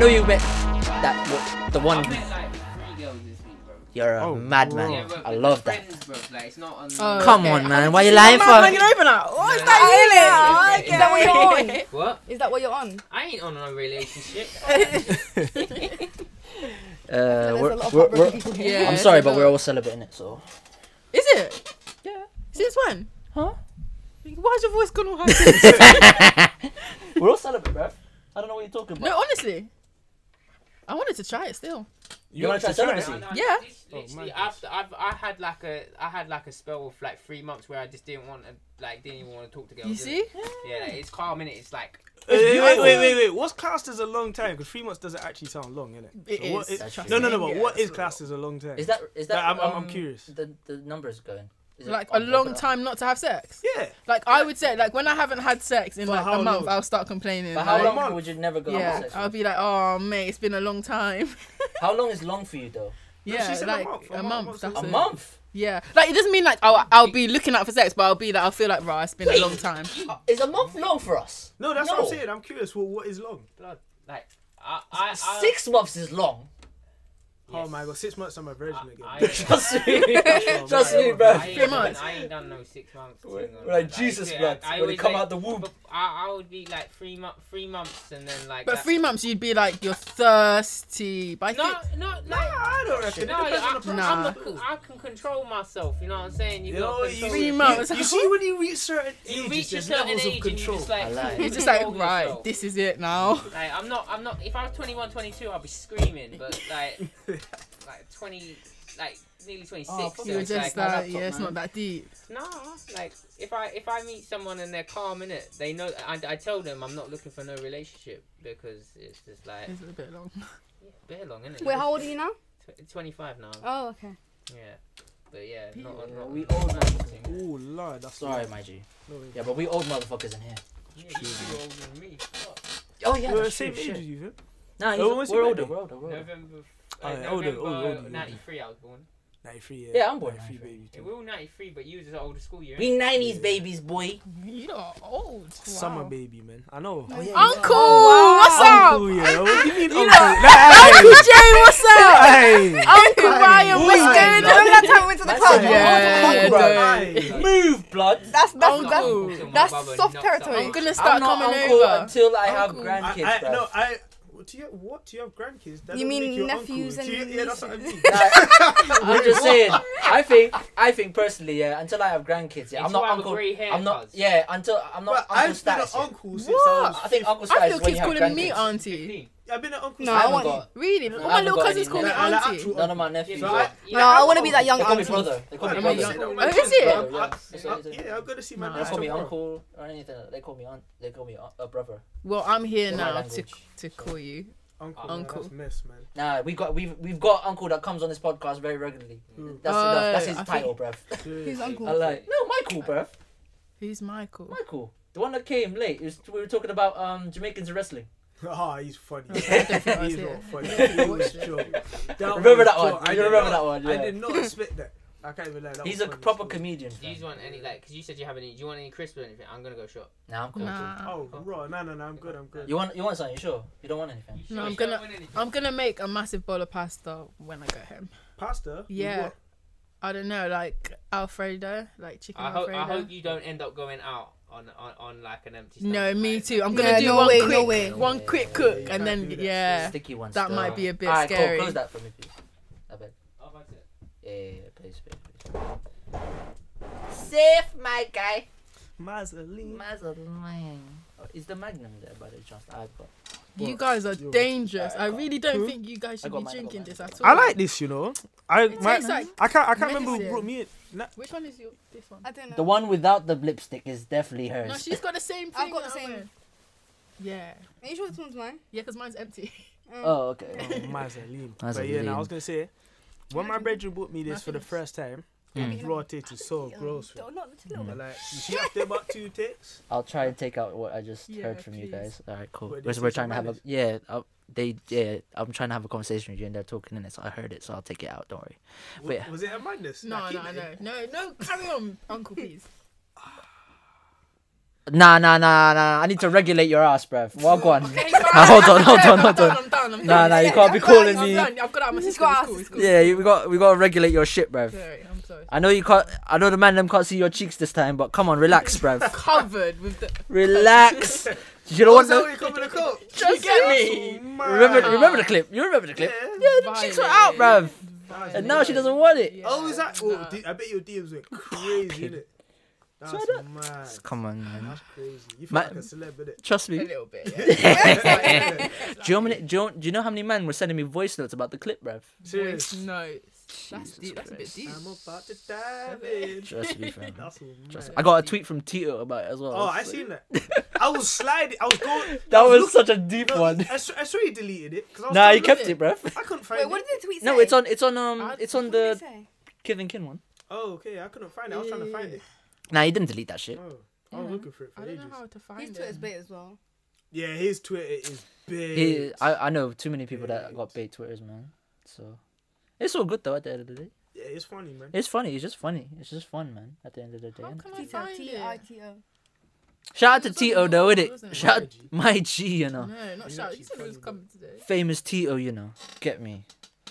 know you met the one. I met like 3 girls this week, bro. You're a madman. Yeah, bro, I love that. friends, bro. Like, it's not on. Come on, man. Why you lying for? What is that? Is that what you're on? What? Is that what you're on? I ain't on no relationship. Yeah, I'm sorry, but we're all celebrating it, so. Is it? Yeah. Since when? Huh? Why's your voice gone all high? We're all celebrating, bro. I don't know what you're talking about. No, honestly. I wanted to try it still. You want to try celibacy? Yeah. Literally, I had like a spell of like 3 months where I just didn't even want to talk to girls. You see? Yeah, like, it's calm, innit? It's like. Wait. What's classed as a long time? Because 3 months doesn't actually sound long, innit? It so is. No. But what is classed as a long time? Is that? Like, I'm curious. The numbers going. Is Like it a long time not to have sex. Yeah. Like I would say, like when I haven't had sex in For like how a month, long? I'll start complaining. But how like, long would you never go? Yeah, have sex? I'll be like, oh mate, it's been a long time. How long is long for you though? Yeah, she said like a a month. That's A it. month? Yeah, like it doesn't mean like I'll be looking out for sex, but I'll be like I'll feel like right, it's been a long time. Is a month long for us? No, that's what I'm saying. I'm curious. Well, what is long? Blood. Like, I 6 months is long. Oh my god, 6 months I'm a virgin again. Trust me, trust me, bro. I ain't done no 6 months. We're like Jesus, blood. When they come out the womb. I would be like 3 months and then like. But 3 months, you'd be like you're thirsty. But I think I don't reckon. No, It depends on the person. I can control myself. You know what I'm saying? You got control. 3 months. You see, when you reach certain You ages, reach a there's certain levels age of and you control. just like. you're just like control right, yourself. this is it now. Like I'm not. If I was 21, 22, I'd be screaming. But like 20, like nearly 26. Oh, so You're it's just like, like, yeah, it's not that deep. no, like if I meet someone and they're calm in it, they know. I tell them I'm not looking for no relationship because it's just like It's a bit long. bit long, isn't it? Wait, how old are you now? 25 now. Oh, okay. Yeah, but yeah, not We old motherfuckers. Oh lord, that's Sorry, my G. No, Yeah, but we old motherfuckers in here. Yeah, you're older than me. What? Oh yeah, We're the that's same true, age shit. as you, feel? Nah, Oh, when's we're your older. birthday? We're older. November. older. 93 I was born. 93, Yeah, I'm born 93 93. baby Yeah, too. we're all 93, but you was an older school year. We 90s babies, boy. You are old. Summer Wow. baby, man. I know. Oh, yeah, Uncle, what's up? Uncle, yeah. What do you mean, You uncle? know, Uncle Jay, what's up? Hey. Uncle Ryan, what's going Remember on? that time we went to the Man club? said, Yeah, Hey. Move, blood. That's Uncle. that's Baba soft knocks up. territory. I'm gonna I'm start not coming uncle over. until I have Uncle. grandkids, bro. No, do you have grandkids? That You don't mean make you nephews uncle. and Yeah, that's what I mean. I'm just saying. I think personally, yeah. Until I have grandkids, yeah. I'm It's not why I have a uncle. grey hair, I'm not. cuz. Yeah. Until I'm not But uncle I've been an status. yet. uncle since I was. I think uncle I status feel is when kids you have calling me grandkids. auntie. I've been an uncle No, since I I want- was. got- Really? No, All I my haven't little got cousins any call me like that. auntie. None of my nephews. So got- No, I want to be that young They call me auntie. brother. They call me I'm a brother. young- Oh, is it? Yeah, I'm gonna see my They next call me tomorrow. uncle or anything. They call me aunt. They call me a brother. Well, I'm here In my now language. to call you. Uncle. Uncle. That's mess, man. Nah, we've got uncle that comes on this podcast very regularly. That's enough. That's his I title, think- bruv. Who's uncle? I like Michael, bruv. Who's Michael? Michael, the one that came late. We were talking about Jamaicans in wrestling. Ah, he's funny. Okay, I don't think I was He's here. not funny. He was joke. Remember that was one? joke. You remember that one? I Yeah. did not expect that. I can't even lie. That He's was a funny proper still. comedian. Do you want any like? Because you said you have any. Do you want any crisps or anything? I'm gonna go shop. Nah, I'm cool. Nah. Oh, bro, no, I'm good. You want something? You sure? You don't want anything? No, I'm gonna make a massive bowl of pasta when I get home. Pasta? With Yeah. what? I don't know, like Alfredo, like chicken I Alfredo. hope you don't end up going out on like an empty. No, stomach, me like- too. I'm Yeah, gonna do no one way, quick, no way. one Yeah, quick yeah, cook, yeah, and you then can't do that. yeah, Sticky ones. that still. might be a bit Alright, scary. Close that for me, please. I bet. Oh, that's it. Yeah, please. Safe, my guy. Mazzaline. Oh, is the Magnum there by the chance? I've got. You guys are Yo. dangerous. I really don't Who? think you guys should got be mine, I got drinking mine. this at all. I like this, you know. I It tastes like. I can't remember who medicine. brought me in. Nah, Which one is this one? I don't know. The one without the lipstick is definitely hers. No, she's got the same thing. I've got the that I'm same. wearing. Yeah, Are you sure this one's mine? yeah, because mine's empty. Oh, okay. Mazzaline. But yeah, now I was gonna say, when my brethren brought me this for the first time, raw taste is so gross. No, not the little But bit. like, you see after about 2 takes. I'll try and take out what I just Yeah, heard from you please. guys. All right, cool. Wait, We're, this we're is trying to have a madness. I'm trying to have a conversation with you, and they're talking in it, so I heard it, so I'll take it out. Don't worry. But yeah. Was it a madness? No, Like, no, keep it in. no. Carry on, Uncle, please. Nah. I need to regulate your ass, bruv. Wagwan. Hold on. I'm done. Nah, you can't be calling me. I've got it out of my system. It's cool. Yeah, we got to regulate your shit, bruv. Sorry, I'm sorry. I know you can't. I know the man them can't see your cheeks this time, but come on, relax, bruv. Covered with the. Relax. You don't want to to. Just get me. Remember the clip. You remember the clip? Yeah, the cheeks were out, bruv. And now she doesn't want it. Yeah. Oh, is that? Oh, I bet your DMs went crazy, innit? That's mad. Come on, man. That's crazy. You feel like a celeb, innit? Trust me. A little bit, yeah. Do you know how many men were sending me voice notes about the clip, bruv? Serious. No. That's deep. That's a bit deep. I'm about to dive in. Trust me, fam. That's mad. I got a tweet from Tito about it as well. Oh, I seen that. I was sliding. I was going. That was such a deep one. I saw you deleted it. Nah, you kept it, bruv. I couldn't find it. Wait, what did the tweet say? No, it's on the Kith and Kin one. Oh, okay. I couldn't find it. I was trying to find it. Nah, you didn't delete that shit. Oh, I was looking for it for I ages. don't know how to find His it. Twitter's bait as well. Yeah, his Twitter is big. I know too many people that got bait Twitters, man. So it's all good though. At the end of the day, Yeah, it's funny, man. it's funny. It's just funny. It's just fun, man. At the end of the day. How can I Tito, find it? T-I-T-O. Shout out to It was Tito on though, the innit? wasn't it? Shout out my G, you know. No, not shout. actually You said it was funny, coming today. Famous Tito, you know. Get me.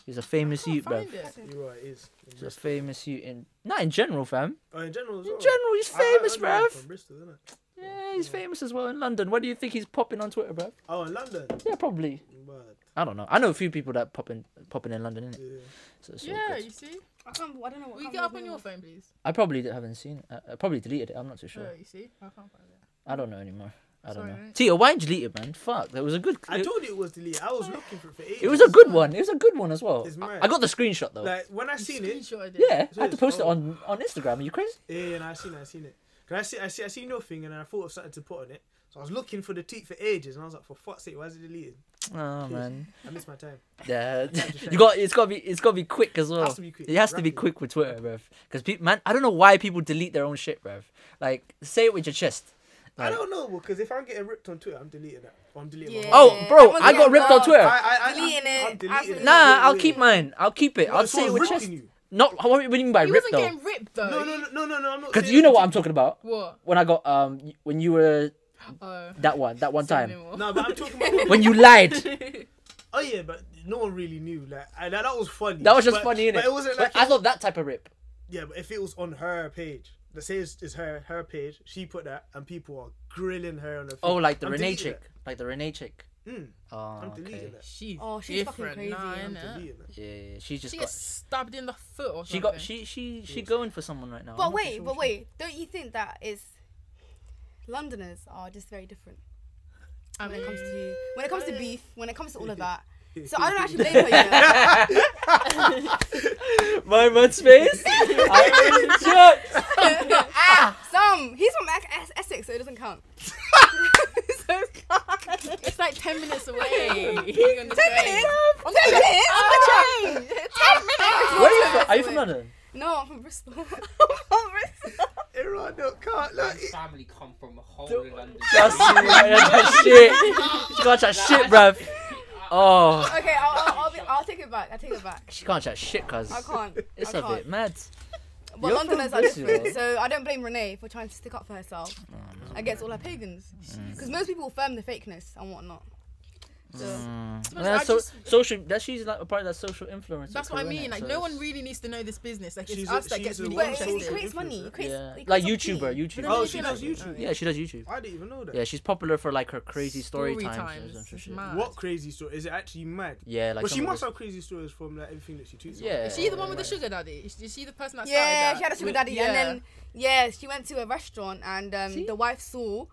He's a famous youth, bruv. Find it. You're right, it is. He's a famous youth not in general, fam. Oh, in general as In well. general, he's famous, I know him bruv. from Bristol, isn't it? Yeah, he's famous as well in London. What do you think he's popping on Twitter, bruv? Oh, in London. Yeah, probably. Mad. I don't know. I know a few people that popping in London, innit? Yeah. So it's all Yeah, good. you see? I don't know what. Will you get up on your phone, please? I probably haven't seen it. I probably deleted it. I'm not too sure. You see? I can't find it. I don't know anymore. I don't Sorry, know. mate. Tio, why did you delete it, man? Fuck, that was a good. I told you it was deleted. I was looking for it for ages. It was a good one. It was a good one as well. It's mad. I got the screenshot though. Like, when I seen it. Screenshotted it. Yeah, I had to post it Oh. on Instagram. Are you crazy? Yeah, and I seen it. Cause I seen your thing, and then I thought of something to put on it. So I was looking for the tweet for ages, and I was like, for fuck's sake, why is it deleted? Oh man. I missed my time. Yeah, it's got to be quick as well. It has to be quick. It has to be Rapid. quick with Twitter, bruv. Because people, man, I don't know why people delete their own shit, bruv. Like, say it with your chest. I don't know, because if I'm getting ripped on Twitter, I'm deleting that. Or I'm deleting Yeah. my Oh, bro, Everyone's I got getting ripped on love. Twitter. Deleting it. I'm deleting Absolutely. it. Nah, I'll keep mine. I'll keep it. I'll Well, say it someone's with ripping chest. you. Not what do you mean by He ripped wasn't though? getting ripped though. No, I'm not. Because you know what I'm talking about. What? When I got when you were Oh. that one time No, but I'm talking about when you lied. Oh yeah, but no one really knew. Like, that was funny. That was just but, funny, innit? But it wasn't like. I thought that type of rip. Yeah, but if it was on her page, let's say it's her page, she put that, and people are grilling her on the. Oh, like the I'm Renee deleting chick. Like the Renee chick. that. Oh, I'm okay. deleting that. She's She's fucking different. crazy. Nah, I'm innit? deleting that. Yeah, she just She got. gets stabbed in the foot or She something. got she going for someone right now. But I'm not wait, sure. don't you think that is Londoners are just very different I when mean, it comes to beef, when it comes to all of that. So I don't actually blame her. You know? My man's face. I was shocked. He's from Essex, so it doesn't count. it's like 10 minutes away. You're on the 10 train. minutes? 10 minutes? On the train? 10 minutes? Where are you from? Are you from London? No, I'm from Bristol. Everyone can't look. His family come from a whole of London. Just that shit. She can't chat shit, bruv. Oh, Okay, I'll take it back. I take it back. she can't chat shit, cuz. I can't. It's I a can't. bit mad. But You're Londoners from are Bristol, different, though. so I don't blame Renee for trying to stick up for herself against all her pagans. Because most people affirm the fakeness and whatnot. So, That's so social. That she's like a part of that social influence. That's what I mean. Like, no one really needs to know this business. Like, it's She's us a- that she's gets a really one but social it interested. creates money. It creates, Yeah, it like creates YouTuber, opportunity. YouTuber. Oh, But she then does they feel YouTube. Yeah, she does YouTube. I didn't even know that. Yeah, she's popular for like her crazy story Story times. times. or some It's shit. mad. What crazy story? Is it actually mad? Yeah, like. Well, she some of must the- have crazy stories from like everything that she tweets. Yeah. Is she the one with the sugar daddy? Is she the person that started Yeah, that? she had a sugar With- daddy, yeah. and then she went to a restaurant, and the wife saw,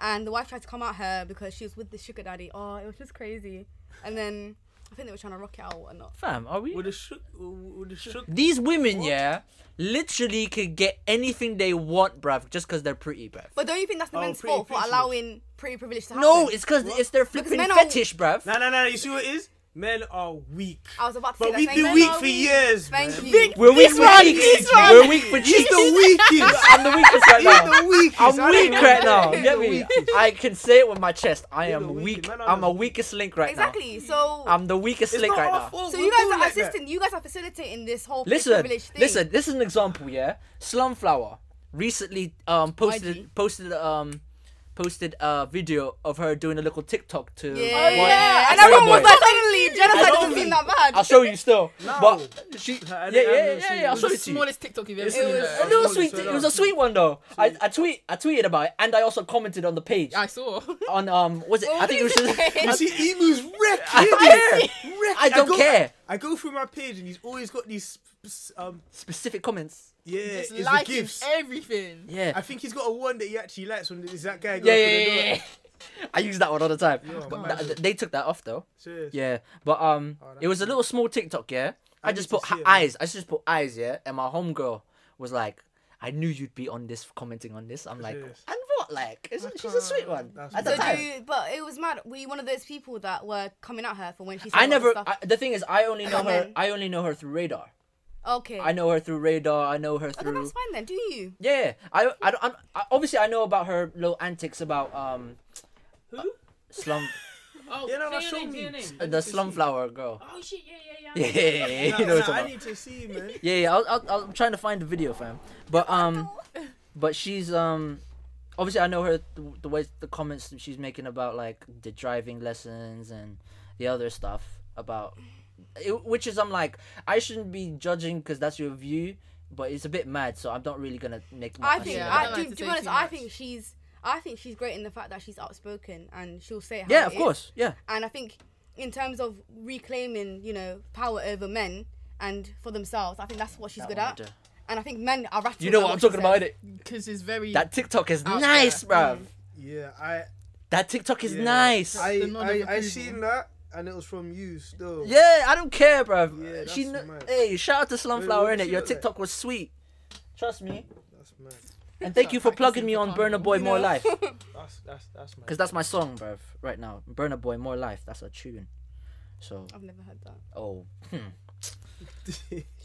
and the wife tried to come at her because she was with the sugar daddy. Oh, it was just crazy. And then I think they were trying to rock it out or whatnot. Fam, are we? With the shook. These women, yeah, literally could get anything they want, bruv, just because they're pretty, bruv. But don't you think that's the Oh, men's pretty fault for privilege. allowing pretty privilege to happen? No, it's because it's their flipping men are- fetish, bruv. No. You see what it is? Men are weak. I was about to say But that. we've Thank been you. weak for years. Thank man. you. We're weak for cheeks. We're weak for He's cheeks. the weakest. I'm the weakest right He's now. the weakest. I'm I weak don't right know. now. He's Get the me? weakest. I can say it with my chest. I You're the am weakest. weak. Man, I'm a the weakest link right now. Exactly. So, I'm the weakest It's link not right our now. fault. so We're you guys born are like that. assisting. You guys are facilitating this whole Listen, privilege thing. listen. This is an example. Yeah, Slumflower recently posted posted a video of her doing a little TikTok to. Yeah. And Burna everyone was Boy. like, suddenly, genocide doesn't seem that bad. I'll show you still. No. But she. I Yeah. never seen I'll it. show The it to you. smallest TikTok you've ever It seen. was- though. A little Small, sweet. so It was a sweet one though. I tweeted about it, and I also commented on the page I saw. on was it? I think it was just. You see, Emu's wrecked. I don't care. Wrecked. I don't care. I go through my page and he's always got these. Specific comments. Yeah, Just it's the liking gifts. everything. Yeah. I think he's got a one that he actually likes when is that guy. Yeah, going yeah, through the yeah, door. yeah. I use that one all the time. Yeah, But man. they took that off though. Serious. Yeah, but that's it was a little small TikTok. Yeah, I I just need put to see it, man. eyes. I just put eyes. Yeah, and my homegirl was like, "I knew you'd be on this, commenting on this." I'm like, Serious. and what? Like, she's a sweet one That's at the mad. time. But it was mad. Were you one of those people that were coming at her for when she said I all never. the stuff? The thing is, I only know her. Men. I only know her through Radar. Okay. I know her through Radar. I know her Oh, then through. that's fine then. Do you? Yeah, obviously I know about her little antics about Who? slum Oh, Yeah, no, say show your name, me. say your name. the slumflower girl. Oh shit, yeah. Yeah, you know what I'm talking I about. need to see, man. Yeah, I'm trying to find the video, fam. But she's obviously I know her the way the comments that she's making about like the driving lessons and the other stuff about which is I'm like I shouldn't be judging because that's your view, but it's a bit mad, so I'm not really gonna make. I think. Yeah, I don't like to to be say honest, too I much. think she's great in the fact that she's outspoken and she'll say it how Yeah, it of is. course. Yeah. And I think in terms of reclaiming, power over men and for themselves, I think that's what she's That good one at. right there. And I think men are rattled. You know by what I'm she talking about, says. innit? Because it's very. That TikTok is Out nice, there. bruv. Yeah, That TikTok is yeah. nice. I The nod of approval. seen that and it was from you still. Yeah, I don't care, bruv. Yeah, that's mad. Hey, shout out to Slumflower, what does innit? she Your look like? TikTok was sweet. Trust me. That's mad. And thank you for Practicing plugging me for on carnival. BurnaBoy More Life. That's mad. Because that's my song, bruv, right now. BurnaBoy More Life. That's a tune. So, I've never heard that. oh,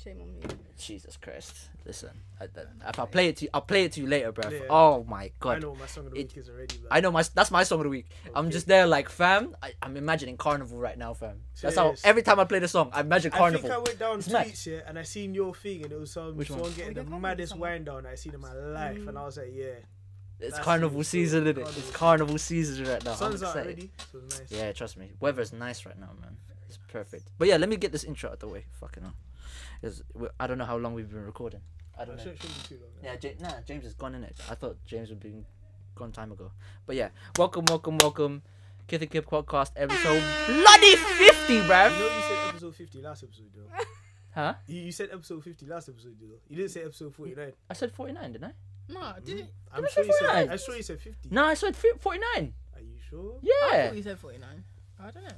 Shame on me. Jesus Christ. Listen, if I play it to you, I'll play it to you later, bruv. Yeah. Oh my I God. know what my song of the week is already. But I know that's my song of the week. I'm Okay. just there like, fam, I'm imagining Carnival right now, fam. That's how, Serious. every time I play the song, I imagine I Carnival. think I went down It's mad. tweets here and I seen your thing and it was Which one? someone getting Oh, the yeah, maddest someone. wind down I seen in my life and I was like, yeah. It's That's Carnival really season, cool. innit? It's Carnival Carnival season right now. Sun's I'm out excited. already, so it's nice. Yeah, trust me. Weather's nice right now, man. It's perfect. But yeah, let me get this intro out the way. Fucking hell. 'Cause I don't know how long we've been recording. I don't know. Shouldn't be too long. Yeah, James is gone in it. I thought James would be gone time ago. But yeah, welcome. Kith and Kip podcast episode bloody 50, You bruv. know you said episode 50 last episode though. Huh? You said episode 50 last episode though. You didn't say episode 49. I said 49, didn't I? No, did it? I'm I sure say you said. 49? I'm sure you said 50. No, I said 49. Are you sure? I Yeah. thought you said 49. I don't know.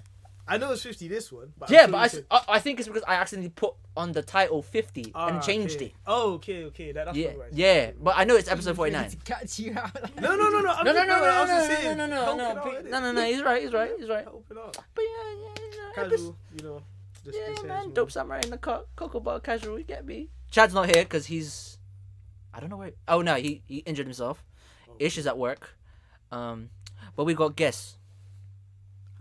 I know it's 50 this one. But Yeah, I'm but sure you I think it's because I accidentally put on the title 50 and changed okay. it. Oh, okay. That's Yeah, what it was. yeah, but I know it's episode 49. To catch you out. No. I'm No, just- I was just saying, no. help it out, innit? No. He's right. Help it out. But yeah. Casual, you know. Just Yeah, this man. is Dope Samurai in the cocoa bar casual. You get me? Chad's not here because he's. I don't know where. Oh no, he injured himself. Ish is at work. But we got guests.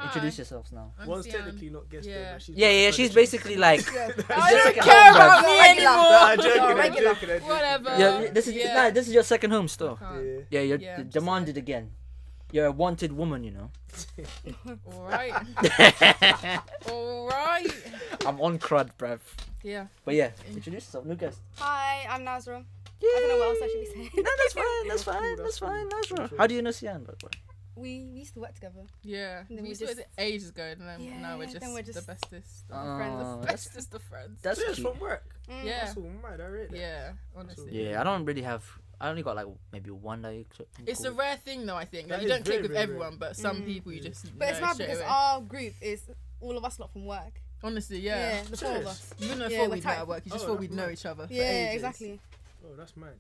Introduce yourselves now. One's technically not guest Yeah. though, but she's Yeah. She's basically like. I It's don't second care home, about bruv. me Regular. anymore. Nah, I'm joking, I'm regular. joking. Whatever. Yeah, this is your second home still. Yeah. Yeah, you're Yeah, just demanded again. You're a wanted woman, you know. Alright. Alright. I'm on crud, bruv. Yeah. But yeah, introduce yourself, new guest. Hi, I'm Nazra. I don't know what else I should be saying. No, that's fine. That's right. How do you know Sian, by the way? We used to work together. Yeah. And then We we used to do just- it ages ago, and then Yeah, now we're then just, we're the just- bestest. Oh, The bestest of friends. That's It's cute. from work. Mm. Yeah. That's all mad, I read that. Yeah. Honestly. Yeah, I don't really have. I only got like maybe one that you could. It's a rare thing, though. I think That like, you is don't click very, with very everyone, rare. but some people you just. But it's know mad straight because away. our group is all of us lot from work. Honestly, Yeah, yeah. the four of Serious? us. You wouldn't have Yeah, thought we're we'd tight. met at work. You just Oh, thought that's we'd know mad. each other. For Yeah, ages. exactly. Oh, that's mad.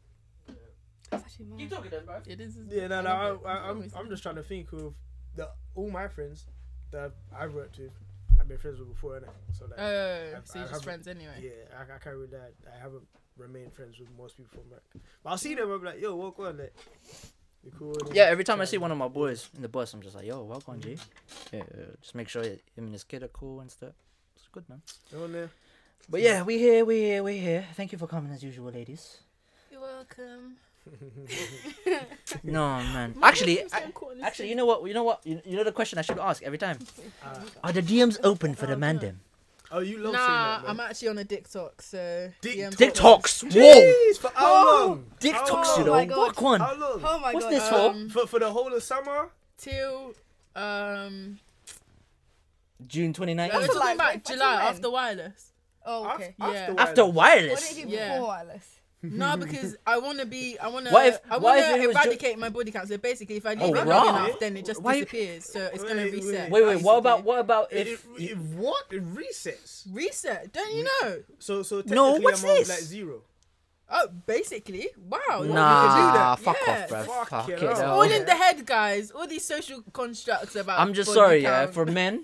That's actually mad. talking then, bro? It is. Yeah, no, I love it. I'm just trying to think of all my friends that I've worked with. I've been friends with before, innit? So like, Oh, I've- so I you're just haven't- friends anyway. yeah, I can't really that. I haven't remained friends with most people from work. But I'll see them. I'm like, yo, walk on, like, you cool? innit? Yeah, every time I see one of my boys in the bus, I'm just like, yo, welcome, G. Yeah, just make sure him and his kid are cool and stuff. It's good, man. They're on there. But yeah, we here. Thank you for coming as usual, ladies. You're welcome. No, man. Actually, Keeps getting caught in this actually, thing. you know what? You know the question I should ask every time. Are the DMs open for the man them? Oh, you love saying Nah, that, I'm man. actually on a TikTok, so TikTok. TikToks. Whoa. Jeez, for how long? TikToks, you Oh my know. God. Fuck one. How long? Oh my What's god. this for? For the whole of summer? till June 29th. we're That's talking like- about wait, July when? after wireless. Oh, okay. Yeah. After What wireless. did you do Yeah. before wireless? No, because I want to What if it was eradicate my body count. So basically, if I leave it raw. long enough, then it just Why- disappears. So it's gonna Wait, reset. Wait. What basically. about It if? what? It resets. reset? Don't you know? So technically No, what's I'm on, this? like 0. Oh, basically, wow. you can do Nah, that. fuck Yeah. off, bro. Fuck Fuck it it. up. hell. All in the head, guys. All these social constructs about. I'm just body sorry, yeah. count.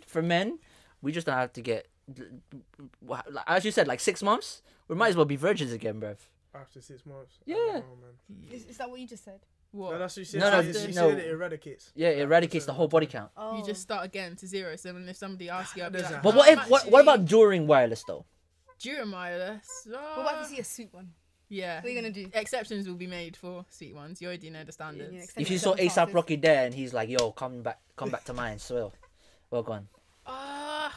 For men, we just don't have to get, as you said, like 6 months. We might as well be virgins again, bruv. After 6 months. Yeah. I don't know, man. Is that what you just said? What? No, that's what she said. No, She no. said it eradicates. Yeah, it eradicates the whole body count. Oh. You just start again to 0. So then if somebody asks you, I'll be There's like, a- But "No, what I'm if? What actually about during wireless though? during wireless? What about if you see a sweet one? Yeah. What are you gonna do? Exceptions will be made for sweet ones. You already know the standards. Yeah, If you saw ASAP Rocky there and he's like, "Yo, come back to mine," so well gone.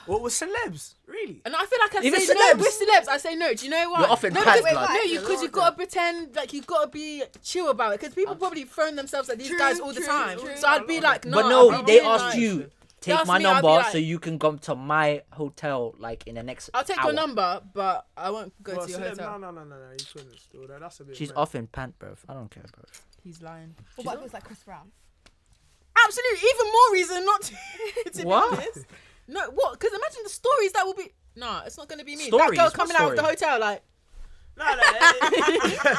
What was celebs? Really? And I feel like I Even say no celebs. with celebs. I say no. Do you know why? You're often no, pads, because, blood. no, Wait, because you've got to pretend like you've got to be chill about it. Because people probably phone themselves like these True, guys all the true, time. true. So I'd be like, no. But no, I'll be they being asked like- you take asked my me, I'll be number like- so you can come to my hotel like in the next. I'll take hour. your number, but I won't go Well, to your celeb, hotel. no. You couldn't do that. That's a bit. She's mad. off in pant, bruv. I don't care, bruv. He's lying. What about if it's like Chris Brown? Absolutely, even more reason not to. To What? Be honest. No, what? Because imagine the stories that will be. No, it's not going to be me. Stories? That girl What coming out of the story? hotel like. No.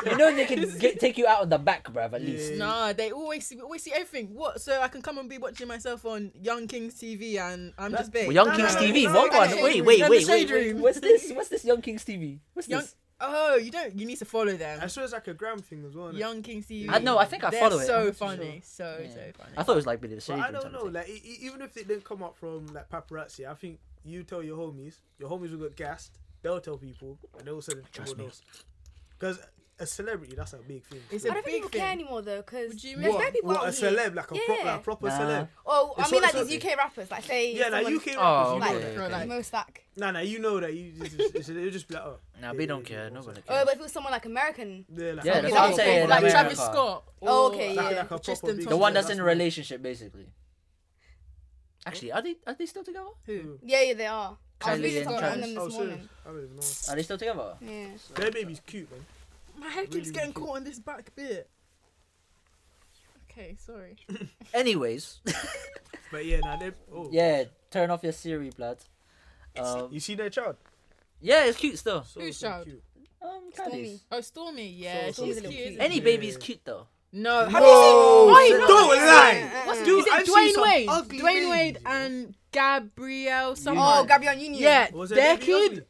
You know they can take you out on the back, bruv. At least. Yeah. Nah, they always see everything. What? So I can come and be watching myself on Young Kings TV, and I'm just big. Well, Young No, Kings no, TV. no, What no, one? no, Wait. no, the shade room. What's this? What's this Young Kings TV? What's Young. this? Oh, you don't. You need to follow them. I swear it's like a gram thing as well. innit? Young Kings TV. I know. I think I They're follow it. so I'm not funny. sure. So funny. I thought it was like Billy the But Shade. I don't know. Like even if it didn't come up from like paparazzi, I think you tell your homies will get gassed. They'll tell people, and they'll send it to Trust everyone me. else. Because a celebrity, that's a big thing. It's I a don't think big people care thing. anymore though, because What do you there's mean? many people What, a out here. celeb, like a proper Nah. celeb. Oh, I It's mean not- like it's these not- UK rappers, like say Yeah, like someone- UK rappers, Oh, you know okay, that. okay. like Mo Stack. Nah, you know that. It'll just be like, oh. Nah, yeah, we don't yeah, care. yeah, Nobody Oh, cares. but if it was someone like American, Yeah, like, Yeah, that's okay, what I'm okay, saying, okay, Like yeah. Travis America. Scott. Oh, or okay, like, yeah. like a Tristan proper big- The Thompson. one that's that's in a mad. relationship, basically. Actually, are they still together? Who? yeah, they are. I was Kylie reading and something on Travis. them Oh, this serious? morning. I don't even know. Are they still together? Yeah. Their baby's cute, man. My head keeps Really, getting really caught on this back bit. Okay, sorry. Anyways, But yeah, nah, they. Oh. yeah, turn off your Siri, blood. You see their child? Yeah, it's cute still. Whose child? cute. Candies. Oh, Stormy. Yeah, Stormy's she's a little cute. cute. Isn't Any she? baby's cute though. No, have Whoa, you seen? don't Why lie. What's not? Dude, Is it I've seen Dwayne some Wade? ugly Dwayne Wade babies, yo. and Gabrielle Oh, someone. Gabrielle Union. Yeah, Was her they're baby cute.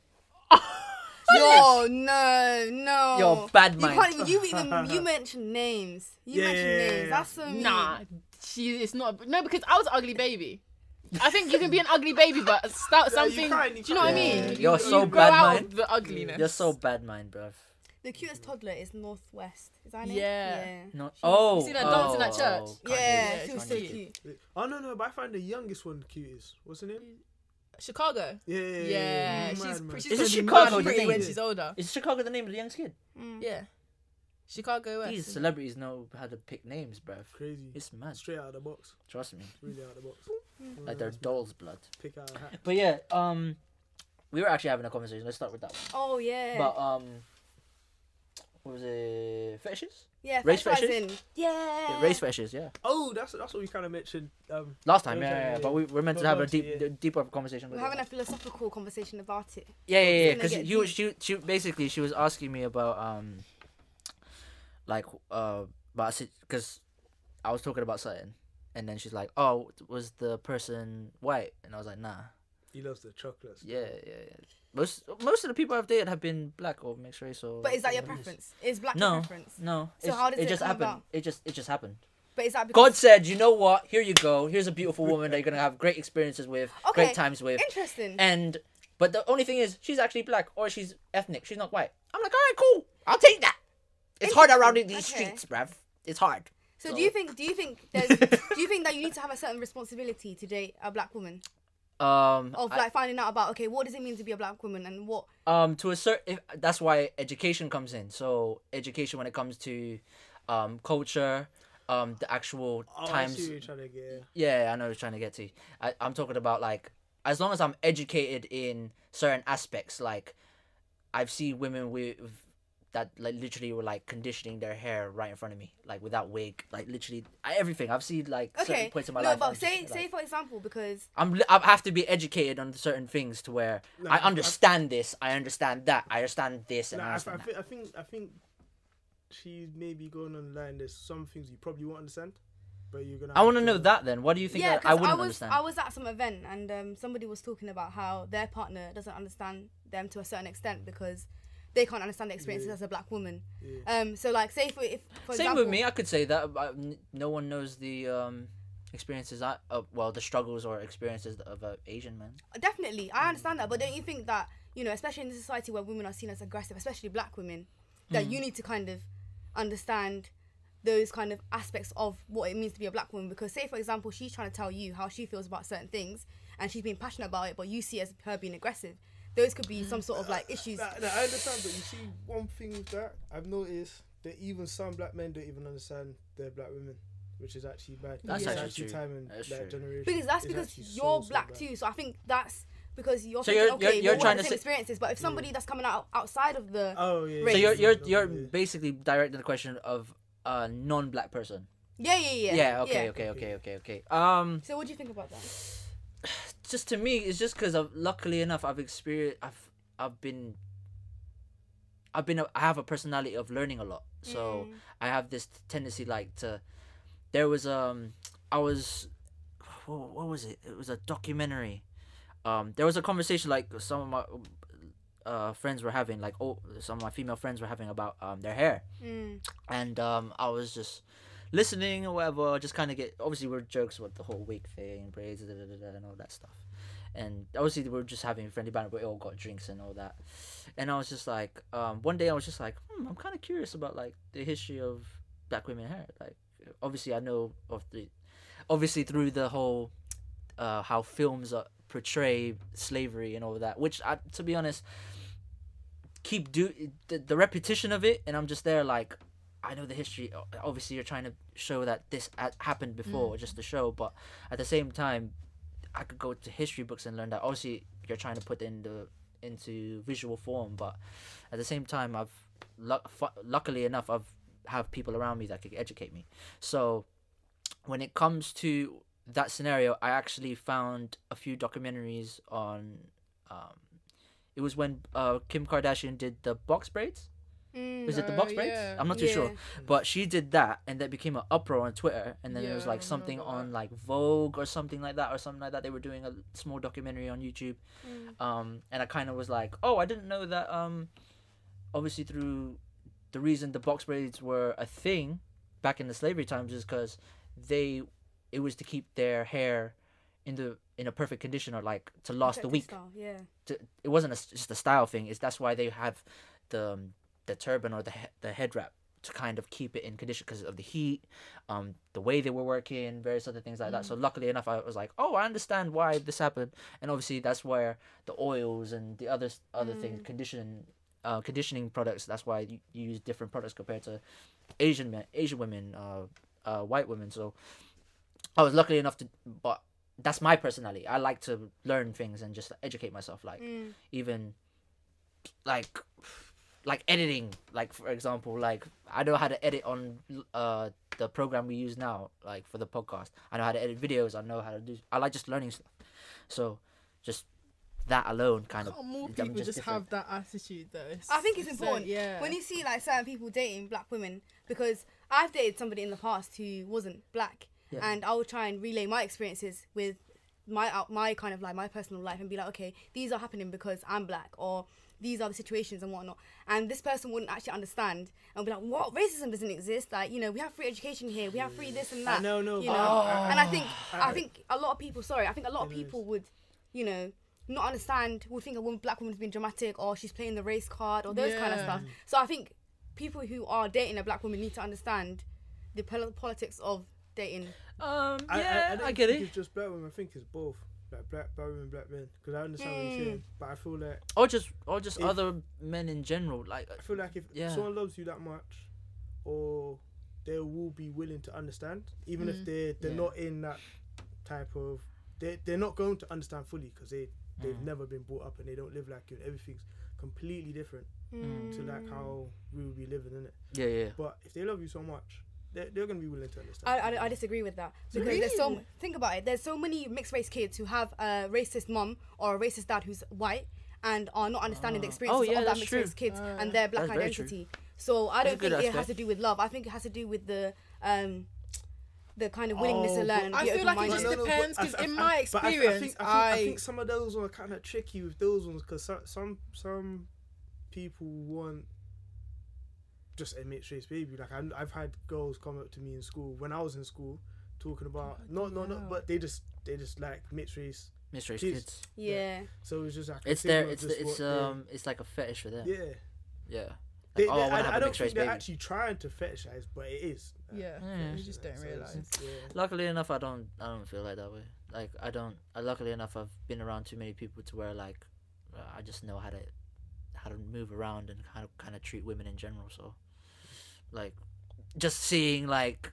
ugly? No. Yo, bad You mind. can't even. You mentioned names. You mentioned names. That's so mean. Nah, it's not. No, because I was an ugly baby. I think you can be an ugly baby, but start Yeah, you something. can't, Do you know what I Yeah, mean? you're you so you go bad out mind. of the ugliness. You're so bad mind, bruv. The cutest toddler is Northwest. Is that her name? Yeah. No. Oh. You see that dance in that church? Yeah. Yeah, She was she's so cute. cute. Oh no, but I find the youngest one cutest. What's her name? Chicago. Yeah. Yeah, Mad, she's man. pretty. Is it She's Chicago, gonna be the pretty name? when she's older. Is Chicago the name of the young kid? Mm. Yeah, Chicago West. These celebrities know how to pick names, bruv. Crazy. It's mad. Straight out of the box. Trust me. Really out of the box. Like they're doll's blood. Pick out a hat. But yeah, we were actually having a conversation. Let's start with that one. Oh yeah. But what was it? Fetishes? yeah. race French fries fetishes? in. Yeah. Race fetishes, yeah. Oh, that's what we kind of mentioned. Last time, Okay, yeah. yeah. But we're meant to But have a obviously, yeah. deeper conversation with We're having it. a philosophical conversation about it. Yeah. gonna Because get she basically she was asking me about because I was talking about something, and then she's like, "Oh, was the person white?" And I was like, "Nah." He loves the chocolates. Yeah. Most of the people I've dated have been black or mixed race or. But is that your whatever it is. preference? Is black No. your preference? No. So how does it just come happened? about? It just happened. But is that because God said, "You know what? Here you go. Here's a beautiful woman that you're gonna have great experiences with, Okay, great times with." interesting? But the only thing is, she's actually black or she's ethnic. She's not white. I'm like, all right, cool. I'll take that. It's hard around these Okay. streets, bruv. It's hard. So do you think that you need to have a certain responsibility to date a black woman? Like finding out about, okay, what does it mean to be a black woman, and what to a certain, that's why education comes in. So education when it comes to culture, the actual times. I see what you're trying to get. Yeah, I know what you're trying to get to. I'm talking about, like, as long as I'm educated in certain aspects, like I've seen women with that, like, literally were like conditioning their hair right in front of me, like without wig, like literally everything. I've seen like certain points in my life. No, but I'm say just, like, for example, because I have to be educated on certain things to where I understand this, I understand that, I understand this, and I understand that. I think she's maybe going on the line. There's some things you probably won't understand, but you're gonna. I want to know that then. What do you think that I wouldn't understand? I was at some event and somebody was talking about how their partner doesn't understand them to a certain extent because they can't understand the experiences as a black woman. Yeah. So like, say for same example, with me, I could say that, but no one knows the experiences the struggles or experiences of an Asian man. Definitely, I understand that, but don't you think that, you know, especially in a society where women are seen as aggressive, especially black women, that you need to kind of understand those kind of aspects of what it means to be a black woman? Because say for example, she's trying to tell you how she feels about certain things and she's being passionate about it, but you see it as her being aggressive. Those could be some sort of like issues. I understand, but you see, one thing with that I've noticed that even some black men don't even understand their black women, which is actually bad. That's actually true. time and that generation. Because that's because you're black too. So I think that's because you're so thinking, you're trying to to say experiences. But if somebody that's coming outside of the race, so you're basically directing the question of a non-black person. Yeah. Okay. So what do you think about that? Just to me, it's just because luckily enough, I have a personality of learning a lot. So I have this tendency, like, to. There was what was it? It was a documentary. There was a conversation like some of my friends were having, like some of my female friends were having about their hair, and I was just listening or whatever, just kind of obviously we're jokes with the whole wig thing, braids, and all that stuff, and obviously we're just having friendly banter, but we all got drinks and all that, and I was just like, one day I was just like, I'm kind of curious about like the history of black women hair. Like, obviously I know obviously through the whole how films portray slavery and all that, which to be honest, the repetition of it, and I'm just there like, I know the history. Obviously, you're trying to show that this happened before, just to show. But at the same time, I could go to history books and learn that. Obviously, you're trying to put into visual form. But at the same time, luckily enough, I've have people around me that could educate me. So when it comes to that scenario, I actually found a few documentaries on. It was when Kim Kardashian did the box braids. Is it the box braids? Yeah. I'm not too sure, but she did that, and that became an uproar on Twitter. And then there was like something on like Vogue or something like that, They were doing a small documentary on YouTube, and I kind of was like, oh, I didn't know that. Obviously, through the reason the box braids were a thing back in the slavery times is because it was to keep their hair in a perfect condition, or like to last a week. Style, it wasn't just a style thing. That's why they have the turban or the head wrap to kind of keep it in condition because of the heat, the way they were working, various other things like that. So luckily enough, I was like, oh, I understand why this happened, and obviously that's where the oils and the other things, conditioning products. That's why you use different products compared to Asian women, white women. So I was lucky enough but that's my personality. I like to learn things and just educate myself. Like even like editing. Like for example, like I know how to edit on the program we use now. Like for the podcast, I know how to edit videos. I like just learning stuff. So just that alone kind of. More people just have that attitude though. I think it's important. When you see like certain people dating black women, because I've dated somebody in the past who wasn't black. And I will try and relay my experiences with my kind of like my personal life and be like, okay, these are happening because I'm black, or these are the situations and whatnot. And this person wouldn't actually understand and be like, what, racism doesn't exist? Like, you know, we have free education here, we have free this and that. No. You know? And I think a lot of people would, you know, not understand, would think a black woman's being dramatic, or she's playing the race card, or those kind of stuff. So I think people who are dating a black woman need to understand the politics of dating. I get it. It's just black women. I think it's both. Like black women, black men. Because I understand what you're saying, but I feel like or just other men in general. Like I feel like if someone loves you that much, or they will be willing to understand, even if they're not in that type of. They're not going to understand fully because they've never been brought up and they don't live like you. And everything's completely different to like how we will be living in it. Yeah. But if they love you so much, they're gonna be willing to understand. I disagree with that because think about it. There's so many mixed race kids who have a racist mom or a racist dad who's white and are not understanding the experiences of that mixed race kids and their black identity. So I don't think it has to do with love. I think it has to do with the kind of willingness to learn. I feel like it just depends because in my experience, I think some of those are kind of tricky with those ones because some people want just a mixed race baby. Like I've had girls come up to me in school when I was in school talking about but they just like mixed race kids. Yeah. So it's just like it's like a fetish for them. Yeah. Like, I don't think they're actually trying to fetishize, but it is. You just don't realise. Luckily enough, I don't feel like that way. Like luckily enough, I've been around too many people to where like I just know how to move around and kind of treat women in general. So like just seeing like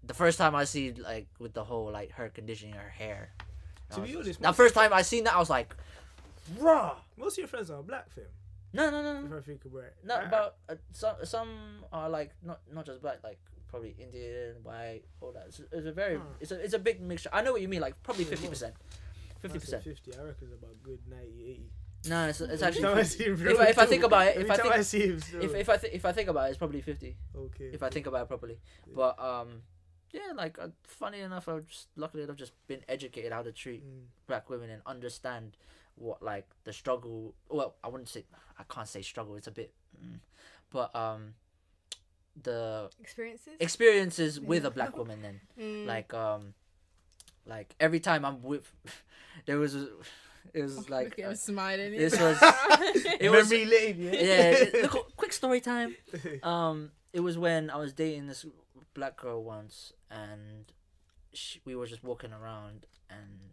the first time I see like with the whole like her conditioning her hair. To be honest, the first time I seen that I was like, raw. Most of your friends are black, fam. No. If I think about it. No, but some are like not just black, like probably Indian, white, all that. It's a big mixture. I know what you mean, like probably 50%. 50%. 50. I reckon it's about good 90, 80. No, it's actually. If I think about it, if I think about it, it's probably 50. Okay. If I think about it properly, but like funny enough, luckily I've just been educated how to treat black women and understand what like the struggle. Well, I can't say struggle. It's a bit, but the experiences with a black woman. Then like every time I'm with, it was like I'm smiling. This was memory lane. Yeah. Quick story time. It was when I was dating this black girl once, and we were just walking around, and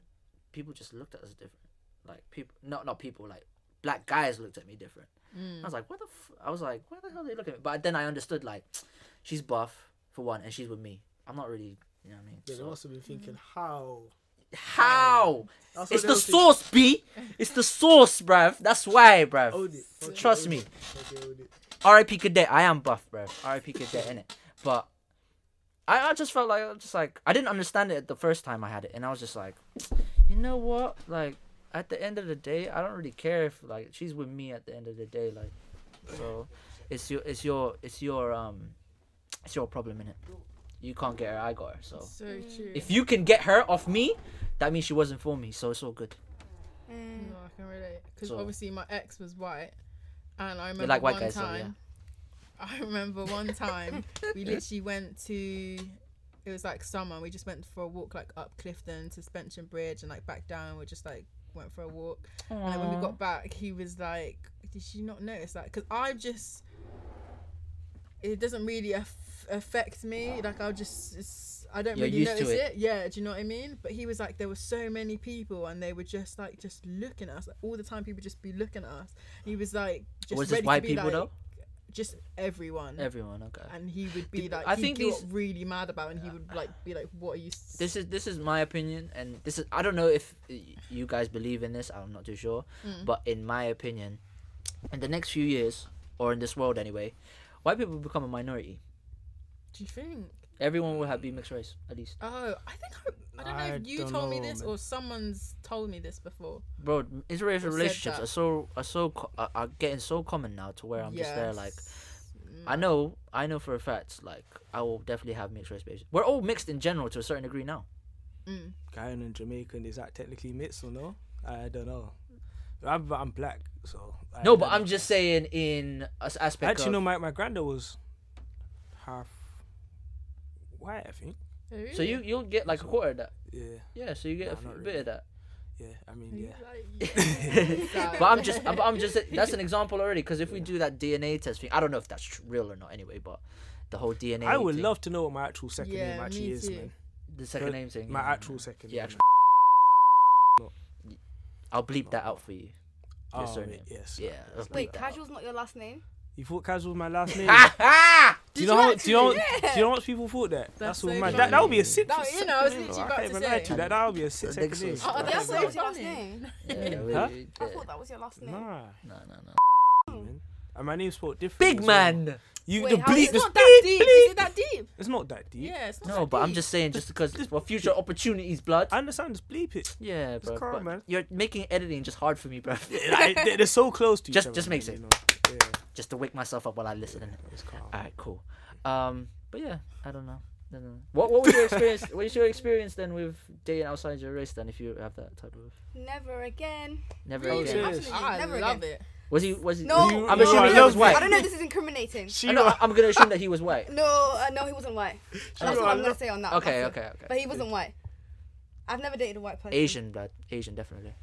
people just looked at us different. Like people, not people, like black guys looked at me different. I was like, what the? I was like, why the hell are they looking at me? But then I understood, like, she's buff for one, and she's with me. I'm not really, you know what I mean? Yeah, they must have been thinking, how? It's the sauce, B. It's the sauce, bruv. That's why, bruv. Trust me. R.I.P. Cadet. I am buff, bruv. R.I.P. Cadet, innit? But I just felt like I didn't understand it the first time I had it, and I was just like, you know what? Like, at the end of the day, I don't really care if like she's with me at the end of the day, like, so it's your problem, innit? You can't get her, I got her. So true. If you can get her off me, that means she wasn't for me. So it's all good. No, I can relate. Because obviously my ex was white, and I remember like white one guys, time. I remember one time we literally went to. It was like summer. We just went for a walk like up Clifton to Suspension Bridge and like back down. We just like went for a walk. Aww. And then when we got back, he was like, "Did you not notice that?" Because it doesn't really affect me. Like I don't really notice it. Yeah, do you know what I mean? But he was like, there were so many people, and they were just looking at us like, all the time. People just be looking at us. He was like, just was ready this white to be people like, though? Just everyone. Everyone, okay. And he would be like, I think he's really mad about, and he would like be like, "What are you?" This is my opinion, and this is, I don't know if you guys believe in this. I'm not too sure, but in my opinion, in the next few years, or in this world anyway, white people will become a minority. Do you think? Everyone will be mixed race, at least. Oh, I don't know if you told me this or someone's told me this before. Bro, interracial relationships are getting so common now to where I'm just there like, I know for a fact, like, I will definitely have mixed race babies. We're all mixed in general to a certain degree now. Guyana and Jamaican, is that technically mixed or no? I don't know. I'm black, so. But I'm just saying in an aspect. Actually, no, my granddad was half white, I think. So you'll get like a quarter of that. Yeah. Yeah, so you get a bit of that. Yeah, I mean, But I'm just that's an example already, because if we do that DNA test thing, I don't know if that's real or not anyway, but the whole DNA I would thing, love to know what my actual second name actually is, too. man. the second name thing. My actual second name. I'll bleep that out for you. Your surname. Yes. Yeah. Wait, Casual's not your last name? You thought Casual was my last name? Do you Did know? you Do you know? actually? Do you know what people thought that? That's all so mad. funny. That would be a sick. No, you know, I was literally I about can't to even lie say. to you. That would be a sick second name. Oh, That's I thought that was your last funny. name. Huh? I thought that was your last name. Nah. No. And my name's spelled different. Big man. You Wait, the how bleep. is It's the not that deep. bleep. Is it that deep? It's not that deep. Yeah, it's not No, that but I'm deep. just saying, just because for future opportunities, blood. I understand. Just bleep it. Yeah, bro. calm, but man. You're making editing just hard for me, bro. They're so close to each Just- other. just makes man, it. you know. Yeah. Just to wake myself up while I listen. It's calm. Alright, cool. But yeah, I don't know. What was your experience? What is your experience then with dating outside your race? Then, if you have that type of Never again. never Oh, again. serious? Absolutely, I never love again. it. Was he? No, You- I'm you assuming are he was lovely. white. I don't know. This is incriminating. She I know, was- I'm gonna assume that he was white. No, he wasn't white. That's what I'm gonna say on that. Okay, That's it. okay. But he wasn't white. I've never dated a white person. Asian, blood. Asian, definitely.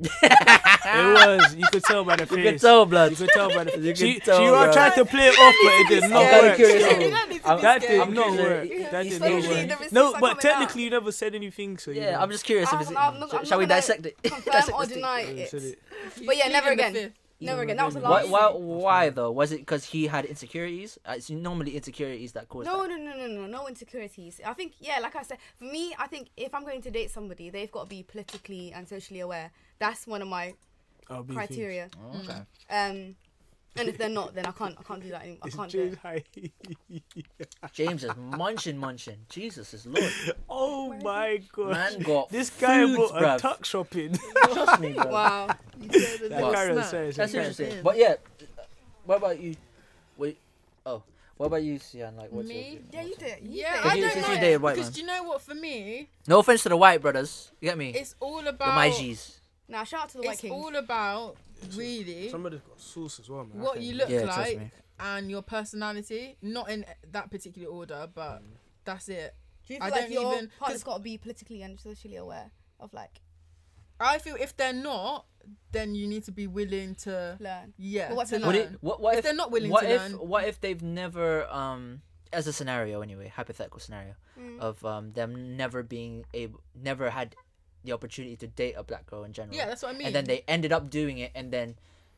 It was. You could tell by the face. You can tell, blood. You could tell by the You face. can She tell, was bro. trying to play it off, but it did not I'm kinda work. curious. still. You don't need to I'm- be That scared. did not curious. work. Yeah. That He's did not literally work. the receipts No, are but coming technically you never said anything, so you Yeah, know. I'm just curious. If it's, I'm not shall we gonna dissect it? confirm Dissect or this thing. deny You it. said it. But yeah, He's never pleading the again. fifth. Never again. That was the Why? last. Why though? Was it because he had insecurities? It's normally insecurities that cause No, that. no insecurities. I think, yeah, like I said, for me, I think if I'm going to date somebody, they've got to be politically and socially aware. That's one of my I'll be criteria. Oh, okay. And if they're not, then I can't do that anymore. I can't do James it. High. James is munching. Jesus is Lord. Oh my god. Man got This guy foods, brought a bruv. tuck shopping. Trust me, bro. Wow. That carry on, sorry, That's sorry. interesting. But yeah, what about you? Wait. Oh, what about you, Sian? Like, what's Me? Yeah, you did. Yeah, Since I you- don't since know. you dated white Because man. do you know what? For me, No offense to the white brothers. You get me? it's all You're about. my G's. Now, shout out to the White It's Kings. all about really Somebody's got sauce as well, man. what you look Yeah, trust like me. and your personality. Not in that particular order, but that's it. Do you I feel like don't your even- partner's 'cause- got to be politically and socially aware of, like, I feel if they're not, then you need to be willing to. learn? Yeah, But what to if What, they're learn. what If if they're not willing what to if learn. what if they've never as a scenario anyway, hypothetical scenario of them never had the opportunity to date a black girl in general. Yeah, that's what I mean. And then they ended up doing it,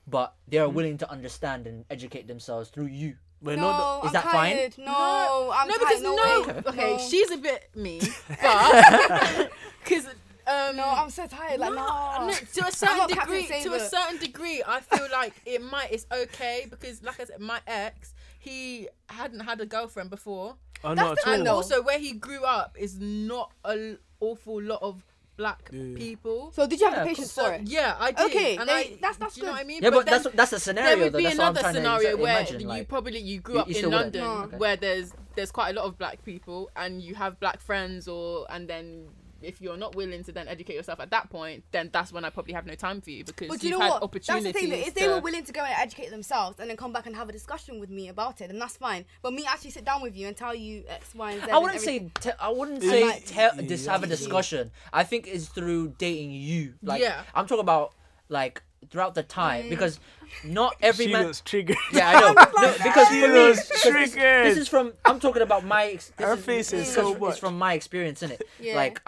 but they are willing to understand and educate themselves through you. We're No, not Is I'm that fine? tired. No, I'm no, tired. because No, way. okay, No. she's a bit mean, but because No, I'm so tired. Like, no. no, to a not certain Captain degree, Saver. I feel like it's okay because, like I said, my ex, he hadn't had a girlfriend before, Oh, That's not the at thing, and all. though. also where he grew up is not an awful lot of black Yeah. people. So did you have Yeah, the patience So, for it? yeah, I did. Okay, and then that's do you know good. what I mean? Yeah, but then that's a scenario. there would though. be That's what I'm another trying to scenario where imagine, you like, probably grew you- up you in still wouldn't. London No. Okay. where there's quite a lot of black people and you have black friends and then if you're not willing to then educate yourself at that point, then that's when I probably have no time for you because But do you you've know had what? That's opportunities. the thing. That if they were willing to go and educate themselves and then come back and have a discussion with me about it, then that's fine. But me actually sit down with you and tell you X, Y, and Z. I wouldn't and say. everything. I wouldn't And say. like- Have a discussion. I think it's through dating you. Like, Yeah. I'm talking about like throughout the time because not every She man. looks triggered. Yeah, I know. No, because She for me, was because triggered. this is from. I'm talking about my. Her face is so It's much. from my experience, innit? Yeah. Like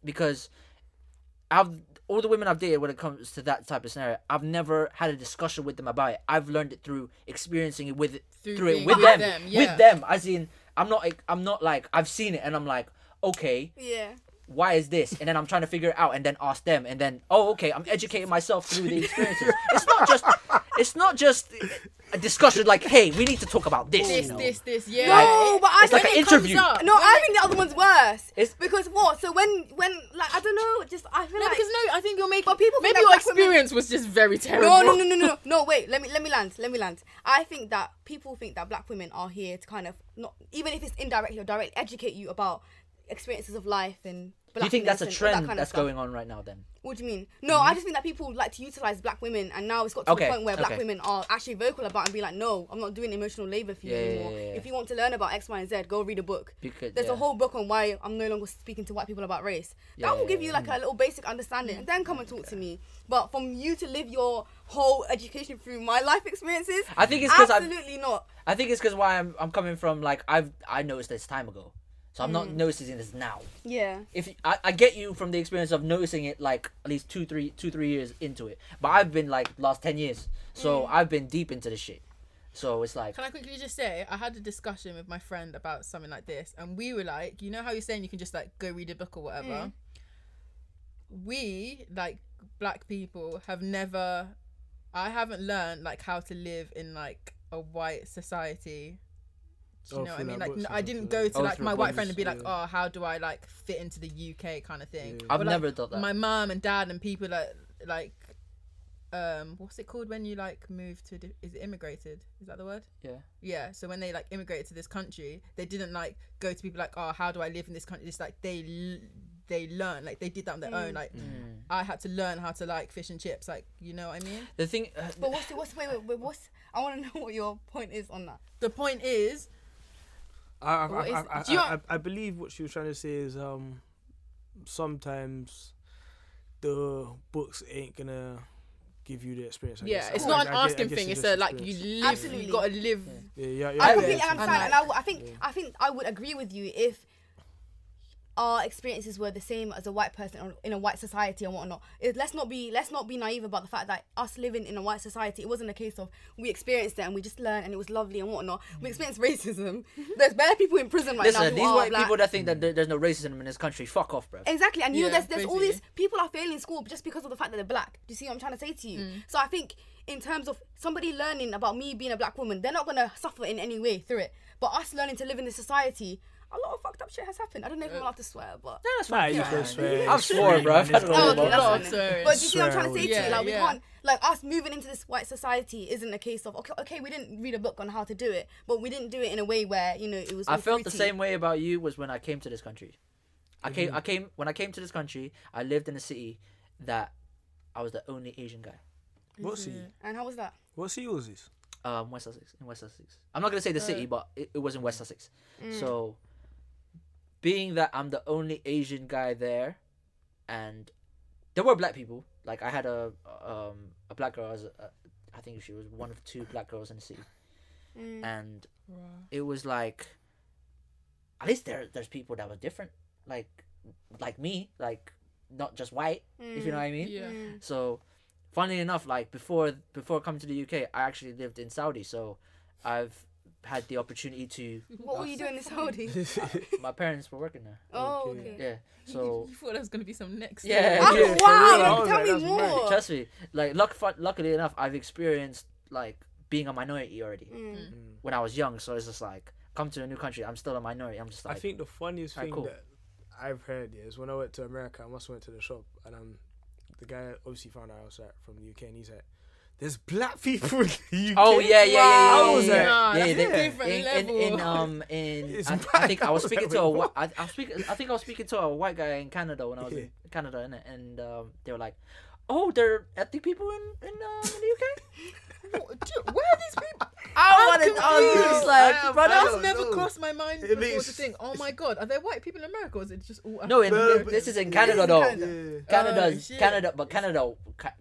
because I've all the women I've dated when it comes to that type of scenario, I've never had a discussion with them about it. I've learned it through experiencing it with Through through it being with with them, them, yeah. with them. As in, I'm not like I've seen it and I'm like, okay, Yeah. why is this? And then I'm trying to figure it out and then ask them and then okay, I'm educating myself through the experiences. It's not just a discussion like, hey, we need to talk about this. you know? This, yeah. No, but I it's like think an it interview. comes up. No, I think the other one's worse. It's- Because what? So when like I don't know, just I feel No, like because no, I think you're making. But people think maybe that your black women- experience was just very terrible. No, wait, let me land. I think that people think that black women are here to kind of not even if it's indirectly or directly educate you about experiences of life and. Do you think that's a blackness and trend that kind of that's stuff. going on right now then? What do you mean? No, I just think that people like to utilize black women, and now it's got to the point where black women are actually vocal about and be like, no, I'm not doing emotional labor for you anymore. Yeah. If you want to learn about X, Y, and Z, go read a book. Because, There's a whole book on why I'm no longer speaking to white people about race. That will give you like a little basic understanding, and then come and talk to me. But from you to live your whole education through my life experiences, I think it's because absolutely not. I think it's because why I'm coming from, like, I noticed this time ago. So I'm not noticing this now. Yeah. If I get you from the experience of noticing it like at least 2-3 years into it, but I've been like last 10 years, so I've been deep into this shit. So it's like. Can I quickly just say I had a discussion with my friend about something like this, and we were like, you know how you're saying you can just like go read a book or whatever. We like black people have never. I haven't learned like how to live in like a white society. Do you know what I mean? Like, I didn't go to like my white friend and be like, oh, how do I like fit into the UK kind of thing. I've never done that. My mum and dad and people that like, what's it called when you like move to? Is it immigrated? Is that the word? Yeah. Yeah. So when they like immigrated to this country, they didn't like go to people like, oh, how do I live in this country? It's like they learn, like they did that on their own. Like I had to learn how to like fish and chips. Like, you know what I mean? The thing. But what's I want to know what your point is on that. The point is. I believe what she was trying to say is sometimes the books ain't gonna give you the experience. It's not an asking thing. It's a like you live. Absolutely. You gotta live. I completely understand, and I think I would agree with you if our experiences were the same as a white person in a white society and whatnot. Let's not be naive about the fact that us living in a white society, it wasn't a case of we experienced it and we just learned and it was lovely and whatnot. We experienced racism. There's bare people in prison right now. Listen, these white people that think that there's no racism in this country, fuck off, bro. Exactly, and you know there's all these people are failing school just because of the fact that they're black. Do you see what I'm trying to say to you? So I think in terms of somebody learning about me being a black woman, they're not gonna suffer in any way through it. But us learning to live in this society, a lot of fucked up shit has happened. I don't know if I'm allowed to swear, but that's fine. You can swear. I've sworn, bro. okay, that's fine. But do you see what I'm trying to say to you? Like we can't, like us moving into this white society isn't a case of okay, we didn't read a book on how to do it, but we didn't do it in a way where you know it was. I felt the same way about you was when I came to this country. When I came to this country, I lived in a city that I was the only Asian guy. What city? And how was that? What city was this? West Sussex. In West Sussex. I'm not gonna say the city, but it was in West Sussex. So. Being that I'm the only Asian guy there, and there were black people. Like I had a black girl. I think she was one of 2 black girls in the city, and it was like, at least there's people that were different, like me, like not just white. If you know what I mean. Yeah. So, funnily enough, like before coming to the UK, I actually lived in Saudi. So, I've had the opportunity to. What were you doing in Saudi? My parents were working there. Oh, okay. Yeah. So. You thought there was gonna be some next. Yeah. Wow. Tell me more. Trust me. Like, luckily enough, I've experienced like being a minority already when I was young. So it's just like, come to a new country, I'm still a minority. I'm just like. I think the funniest thing cool. that I've heard is when I went to America, I must have went to the shop, and the guy obviously found out I was from the UK, and he's like, there's black people in the UK. Oh yeah. I was like, I think I was speaking to I think I was speaking to a white guy in Canada when I was in Canada, and they were like, "Oh, there are ethnic people in the UK." Where are these people? I was like, but that's never crossed my mind before to think, oh my god, are there white people in America, or is it just all no, this is in Canada though. Canada. But Canada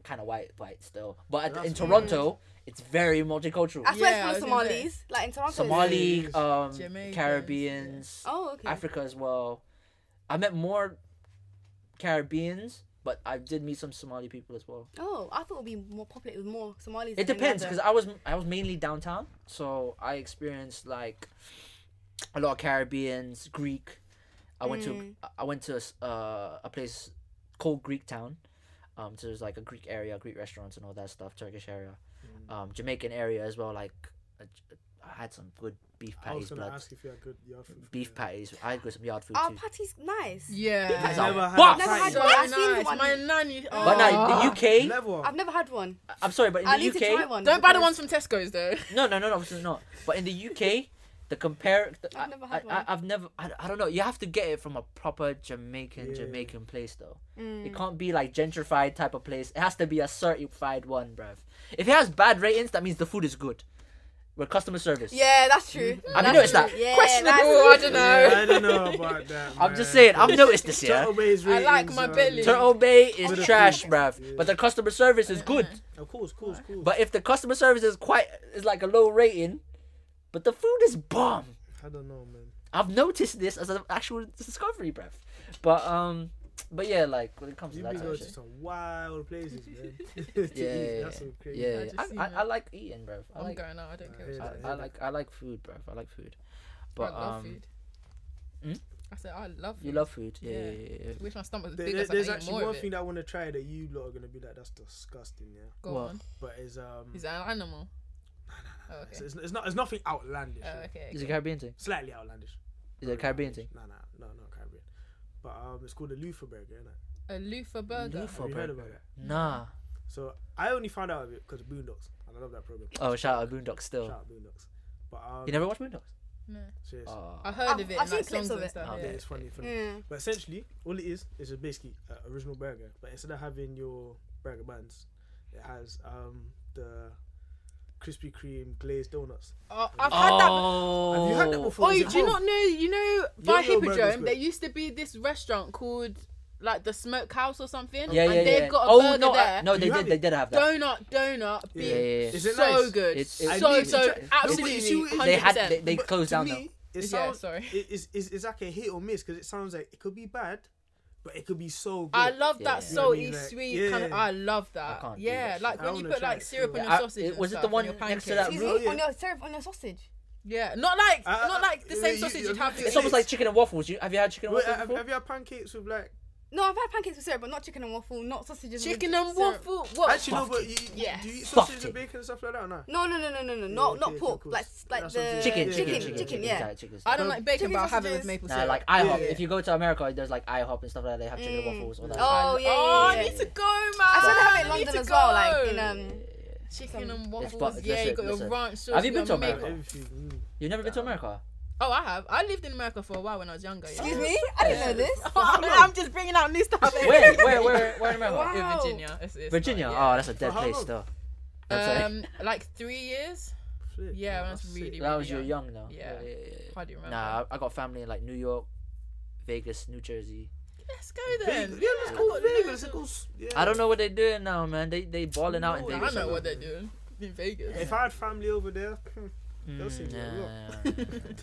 kind of white still. But in Toronto, it's very multicultural. I swear it's full of Somalis. Like in Toronto. Somali, Jamaicans, Caribbeans, Africa as well. I met more Caribbeans, but I did meet some Somali people as well. Oh, I thought it would be more populated with more Somalis. It depends, because I was mainly downtown, so I experienced like a lot of Caribbeans, Greek. I went to a place called Greek Town. So there's like a Greek area, Greek restaurants and all that stuff, Turkish area, Jamaican area as well. Like I had some good beef patties. I was gonna ask if you had good yard food. Beef patties. I had some yard food Our too. patty's nice. Yeah. Beef patties Never are- had I've never had So one. I've seen nice. one. My nanny. But no, the UK. Never. I've never had one. I'm sorry, but in I the need to try UK, one. Don't buy the because- ones from Tesco's though. no, obviously not. But in the UK, I've never had one. I've never. I don't know. You have to get it from a proper Jamaican place though. It can't be like gentrified type of place. It has to be a certified one, bruv. If it has bad ratings, that means the food is good. With customer service. Yeah, that's true. Have you noticed that? Yeah, Questionable. I don't know. Yeah, I don't know about that. I'm just saying. I've noticed this. Yeah. Turtle Bay's I like ratings, my belly. Turtle Bay is With the trash, food. bruv. Yeah. But the customer service is good. Of course. But if the customer service is like a low rating, but the food is bomb. I don't know, man. I've noticed this as an actual discovery, bruv. But yeah, like when it comes to You that be type of going to shit. some wild places, man. To eat. Yeah, That's so crazy. yeah. just seen I it. like eating, bruv. I'm going out. I don't care. Yeah. I like food, bruv. I like food. But I love food. Hmm? I said I love food. You love food, yeah. Yeah. Wish my stomach was bigger. There's so I could eat actually more one of thing it. that I want to try that you lot are gonna be like, that's disgusting, yeah. Go What? on. But it's Is that an animal? Oh, okay. It's nothing outlandish. Oh, yeah. okay. Is it a Caribbean thing? Slightly outlandish. Is it a Caribbean thing? No, not Caribbean. But it's called a loofah burger, isn't it? A loofah burger. Loofah Have you heard burger. about it? Nah. So I only found out of it because of Boondocks, and I love that program. Oh, shout out Boondocks still. Shout out Boondocks. But You never watched Boondocks? No. serious. Oh. I heard of it. I've in, seen like, clips songs of and it. stuff. Yeah, Yeah. it's funny. Yeah. But essentially, all it is basically an original burger. But instead of having your burger buns, it has the Krispy Kreme glazed donuts. Oh, I've had that. Have you had that before? Oh, Is do it you bomb? not know? You know, by Yo-Yo Burger Hippodrome, Square. there used to be this restaurant called like the Smokehouse or something. Yeah, and yeah, they've yeah. got a Oh burger no, there. no, Do they you did. have They it? did have that. Donut, Yeah, beef. yeah, yeah. Is it So nice? good. It's- I so need to try- absolutely. No, but you see what it is? They had 100%. they But closed to down me, now. It Yeah, sounds, sorry. It's like a hit or miss because it sounds like it could be bad, but it could be so good. I love Yeah. that You know what I salty, mean? Like, sweet kind of. yeah. I love I that. can't do Yeah, that like shit. I when you wanna put try like it syrup still. on your I- sausage. and was it the stuff, one and your next to that pancakes. Excuse road? me, on your syrup on your sausage. Yeah, not like the you- same you- sausage you- you'd have. you- It's almost like chicken and waffles. Have you had chicken and Wait, waffles have before? you had pancakes with like? No, I've had pancakes with syrup, but not chicken and waffle, not sausages. Chicken with and syrup. waffle. What? Actually, no, but Yes. do you eat Stuffed sausage it. and bacon and stuff like that or not? No, not okay, pork. cool. Like That's what I'm the saying. chicken. Yeah. chicken. I don't like bacon, Chicken but I'll have it sausages. with maple Nah, syrup. like IHOP. Yeah. If you go to America, there's like IHOP and stuff like that. They have chicken and Mm. waffles. All that. Oh yeah. Oh, yeah, I yeah. need to go, man. I still have it in I need London to as well, like go. in chicken and It's waffles. bu- Yeah, you got listen. your ranch sauce. Have you been got to your America? maple. Everything. You've never been to America? Oh, I have. I lived in America for a while when I was younger. Yeah. Excuse me, I didn't know this. I'm just bringing out new stuff. Where in America? Wow. In Virginia. It's Virginia. yeah. Oh, that's a dead how place long? still. I'm sorry. Like 3 years. Flip, Yeah, man, when I was that's really, sick. That really was you young though. Yeah. Hardly remember. Nah, I got family in like New York, Vegas, New Jersey. Let's go then. Vegas. Yeah, let's I've go got Vegas. loads Let's of- go. Yeah. I don't know what they're doing now, man. They balling out in No, Vegas. I know what they're doing in Vegas. If I had family over there, they'll see me a lot. yeah.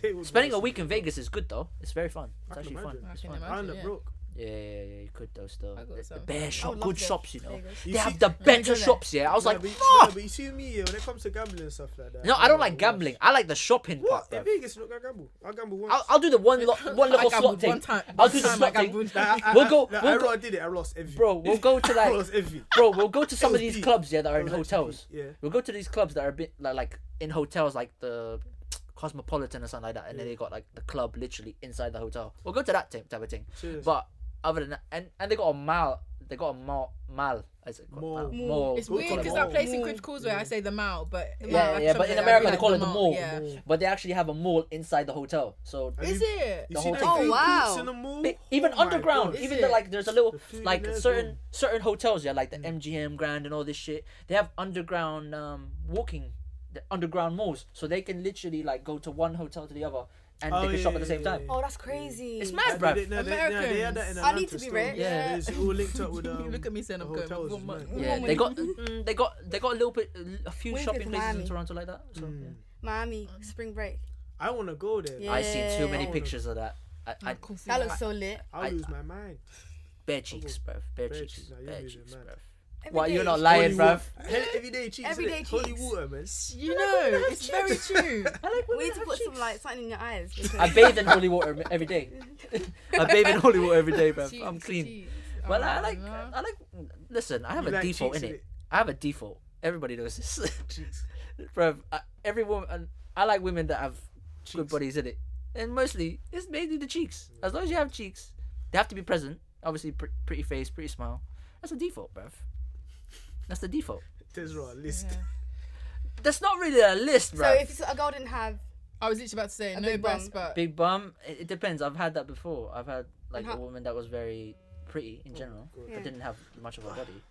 they would Spending a see week me in a lot. Vegas is good though. It's very fun. It's I actually can fun. imagine. It's I can fun. imagine. I end up yeah. broke. Yeah, you could though still. I got The some. bear I shop, would good love to shops, you know. Vegas. You They see- have the better there. shops, yeah. I was like, but, fuck. but you see me, when it comes to gambling and stuff like that. No, I don't like gambling. I like the shopping part. What? In bruv. Vegas, you're not gonna gamble. I gamble once. I'll do the one little I slot gambled thing. one time. I'll do the One time slot I thing. gambled. We'll go- I we'll go- did it. I lost everything. Bro, we'll go to I like, lost everything. bro, we'll go to some It of was these deep. clubs, yeah, that are It in was actually hotels. deep, Yeah. We'll go to these clubs that are a bit like in hotels, like the Cosmopolitan or something like that, and then Yeah. they got like the club literally inside the hotel. We'll go to that type of thing. Serious. But other than that, and they got a mall. They got a mall. Is it called? Mall. Mall. It's We'll weird call it because mall. that place in Mall. Cribs Causeway, I say the mall, but Yeah, but in America they call it the mall. Yeah. But they actually have a mall inside the hotel. So Have Is you- it? You The see whole the thing. Oh, food wow. courts in the mall? even Oh my underground, God. even Is the, it? like there's a little The food like in there is certain hotels, yeah, like the MGM Grand and all this shit. They have underground walking, the underground malls, so they can literally like go to one hotel to the other and they can shop at the same time. Oh, that's crazy. It's mad, bruv. They had that in Americans. I need to Atlanta be still. rich. Yeah. It's all linked up with Look at me saying I'm the going hotels with is money. mad. Yeah, they got a little bit a few Winfield shopping to places in Miami. Toronto like that. So, yeah. Miami spring break. I want to go there. Yeah. I seen too many Yeah. pictures of that. I That looks so lit. I'll lose my mind. bare cheeks, bruv. Bare Bare cheeks, cheeks, nah, you're bare losing cheeks, mad. bruv. Every What, day. you're not lying, Holy bruv? Everyday cheeks. Everyday innit? Holy cheeks. water, man. You know, it's very true. We need to put some like something in your eyes. Because I bathe in holy water every day. I bathe in holy water every day, bruv. I'm clean. But I like. Listen, I have You a like default cheeks, in it. innit? I have a default. Everybody knows this, Cheeks. bruv. Every woman, I like women that have good Cheeks. bodies in it, and mostly it's mainly the cheeks. As long as you have cheeks, they have to be present. Obviously, pretty face, pretty smile. That's a default, bruv. That's the default. There's a list. That's not really a list, so bruv. if a girl didn't have I was literally about to say A no big breasts, bum. but Big bum. It depends. I've had that before. I've had like And how- a woman that was very pretty in general, Yeah. but didn't have much of a body,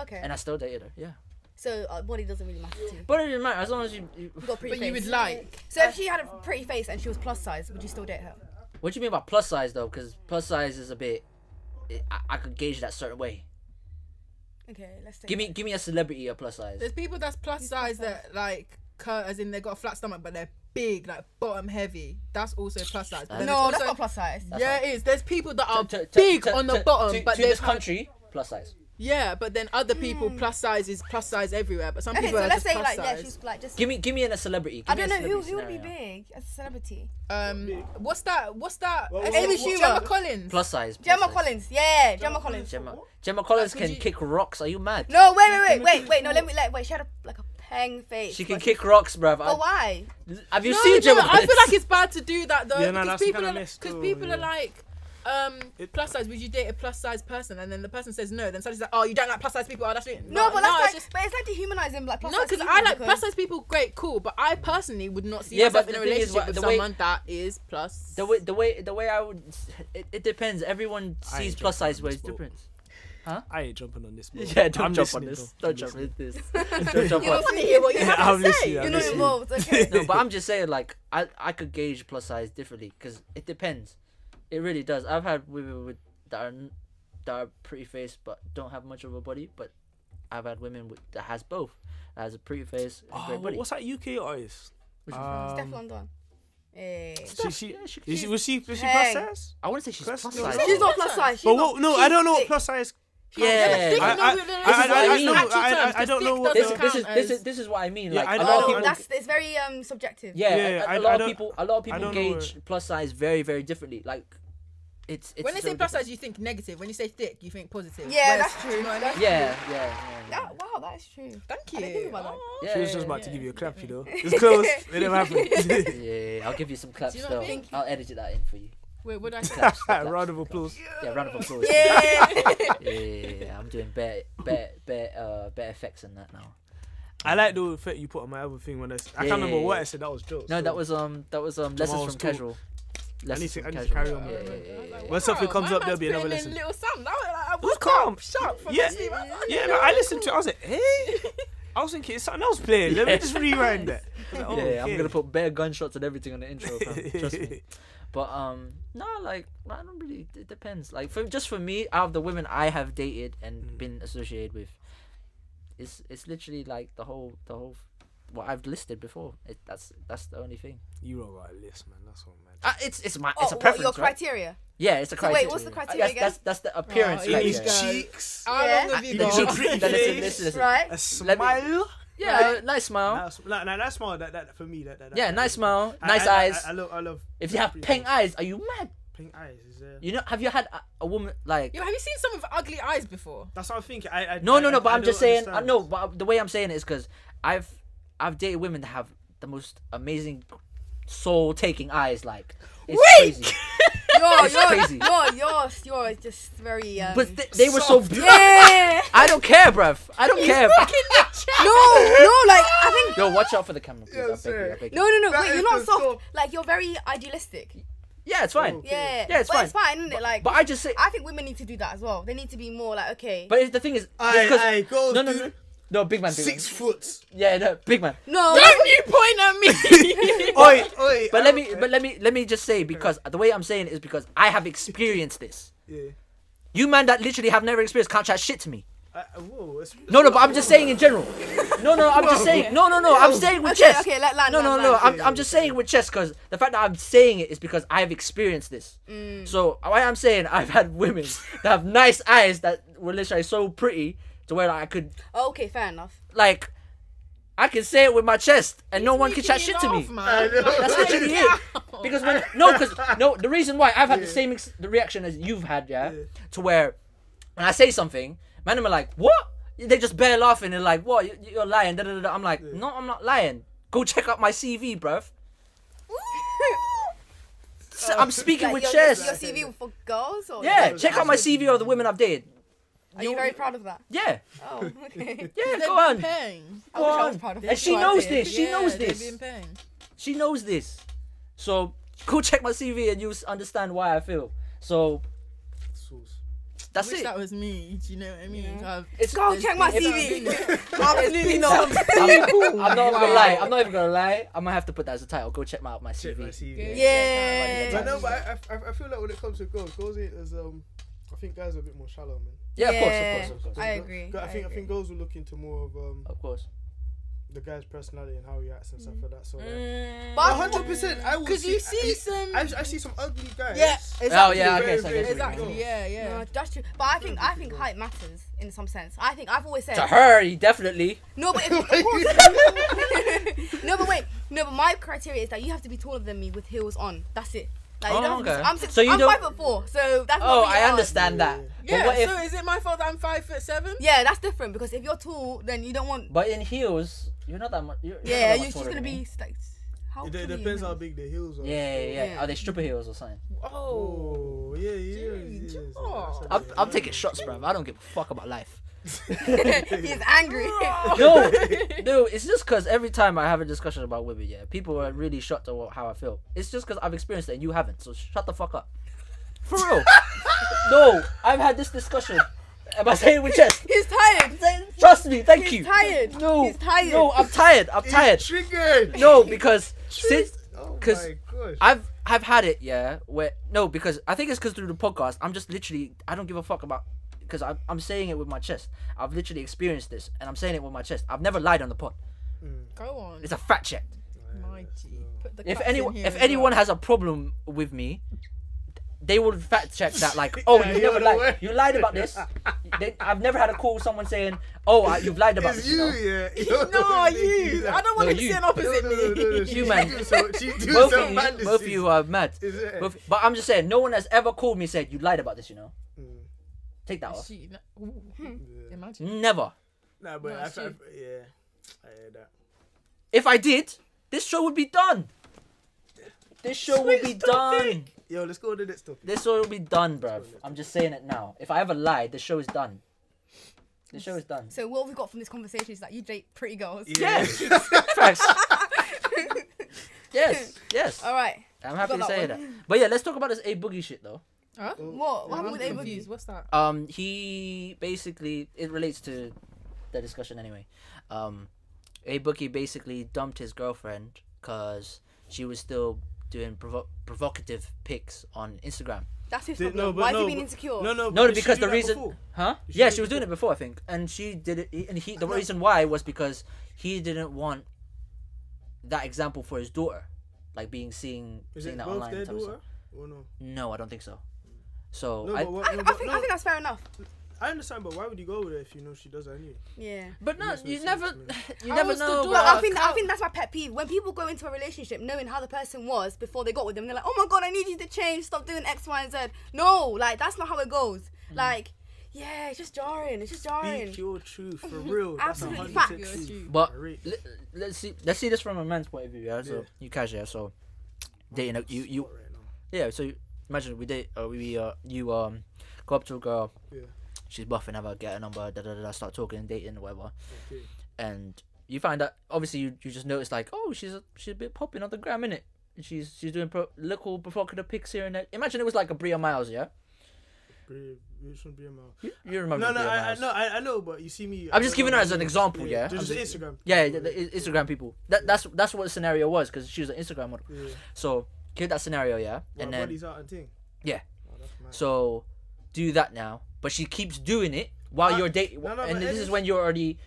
Okay. and I still dated her. Yeah. So body doesn't really matter to you. But it didn't matter as long as you You got a pretty but you face. would like. So if she had a pretty face and she was plus size, would you still date her? What do you mean by plus size though? Because plus size is a bit. I could gauge that certain way. Okay, let's take Give me a celebrity a plus size. There's people that's plus size that like as in they got a flat stomach, but they're big, like bottom heavy. That's also plus size. But then No, there's that's also- not plus size. Yeah, it is. There's people that are To- big to- on the to- bottom, but to they've this had- country plus size. Yeah, but then other people plus size is plus size everywhere. But some Okay, people so are let's just say plus like size. she's like just. Give me a celebrity. I Give don't me know a who would be celebrity scenario. big as a celebrity. What's that? Well, Amy Schumer. Gemma Collins. Plus size. plus Gemma size. Collins, yeah, Gemma Collins. Gemma Collins Could can you- kick rocks. Are you mad? No, wait. No, wait. She had a peng face. She can but kick rocks, bruv. But why? Have you No, seen Gemma I Collins? feel like it's bad to do that though. Yeah, no, because that's the people kind are of mess because too, people yeah. are like. Plus size. Would you date a plus size person? And then the person says no. Then somebody's like, "Oh, you don't like plus size people." Oh, that's it. No, but that's it's like, but it's like dehumanizing like plus no, size because people I like plus size people. Great, cool, but I personally would not see Yeah, myself but in a the thing is, relationship with the way- someone that is plus. the way I would. It depends. Everyone I sees ain't plus size jumping on ways this boat. different. I ain't jumping on this. Boat. Yeah, don't I'm jump on listening, this. though. Don't jump I'm on this. You Don't jump don't on. want to hear what you have I'm to say. listening, I'm You're not listening. involved. Okay. No, but I'm just saying, like, I could gauge plus size differently because it depends. It really does. I've had women that are pretty face but don't have much of a body, but I've had women that has both. That has a pretty face and a great body. What's that UK artist? Steph London. Hey. Was she plus Hey. size? I want to say she's Plus- plus no, size. She's not plus size. She's But not, what? No, she's I don't know what thick. plus size. Yeah, I don't know what. this is what I mean. Yeah, Like I a know- lot of Oh, people. it's very subjective. Yeah, Yeah, a I lot of don't- people. A lot of I people don't know gauge plus size very, very differently. Like, it's When they so say plus different. size, you think negative. When you say thick, you think positive. Yeah, Whereas- that's true. you know what I mean? Yeah. Wow, that is true. Thank I didn't think you. about that. Yeah, She was yeah, just about yeah. to give you a clap, you know. It's close. It never happened. Yeah, I'll give you some claps Do you not though. think- I'll edit that in for you. Wait, what did I say? Claps, claps. Round of applause. Yeah, round of applause. Yeah. Yeah, I'm doing better effects than that now. I like the effect you put on my other thing when I can't remember what I said. That was jokes. No, so. that was lessons Tomorrow's from cool. casual. I Lessons need to from carry casual. on. Yeah. When something comes up, there'll be another lesson. Little Sam. That was like, I was was calm. Sharp from Yeah, sleep. yeah. No, I listened to it. I was like, hey. I was thinking it's something else playing. Let me just rewind that. I was like, oh, Yeah, I'm okay. gonna put bare gunshots and everything on the intro. Fam. Trust me. But no, like I don't really. It depends. Like for me, out of the women I have dated and been associated with, it's literally like the whole what I've listed before. That's the only thing. You don't got a list, man. That's what, man. It's a What, preference, your right? criteria? Yeah, it's a So wait, criteria. what's the criteria again? That's the appearance. Oh, In his criteria. cheeks, How Yeah. long have you He's got? a pretty Then face. listen. Right. a Let me- smile. Yeah, nice smile. That smile. That for me. That. Yeah, nice smile, I- nice I- eyes. I love. If you have pretty pink face. eyes, are you mad? Pink eyes. Is there? You know, have you had a woman like? Yo, have you seen someone with ugly eyes before? That's what I'm thinking. No, but I'm just saying. Understand. No, but the way I'm saying it is because I've dated women that have the most amazing soul-taking eyes. Like it's crazy. It's crazy. You're just very. But they were so beautiful. Yeah. I don't care, bruv. I don't care. No, like I think. Yo, watch out for the camera, please. Yeah, I beg you, sir. I beg you. No. That Wait, is you're not the soft. soft. Like you're very idealistic. Yeah, it's fine. Okay. Yeah. Yeah, it's but fine. It's fine, isn't it? Like. But I just say. I think women need to do that as well. They need to be more like okay. But the thing is, Aye, go. no, big man, big 6 man. foot. Yeah, no, big man. No. Don't you point at me? Oi. But let me just say, because the way I'm saying it is because I have experienced this. Yeah. You man that literally have never experienced can't chat shit to me. Whoa. No, but I'm just saying in general. No, I'm just saying. No, I'm saying with chest. Okay, let land. No. land. I'm just saying with chest because the fact that I'm saying it is because I have experienced this. So why I'm saying I've had women that have nice eyes that were literally so pretty to where I could Okay, fair enough. like. I can say it with my chest, and no one can chat shit to me. That's literally it. Because the reason why I've had the same the reaction as you've had, yeah, to where when I say something, man, I'm like, what? They just bare laughing and like, what? You're lying. Da, da, da, da. I'm like, no, I'm not lying. Go check out my CV, bruv. I'm speaking with your chest. CV for girls or? Yeah, check out my CV of the women I've dated. Are you very proud of that? Yeah, Oh, okay. yeah, go on. I wish I was proud of And it. she knows this. She knows They've this. been paying. She knows this. So go check my CV and you'll understand why I feel. So that's I wish it. that was me. Do you know what I mean? Yeah. It's Go check my CV. Absolutely not. not. I'm not gonna lie. I'm not even gonna lie. I'm gonna have to put that as a title. Go check my Check my CV. CV. Yeah. But no, but I feel like when it comes to girls ain't as I think guys are a bit more shallow, man. Yeah, Yeah. of course. I agree. I think girls will look into more of Of course. the guy's personality and how he acts and stuff like that. So But 100%, I will. Because you see I see some ugly guys. Yeah, exactly. Oh yeah, I Very, guess. very, Exactly. Yeah. no, that's true. But I think height matters in some sense. I've always said To her, he definitely. no, but of course. No, but my criteria is that you have to be taller than me with heels on. That's it. Like, you don't have to be, So you I'm don't. 5'4", so that's not Oh, really I hard. understand that. Yeah. But what if? So is it my fault that I'm 5'7"? Yeah, that's different because if you're tall, then you don't want. But in heels, you're not that much. You're Yeah, not that much she's taller gonna than be me. like. How It tall are you, depends man? how big the heels are. Yeah. Yeah. Are they stripper heels or something? Oh, yeah. Jeez. Yes. Oh. I'm taking shots, bruv. I don't give a fuck about life. He's angry. No, it's just because every time I have a discussion about women, yeah, people are really shocked at how I feel. It's just because I've experienced it and you haven't, so shut the fuck up. For real. No, I've had this discussion. Am I saying it with chest? He's tired. Trust me, thank He's you. tired. No, He's tired. No, I'm tired. It's triggered. No, because since Oh because my gosh. I've had it, yeah. Where no, because I think it's because through the podcast, I'm just literally I don't give a fuck about because I'm saying it with my chest. I've literally experienced this, and I'm saying it with my chest. I've never lied on the pod. Go on. It's a fact check. My G. Put the If cuts anyone in here if as anyone well. has a problem with me, they will fact check that like, oh, Yeah, you you're never the lied. way. You lied about this. I've never had a call with someone saying, oh, you've lied about It's this. you, You know? yeah. You're the No, one that you. do that. I don't want No, him you. sitting opposite me. She You, man. do some Both of you are mad. Is it? But I'm just saying, no one has ever called me and said you lied about this. You know, take that off. She- Ooh. Imagine. Never. Nah, but No, I she- hear that. If I did, this show would be done. This show would be done. Yo, let's go to the next topic. This show will be done, bruv. I'm just saying it now. If I ever lied, the show is done. The show is done. So what we got from this conversation is that you date pretty girls. Yeah. Yes. Facts. Yes. All right. I'm happy to Got that say one. that. But yeah, let's talk about this A Boogie shit though. Huh? What happened I'm with A confused. Boogie? What's that? He basically it relates to the discussion anyway. A Boogie basically dumped his girlfriend because she was still doing provocative pics on Instagram. That's his Did- problem. no, but Why is no, he being but- insecure? No, No, did she because do the that reason, before? huh? Did she Yeah, do she was it doing it before, I think, and she did it. And the reason why was because he didn't want that example for his daughter, like being seeing Is seeing it that both online. their type of daughter stuff. or no? No, I don't think so. So No, I, but what, I no, think but I think that's fair enough. I understand, but why would you go with her if you know she does that anyway? Yeah. but no, Makes no you sense never, to me. you How never was the know. daughter- bruh. I think that's my pet peeve. When people go into a relationship knowing how the person was before they got with them, they're like, "Oh my god, I need you to change. Stop doing X, Y, and Z." No, like that's not how it goes. Like, yeah, it's just jarring. It's just jarring. Speak your truth for real. That's Absolutely 100% facts. truth. But I rate. let's see this from a man's point of view. Yeah, so Yeah. you guys, yeah. So dating, you Right now. yeah. So imagine we date, you go up to a girl. Yeah. She's buffing, have her, get her number, start talking, dating, whatever. Okay. And you find out, obviously, you just notice like, oh, she's a bit popping on the gram, innit? And she's doing little provocative pics here and there. Imagine it was like a Bria Miles, yeah. Which one be a mouth? You remember? No, Bria Miles. I know, but you see me. I'm just giving her as an example, yeah. Just I'm Instagram. Yeah, the Instagram people. That's what the scenario was because she was an Instagram model. Yeah. So give that scenario, yeah, Well, and then body's out and thing. Yeah. Oh, that's mad. so do that now. But she keeps doing it while you're dating, no, and but this is any- when you're already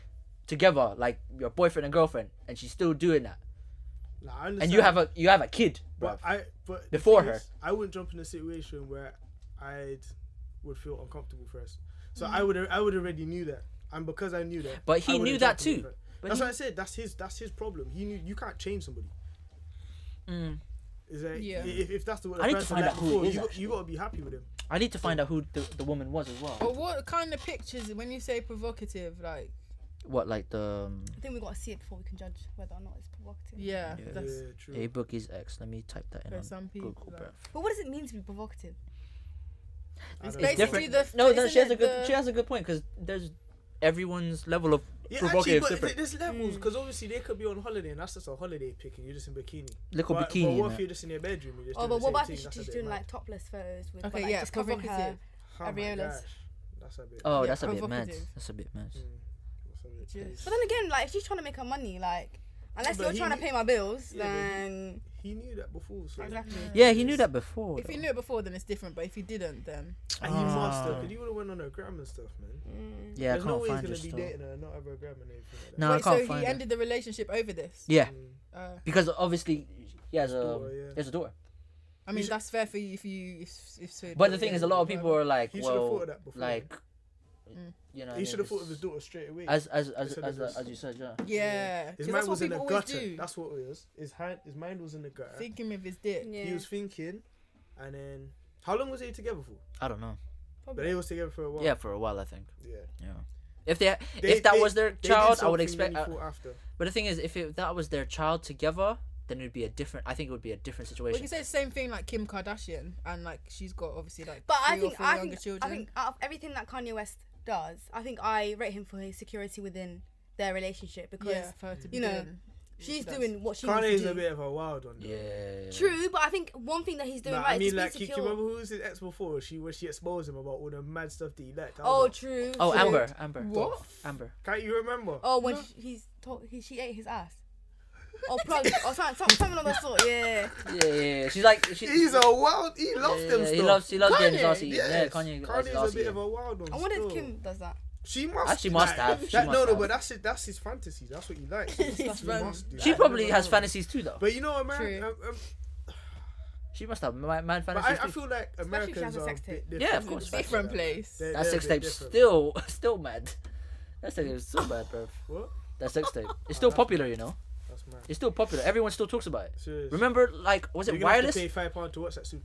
together, like your boyfriend and girlfriend, and she's still doing that. Nah, I And understand. you have a kid, bro. But the Before thing her. is, I wouldn't jump in a situation where I would feel uncomfortable first. So I would already knew that, and because I knew that, But he I knew wouldn't that jump in too. first. But That's he- what I said. That's his problem. He knew you can't change somebody. Is that Yeah. if that's the I need to person find like out who it before, is, you actually. got to be happy with him. I need to find out who the woman was as well. But what kind of pictures, when you say provocative, like, What, like the I think we got to see it before we can judge whether or not it's provocative. yeah, Yeah. that's Yeah, true. A Boogie's ex? Let me type that in for on some people. Google, like- bro. But what does it mean to be provocative? I It's don't know. basically Different. No, isn't she has it a good. She has a good point because there's everyone's level of Yeah, provocative actually, is but different. there's levels because obviously they could be on holiday and that's just a holiday pic and you're just in bikini. Little But bikini. what innit? if you're just in your bedroom? You're just Oh, doing but the what about same if thing? she's That's a doing bit like mad. topless photos with Okay, like, yeah, just covering her provocative. Oh my areolas? gosh, that's a bit. Oh, Yeah, that's a bit mad. provocative. That's a bit mad. That's a bit Yes. crazy. But then again, like if she's trying to make her money, like unless but you're he trying to knew- pay my bills, Yeah, but then He knew that before, so exactly. Yeah, he knew that before. If he though. knew it before, then it's different. But if he didn't, then And he must Ah. have, because he would have went on her gram and stuff, man. Yeah, There's I no can't way he's find gonna her be still. dating her and not have her gram and anything like that. No, I wait. can't So find he her. ended the relationship over this. Yeah, Uh, because obviously he has a Daughter, yeah. he has a daughter. I mean, should- that's fair for you if But the thing is, a lot of people are like, He should have thought well, of that before. like, Mm. you know, He should have thought of his daughter straight away. as Instead of just- you said, yeah. Yeah, His 'cause mind that's what was in people the always gutter. do. That's what it was. His mind was in the gutter. Thinking with his dick. Yeah. He was thinking, and then how long was they together for? I don't know. But they was together for a while. Yeah, for a while, I think. Yeah. Yeah. If they They- if that they- was their They did child, I would something expect. that he thought after. But the thing is, if that was their child together, then it would be a different. I think it would be a different Well, situation. you say the same thing like Kim Kardashian, and like she's got obviously like But I three or think four younger children. I think out of everything that Kanye West does, I think I rate him for his security within their relationship because yeah, for her to be you know, doing what she's she does. doing what she Kanye's needs to a do. bit of a wild one. Though. Yeah. True, but I think one thing that he's doing Nah, right I mean, is like, to do be you secure. remember who was his ex before? Where she exposed him about all the mad stuff that he liked. I was Oh, like, true. Oh, true. Amber. What? Amber. Can't you remember? Oh, when No. she ate his ass. Oh, plug. Oh, something of that sort. Yeah. Yeah. She's like He's a wild. He loves them yeah, stuff. he loves getting his Kanye? ass eaten. Yeah, Yes. Kanye. Kanye's a bit of a wild one. I wonder still. if Kim does that. She must. Actually, must have. She That, must no, have. but that's it. That's his fantasy. That's what he likes. That's He fun. must do She that. probably I don't has know. fantasies too, though. But you know, True. America. She must have mad But fantasies I too. feel like Especially if she Americans has a are sex a bit tape. Yeah, of different. course. Different place. That sex they're a bit tape's different. still mad. That sex tape is so bad, bro. What? That sex tape. It's still popular, you know. That's mad. It's still popular. Everyone still talks about it. Serious. Remember, like, was it You're gonna have wireless? to pay £5 to watch that soon.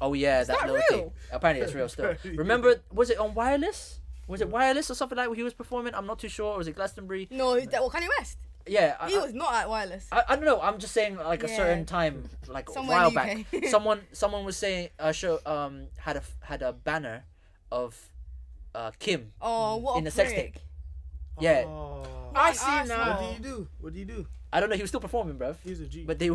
Oh yeah, Is that that little real? thing. Apparently it's real still. Remember, was it on wireless? Was it wireless or something like where he was performing? I'm not too sure. Or was it Glastonbury? No, Kanye West. Yeah, He was not at Wireless. I don't know. I'm just saying like a Yeah. certain time, like a Somewhere while in the back. UK. someone was saying had a banner of Kim Oh, what in a the sex prick. tape. Yeah, Oh. I see Arsenal. now. What do you do? I don't know. He was still performing, bruv. He's a G. But they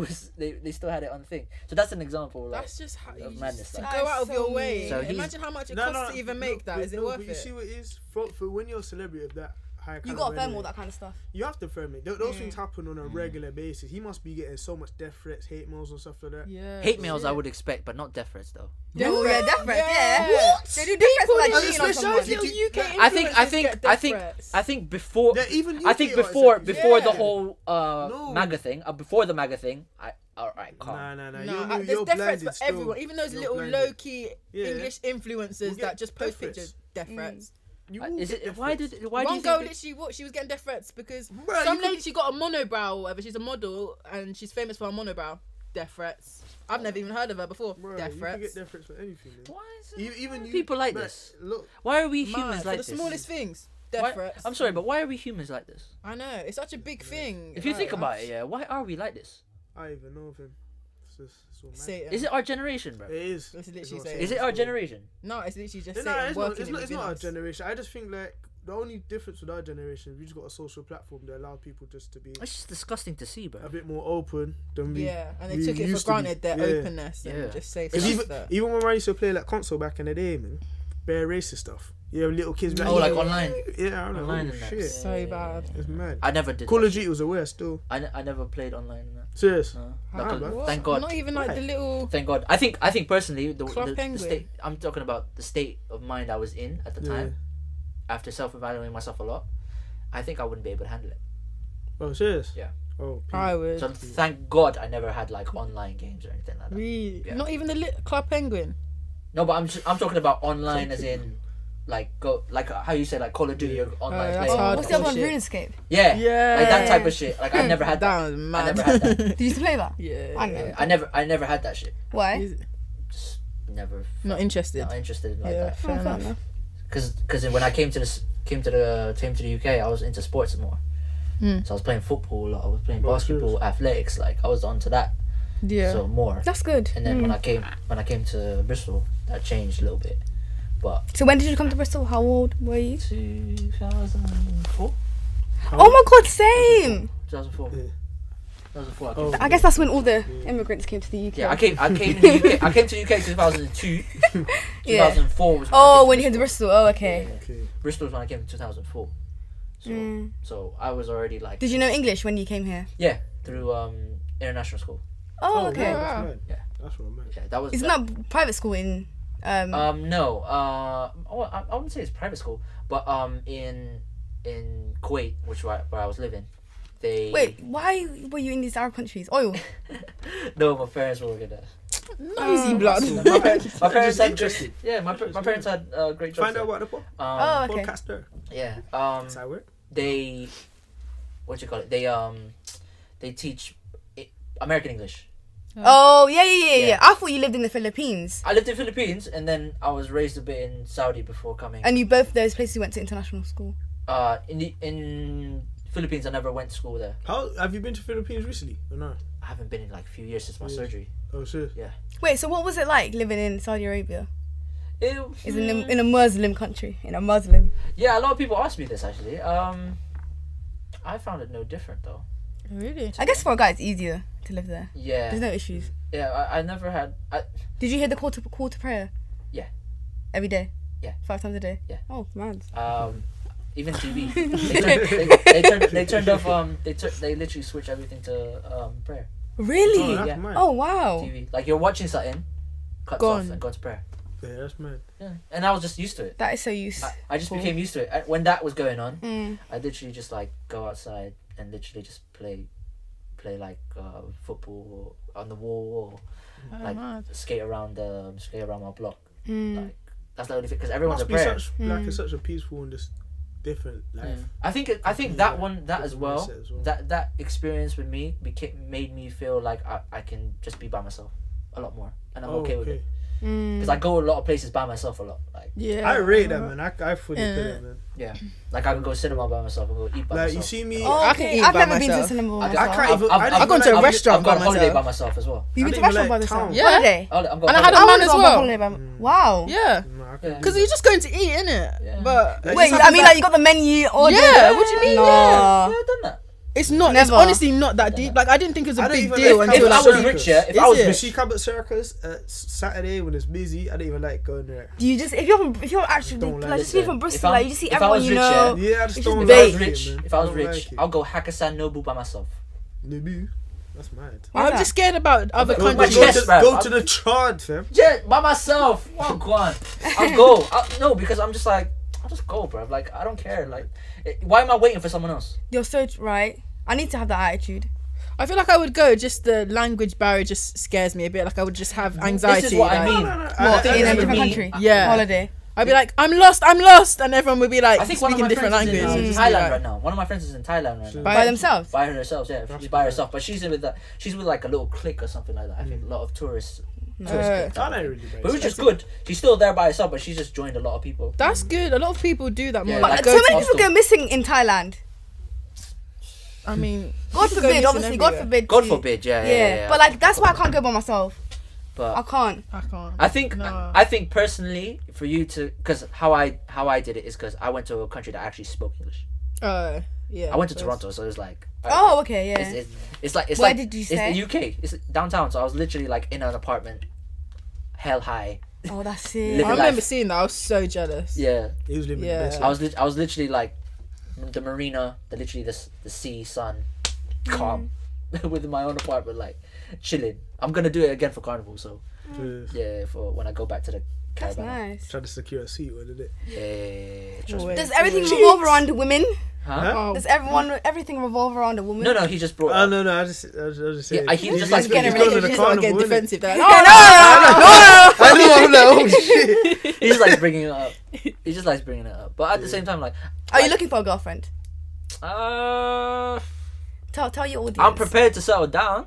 still had it on the thing. So that's an example. Like, That's just how you of madness, to like. go out of That's your so way. mean. So he's- Imagine how much it costs to even make that. Is it worth but you see it? what it is? For when you're a celebrity of that high You caliber, got to film anyway, all that kind of stuff. You have to film it. Those things happen on a regular basis. He must be getting so much death threats, hate mails, and stuff like that. Yeah. hate mails I would expect, but not death threats though. Oh, yeah, death threats, yeah. What? They do death threats like People cheating on especially- someone. Little UK I think influencers I think before Yeah, even I think UK artists before are- before the Yeah. whole No. MAGA thing, before the MAGA thing, alright, calm. Nah. No, You're there's death threats blinded for still. everyone. Even those You're little blinded. low-key Yeah. English influencers We'll get that just post death threats. pictures, death threats. You will Is get it death why threats. do One you girl think literally she was getting death threats because Bruh, some you lady could- she got a monobrow or whatever. She's a model and she's famous for her monobrow. Death threats. I've never even heard of her before. Bro, death you threats. can get death threats for anything, man. why is Even why are you, people like man, this? Look, Why are we Mad, humans for like the this? smallest things. Death Why- threats. I'm sorry, but why are we humans like this? I know it's such a big thing. If you Like, think about it, yeah, why are we like this? I even know of him. It's so mad. Satan. Is it our generation, bro? It is. It's literally It's not saying- Is it our generation? No, it's literally just No, Satan it's working not within our us. generation. I just think like the only difference with our generation is we just got a social platform that allows people just to be It's just disgusting to see, a bit bit more open than we. Yeah, and they we took it for used to be. granted their Yeah. openness and Yeah. just say Because stuff even, that. even when I used to play like console back in the day, man, bare racist stuff. Yeah, little kids. be Oh, like yeah, online? Yeah, I know. Online Oh, and that. shit, So bad. it's mad. I never did. Call that of shit. Duty was the worst still. I never played online. And that. Serious. No. How, Luckily- man? What? Thank God. Not even like Why? the little. Thank God. I think personally the Penguin. state I'm talking about the state of mind I was in at the time after self-evaluating myself a lot. I think I wouldn't be able to handle it. Oh, serious? Yeah. Oh, I would. So thank God I never had like online games or anything like that. Really? Yeah. Not even the Club Penguin. No, but I'm talking about online as in like go like how you say like Call of Duty you're online that's playing. hard. What's the other one? Shit. RuneScape. Yeah. Yeah. Like that type of shit. Like I never had that. That was mad. never had that. Did you used to play that? yeah. I know. Yeah, I never had that shit. Why? Just never Not interested. not interested in like Yeah, that. fair Oh, fair enough. enough. Because when I came to the UK, I was into sports more. Hmm. So I was playing football, I was playing Oh, basketball, athletics. Like I was onto that. Yeah. So more. That's good. And then when I came to Bristol, that changed a little bit. But So when did you come to Bristol? How old were you? 2004. Oh my god, same. 2004. Yeah. 2004. Oh. I guess that's when all the immigrants came to the UK. Yeah, I came to UK. I came to UK 2002. Yeah. 2004 was. When you came to Bristol. Oh, okay. Yeah. Okay. Bristol was when I came in 2004. So I was already like. Did you know English when you came here? Yeah, through international school. Oh, okay. Yeah, that's mad. Yeah. That's what I meant. Yeah, that was. Isn't that private school in? No. I wouldn't say it's private school, but in Kuwait, where I was living, they. Wait, why were you in these Arab countries? Oil. No, my parents were gonna. Nosy blood. My parents had interested. Yeah, my parents had great jobs. Find out what the Okay. podcaster. Yeah. That's how it works. They, what you call it? They teach American English. Oh, yeah. Yeah. I thought you lived in the Philippines. I lived in the Philippines, and then I was raised a bit in Saudi before coming. And you both those places went to international school. In Philippines, I never went to school there. How have you been to Philippines recently? Or no? I haven't been in like a few years since my Yeah. surgery. Oh, sure. Wait, so what was it like living in Saudi Arabia? It's It's in a Muslim country. In a Muslim. Yeah, a lot of people ask me this actually. I found it no different though. Really? I guess for a guy it's easier to live there. Yeah. There's no issues. Yeah, I never had. Did you hear the call to prayer? Yeah. Every day? Yeah. 5 times a day? Yeah. Oh, man. Even TV. they turned off. They literally switched everything to prayer. Really? Oh, that's Yeah. mad. Oh, wow. TV. Like you're watching something, cuts Gone. off and go to prayer. Yeah, that's mad. Yeah. And I was just used to it. That is so useful. I just became used to it. When that was going on, Mm. I literally just like go outside and literally just play like football on the wall or like skate around my block. Mm. Like that's the only thing because everyone's a Must be prayer. such like it's such a peaceful and just different life. I think that as well. That experience with me made me feel like I can just be by myself a lot more, and I'm okay with it because I go a lot of places by myself a lot. Like Yeah. I rate that, man. I fully feel it, man. yeah, like I can go cinema by myself and go eat by Like myself. you see me, Oh, I can okay. eat I've by never been to myself. cinema by I myself. can't even- I've gone to a restaurant I've gone by on holiday myself. by myself as well. You've been to I restaurant didn't by even yourself? like Yeah. Holiday? I'm going And I had a I man wanna as go on well. holiday by wow. Yeah. Yeah. Because you're just going to eat, innit? Yeah. But Like, Wait, it's I mean, like you got the menu ordered. Yeah, what do you mean? Nah. Yeah. I've done that. it's not. Never. It's honestly not that deep. Like I didn't think it was a I don't big even deal like until If I Cabot was like. rich, yeah. If Is I was it? You rich, see Cabot Circus Saturday when it's busy. I didn't even like going there. Do you just if you're actually Don't like like it. just being from Bristol, I'm- like you just see if I everyone was you rich, know. Yeah, I just It's don't just if I like was it, rich, man. if I was don't rich, like it. I'll go Hakkasan Nobu by myself. Nebu. That's mad. I'm just scared about other Go- Go, my countries. chest, bruv. go to the chard, fam. Yeah, by myself. Oh, go on. I'll go. No, because I'm just like, I'll just go, bro. Like, I don't care. Like, why am I waiting for someone else? You're so right. I need to have that attitude. I feel like I would go. Just the language barrier just scares me a bit. Like I would just have anxiety. This is what I like- mean. What, I think in a for different me- country? Yeah. Holiday. I'd be like, I'm lost, and everyone would be like I think one of speaking my different friends languages. is in It'd just be Thailand like- right now. One of my friends is in Thailand right now. By themselves. By herself, yeah. She's by herself, but she's with like a little clique or something like that. I think a lot of tourists. I don't really But which is good. She's still there by herself, but she's just joined a lot of people. That's good. A lot of people do that more. Yeah, Like, like So go many to- hostel. people go missing in Thailand. I mean, God people go forbid, missing obviously. God everywhere. forbid. God to- forbid, yeah. But like that's why I can't go by myself. I But can't. I can't. I think No. I think personally for you to, because how I did it is because I went to a country that actually spoke English. Yeah. I went to that's- Toronto, so it was like. Oh, okay, yeah. It's like Where did you stay? It's the UK. It's downtown, so I was literally like in an apartment, hell high. Oh, that's Living it. I life. remember seeing that. I was so jealous. Yeah, He was living Yeah. the best I life. was literally like the marina, the sea, sun, calm, with my own apartment, like chilling. I'm gonna do it again for Carnival, so yeah, for when I go back to the That's Caribbean. nice. Tried to secure a seat, what did it? Yeah, trust me. Wait. Does everything revolve around women? Huh? Oh, Does everything revolve around a woman? No, he just brought. Oh no, I was just saying. Yeah, he just like he's getting going to ready. the she's not carnival, getting innit? defensive. They're like, No, oh, no, I know, I'm like, oh shit. He just likes bringing it up. He just likes bringing it up, but at the same time, like, Are you looking for a girlfriend? uh, Tell your audience. I'm prepared to settle down.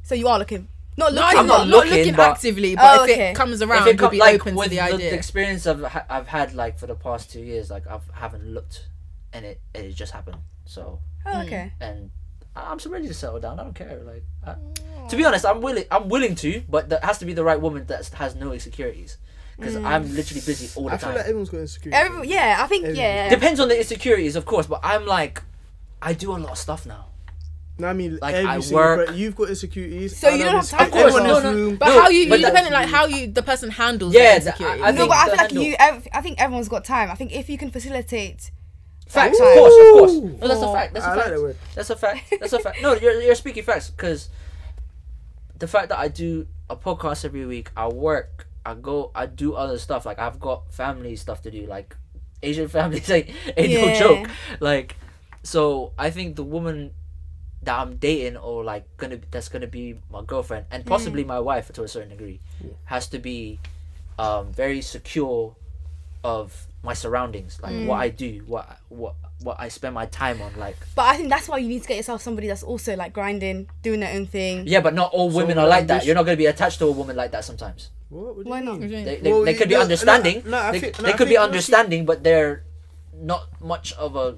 So you are looking. Not no, looking. I'm not not looking, looking but- actively, but Oh, if okay. it comes around, If it we'll comes be like open with to the the idea. experience I've had like for the past 2 years, like I haven't looked, and it just happened. So Oh, okay. and I'm so ready to settle down. I don't care. Like to be honest, I'm willing to, but there has to be the right woman that has no insecurities. because I'm literally busy all the I time. feel like everyone's got insecurity. I think Depends on the insecurities, of course, but I'm like, I do a lot of stuff now. No, I mean, like, every I single work. You've got insecurities. So you don't have to have everyone in course, this room. But No, how you but depending like how you the person handles Yeah, the insecurity. I No, think but I the feel like handle- I think everyone's got time. I think if you can facilitate Facts, time. of course. Ooh. No, that's a fact. That's a I like fact. that word. That's a fact. That's a fact. No, you're speaking facts, because the fact that I do a podcast every week, I work, I do other stuff. Like, I've got family stuff to do. Like, Asian families ain't no joke. Like, so I think the woman that I'm dating, or like that's gonna be my girlfriend and possibly my wife to a certain degree, has to be very secure of my surroundings, like what I do, what I spend my time on, like. But I think that's why you need to get yourself somebody that's also like grinding, doing their own thing. Yeah, but not all women are like that. You're not gonna be attached to a woman like that sometimes. What do you Why not? mean? They could be understanding. I They think- could be understanding, but they're not much of a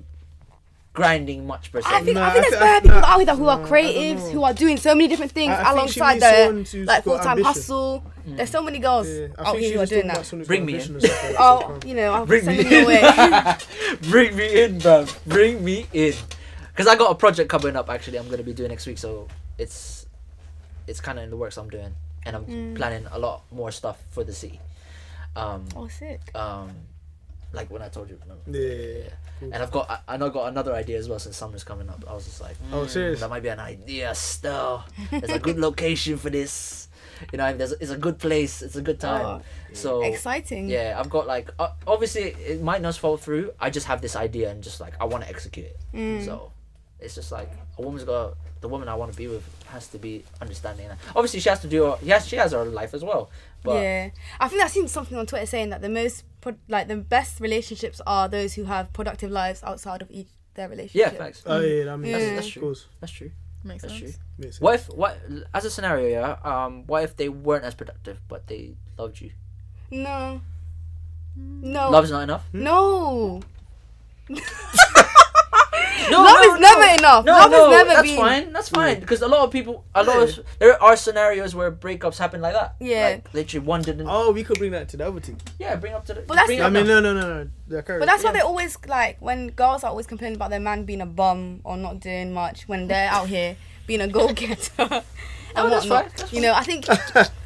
grinding much per se. I think Nah, there's I bare thi- people nah, out here who are nah, I don't creatives, know. who are doing so many different things I think she alongside means their someone who's like got full-time ambition. hustle. There's so many girls Yeah, I out think here she who are was doing talking about that. someone who's Bring got me ambition in. and stuff like that, Oh, so you know, I'll Bring send me them your way. Bring me in, bruv. Bring me in. Because I got a project coming up, actually, I'm going to be doing next week. So it's kind of in the works I'm doing. And I'm planning a lot more stuff for the city. Oh, sick. Like when I told you. Yeah. And I got another idea as well, since summer's coming up. I was just like, Oh, serious? that might be an idea still. There's a good location for this. You know, it's a good place. It's a good time. Oh, so exciting. Yeah, I've got like obviously it might not fall through. I just have this idea and just like I want to execute it. So it's just like the woman I want to be with has to be understanding. Obviously, she has to do. She has her life as well. But yeah, I think I've seen something on Twitter saying that the best relationships are those who have productive lives outside of their relationship. yeah, facts. Oh yeah, that makes Yeah. That's of true. course. That's true. Makes That's sense. true. Makes sense. What as a scenario, yeah? What if they weren't as productive but they loved you? No. Love's not enough. No. No, Love is never enough. Love has never that's been. fine. That's fine because a lot of people, there are scenarios where breakups happen like that. Yeah. Like, literally one didn't. Oh, we could bring that to the other team. Yeah, bring up to the. But that's bring not- up I mean, now. no. But that's why they always like when girls are always complaining about their man being a bum or not doing much when they're out here being a go-getter and that's whatnot. fine, that's You know, I think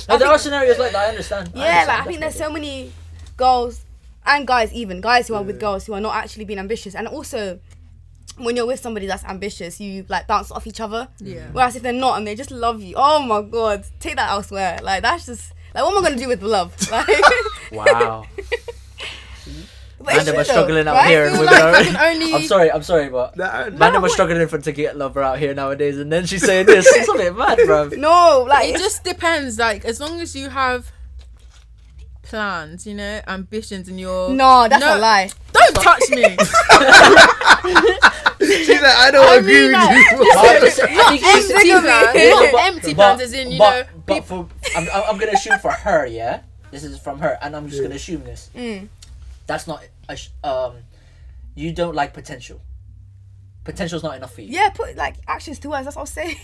No, there are scenarios like that. I understand. yeah, like I think there's so many girls and guys who are with girls who are not actually being ambitious, and also when you're with somebody that's ambitious, you like bounce off each other. Yeah. Whereas if they're not and they just love you, oh my god, take that elsewhere. Like that's just like what am I gonna do with love? Like, Wow. but it's Man, true we're struggling though, out right? here. I feel with like our- I can only. I'm sorry, but That, man, we're struggling for to get lover out here nowadays, and then she's saying this. It's a bit mad, bro. No, like It it's just depends. Like as long as you have plans, you know, ambitions, and you're no, that's a lie. Don't touch me. she's like, I don't agree mean, like, with you. Empty plans. Not empty plans, as in, you know, But I'm gonna assume for her, yeah. This is from her, and I'm just gonna assume this. That's not you don't like potential. Potential's not enough for you. Yeah, put like actions to words. That's what I was saying.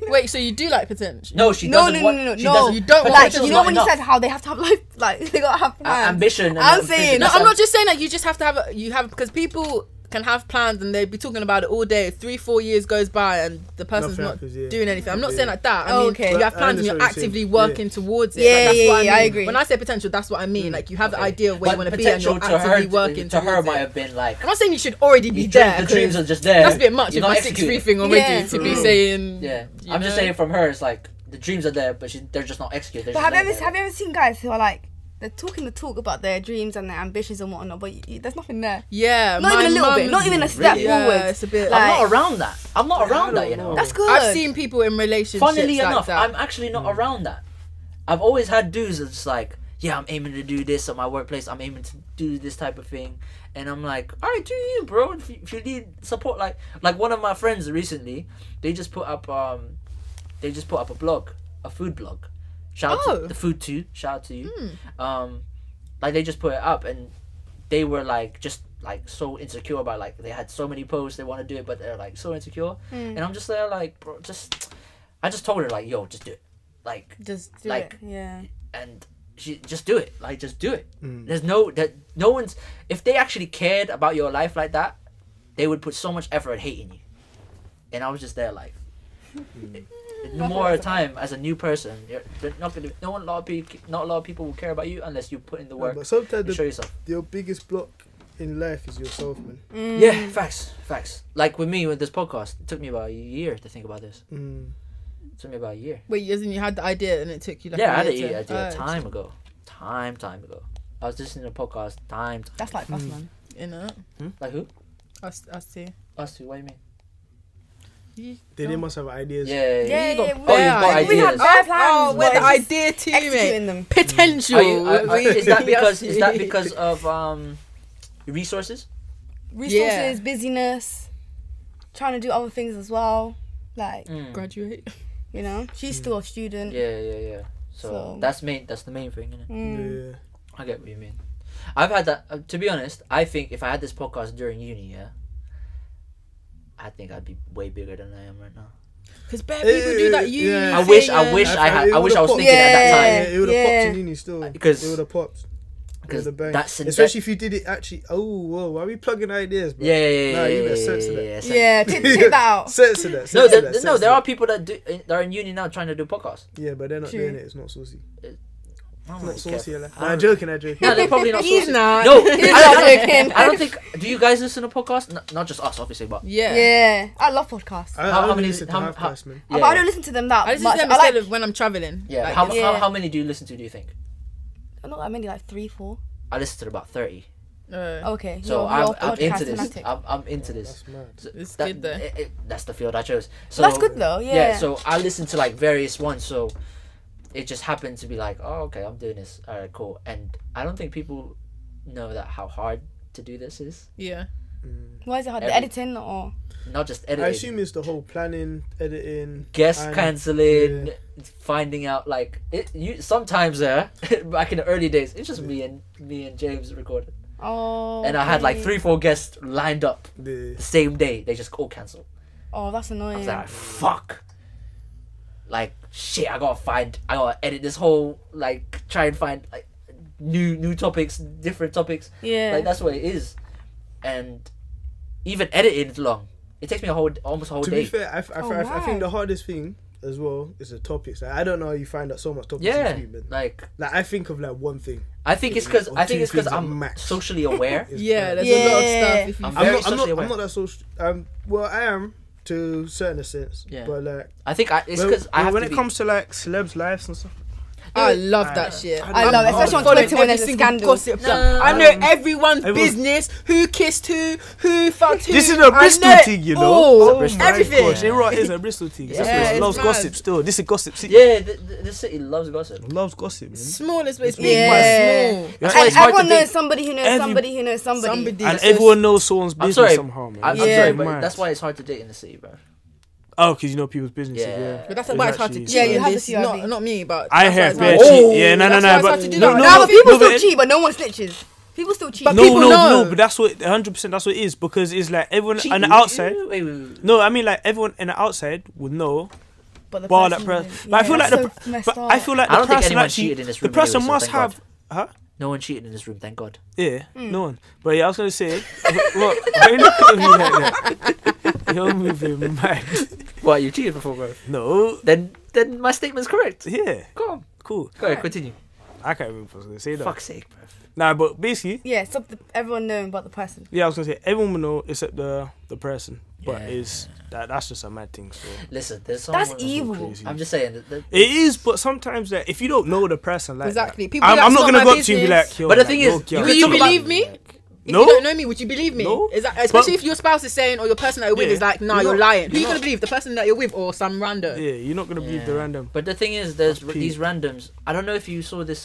Wait, so you do like potential? No, she No, doesn't no, want. no, no, she no. doesn't- You don't want Like potential's you know not when you enough. said how they have to have life, like they gotta have plans. Ambition. And I'm ambition, saying- No, that's I'm not just saying that you just have to have because people can have plans and they'd be talking about it all day. 3-4 years goes by and the person's Nothing not happens, yeah. doing anything. I'm not Yeah. saying like that. I Oh, mean, okay. you have But I plans and you're understand what you're actively saying. working towards it. Yeah, Like, that's yeah, what yeah, I I mean. agree. When I say potential, that's what I mean. Like you have the Okay. idea of where you But want to be and you're potential actively working to her towards might it. have been like. I'm not saying you should already be there. The dreams 'cause are just there. That's a bit much You're with not my 6'3" executing. thing already Yeah. to be True. saying. Yeah, you I'm just know? saying from her, it's like the dreams are there, but they're just not executed. But have you ever seen guys who are like they're talking the talk about their dreams and their ambitions and whatnot, but there's nothing there. Yeah, Not even a little bit. Not even a step Really? forward. Yeah, it's a bit. Like- I'm not around that. I'm not Yeah, I around that, you don't know. know. That's good. I've seen people in relationships Funnily like enough, that. I'm actually not around that. I've always had dudes that's like, yeah, I'm aiming to do this at my workplace. I'm aiming to do this type of thing, and I'm like, all right, do you, bro? If you need support, like one of my friends recently, they just put up a blog, a food blog. Shout out to the food too. Shout out to you. Like they just put it up, and they were like just like so insecure about like they had so many posts they want to do it, but they're like so insecure, and I'm just there like, bro, I just told her like, yo, just do it, like Just do like- it. Yeah. and just do it. Like, just do it. There's no one's. If they actually cared about your life like that, they would put so much effort at hating you. And I was just there, like, more of the time as a new person, they're not gonna. Not a lot of people will care about you unless you put in the work. But sometimes show yourself. Your biggest block in life is yourself, man. Yeah, facts. Like with me with this podcast, it took me about a year to think about this. It took me about a year. Wait, as in you had the idea and it took you like I had a the year idea time ago. Time ago. I was listening to a podcast time. That's like us, man. You know? Like who? Us two. Us two. What do you mean? They must have ideas. Yeah. We got ideas. We had bare plans. With the but it's just idea too, executing mate. them. Potential. Is that because of resources? Resources, busyness, trying to do other things as well. Like, graduate. you know, she's still a student. Yeah. So that's the main thing, isn't it? Yeah. I get what you mean. I've had that. To be honest, I think if I had this podcast during uni, I think I'd be way bigger than I am right now. Because bare people do that uni. Yeah. I wish I was thinking at that time. It would have popped in uni still. Because it would have popped. Because especially if you did it actually. Oh, whoa! Why are we plugging ideas, bro? Yeah. Nah, you better censor that. Yeah, take that out. Censor that. No, there are people that are in uni now trying to do podcasts. Yeah, but they're not True. doing it. It's not saucy. I'm Not saucy. careful. I'm joking. No, they're probably not He's saucy. not. No, He's not joking. I don't think. Do you guys listen to podcasts? Not just us, obviously, but Yeah, I love podcasts. How many- listen to how- Half-Cast, man? But I don't listen to them that I listen much. to them I instead like, of when I'm traveling. yeah. Like, How many do you listen to? Do you think? not that many, like 3, 4. I listen to about 30. Okay. So you're I'm podcast into this. fanatic. I'm into this. That's mad. So It's that- good though. That's the field I chose. So That's good though. Yeah. So I listen to like various ones. So it just happened to be like, oh, okay, I'm doing this. All right, cool. And I don't think people know that how hard to do this is. Yeah. Why is it hard? The Every- editing or? Not just editing. I assume it's the whole planning, editing, Guest and- cancelling, yeah. finding out like it. You sometimes back in the early days, it's just me and James recorded, Oh. and I had like okay. 3-4 guests lined up The the same day. They just all cancelled. Oh, that's I annoying. was like, fuck. Like shit, I gotta edit this whole like try and find like new topics, different topics. Yeah. Like that's what it is, and even editing is long. It takes me almost a whole to day. be fair, I wow. think the hardest thing as well is the topics. Like, I don't know how you find out so much topics. Yeah, in YouTube, man. like I think of like one thing. I think it's because Or two things at I'm max. socially aware. Yeah, bad. there's a lot of stuff. If you I'm I'm very not socially aware. that social. Well, I am to a certain extent. Yeah. But like, I think it's because I have when to it be. comes to like celebs' lives and stuff. I love that shit. I love it, especially on Twitter when there's a scandal. Gossip. No. I know everyone's business. Who kissed who fucked who. This is a Bristol I know thing, you know. all, Bristol. everything. Gosh, it is a Bristol thing. Yeah, Bristol it's loves mad. gossip still. This is gossip city. Yeah, the city loves gossip. Loves gossip, man. Smallest, but it's big, Yeah. but small. That's why And it's hard to everyone knows think. somebody who knows Every- somebody who knows somebody. Somebody. And That's everyone knows someone's I'm business sorry. somehow, man. I'm Yeah. sorry, but Mad. that's why it's hard to date in the city, bro. Oh, because you know people's businesses. Yeah. Yeah. But that's It's why it's hard to actually- cheat. Yeah, you on have this. to CRB. Not me, but I that's why hear it's bare hard. cheat. Yeah, no, That's why it's but hard to do no, that. no, Nah, but people no, still but- cheat, but no one snitches. People still cheat. But No, people no, know. no, but that's what 100%. That's what it is because it's like everyone on the Cheat- outside. Wait. No, I mean like everyone on the outside would know. But the Bar that person person. wouldn't. But I feel like that's the. so messed But up. I feel like I the don't think person anyone actually. cheated in this The room person anyway, so must thank have. God. Huh? No one cheated in this room, thank God. Yeah, no one. But yeah, I was gonna say. What? Why you looking at me like that? You're moving mad. What, you cheated before, bro? No. Then my statement's correct. Yeah. Go on. Cool. Go ahead, continue. I can't remember what I was gonna say that. Fuck's sake, bro. Nah, but basically, Yeah, stop everyone knowing about the person. yeah, I was gonna say everyone will know except the person. But Yeah. is that's just a mad thing. So Listen, there's That's someone. evil. crazy. I'm just saying. It is, but sometimes like, if you don't know the person like Exactly. that, People I'm be like, not "It's gonna not go my up to you and be business." like, yo, But the like, thing yo, is, girl, you Will can you talk about- believe me? If No. you don't know me, would you believe me? No. Is that, especially But- if your spouse is saying or your person that you're with Yeah. is like, nah, You're you're not- lying. Who you're you gonna not- believe? The person that you're with or some random? Yeah, you're not gonna believe the Yeah. random. But the thing is, there's That's these peak. randoms. I don't know if you saw this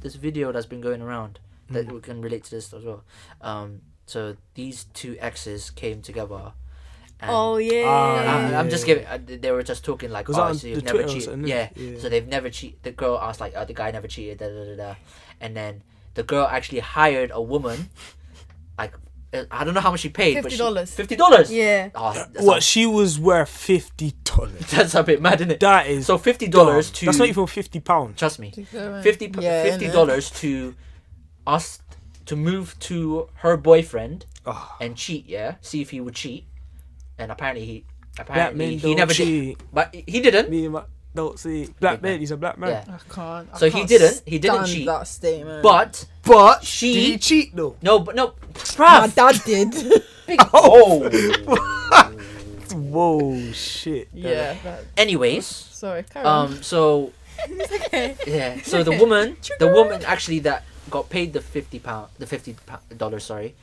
this video that's been going around that we can relate to this as well. So these two exes came together. And Oh yeah. I'm just giving. They were just talking like, Was oh, that on so you've the never Twitter or cheated. something, Yeah. innit? Yeah. So they've never cheated. The girl asked like, the guy never cheated. Da da da da. And then the girl actually hired a woman. Like, I don't know how much she paid. but $50. $50. Yeah. Oh, that What sounds- she was worth 50 ton. That's a bit mad, isn't it? That is so $50 to. That's not even £50. Trust me, Yeah, $50 to us to move to her boyfriend and cheat. Yeah, see if he would cheat, and apparently he never did, but he didn't. Don't see black man. He's a black man. Yeah. I can't. So he didn't cheat. That statement. But did she he cheat though? no, but no. My dad did. Whoa, shit. Yeah. Anyways, Sorry. Carry on. So Okay. yeah. So the woman actually that got paid the $50, sorry,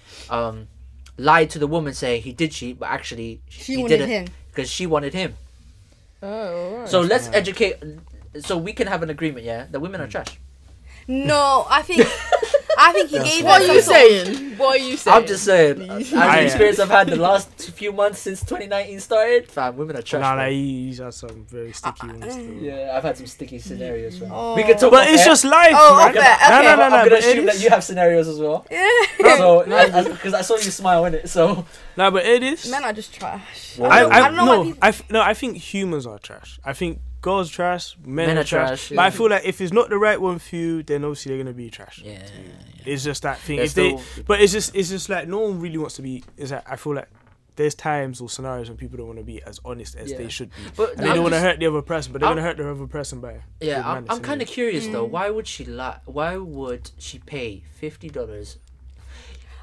lied to the woman saying he did cheat, but actually he wanted didn't him because she wanted him. Oh, right. So let's educate. So we can have an agreement, yeah, that women are trash. No, I think he gave What her are you some saying? What are you saying? I'm just saying, as the experience I've had the last few months since 2019 started, fam, women are trash. Nah, man. he's had some very sticky ones too. Yeah, I've had some sticky scenarios. Fam. Oh. We can talk. But it's just life, Oh, man. okay, okay. No. I'm gonna but assume it that is. you have scenarios as well. Yeah. So, because I saw you smile in it, so Nah, but it is. Men are just trash. Well, I don't know why people... I think humans are trash. I think girls trash, men are are trash. trash, But yeah. I feel like if it's not the right one for you, then obviously they're gonna be trash. yeah. It's just that thing. There's But it's just like no one really wants to be. Is that I feel like there's times or scenarios when people don't want to be as honest as they should be, But and they don't want to hurt the other person, but they're gonna hurt the other person by. Yeah, good manners I'm kind of anyway. curious though. Why would she lie? Why would she pay $50?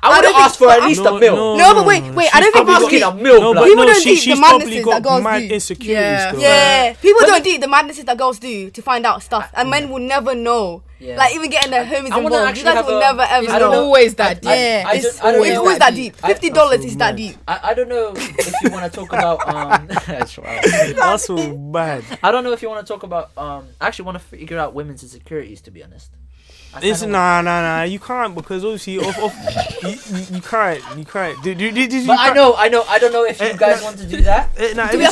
I would have asked for at least a mil. No, but wait, I don't think I'm people asking a mil. No, blood. but People no, don't she's do the probably madnesses got that girls mad do. insecurities. Yeah. Though, Yeah, people don't do the madnesses that girls do to find out stuff, and men will never know. Yeah. Like even getting their homies I wanna involved, actually you guys have will a- never ever It's I don't know. know. always that deep. Yeah, I it's don't- I don't always know. that deep. $50 is that mad. deep. I don't know if you want to talk about That's right. That's so bad. I don't know if you want to talk about I actually want to figure out women's insecurities, to be honest. It's nah. You can't because obviously you can't. But I don't know if you guys want to do that. Every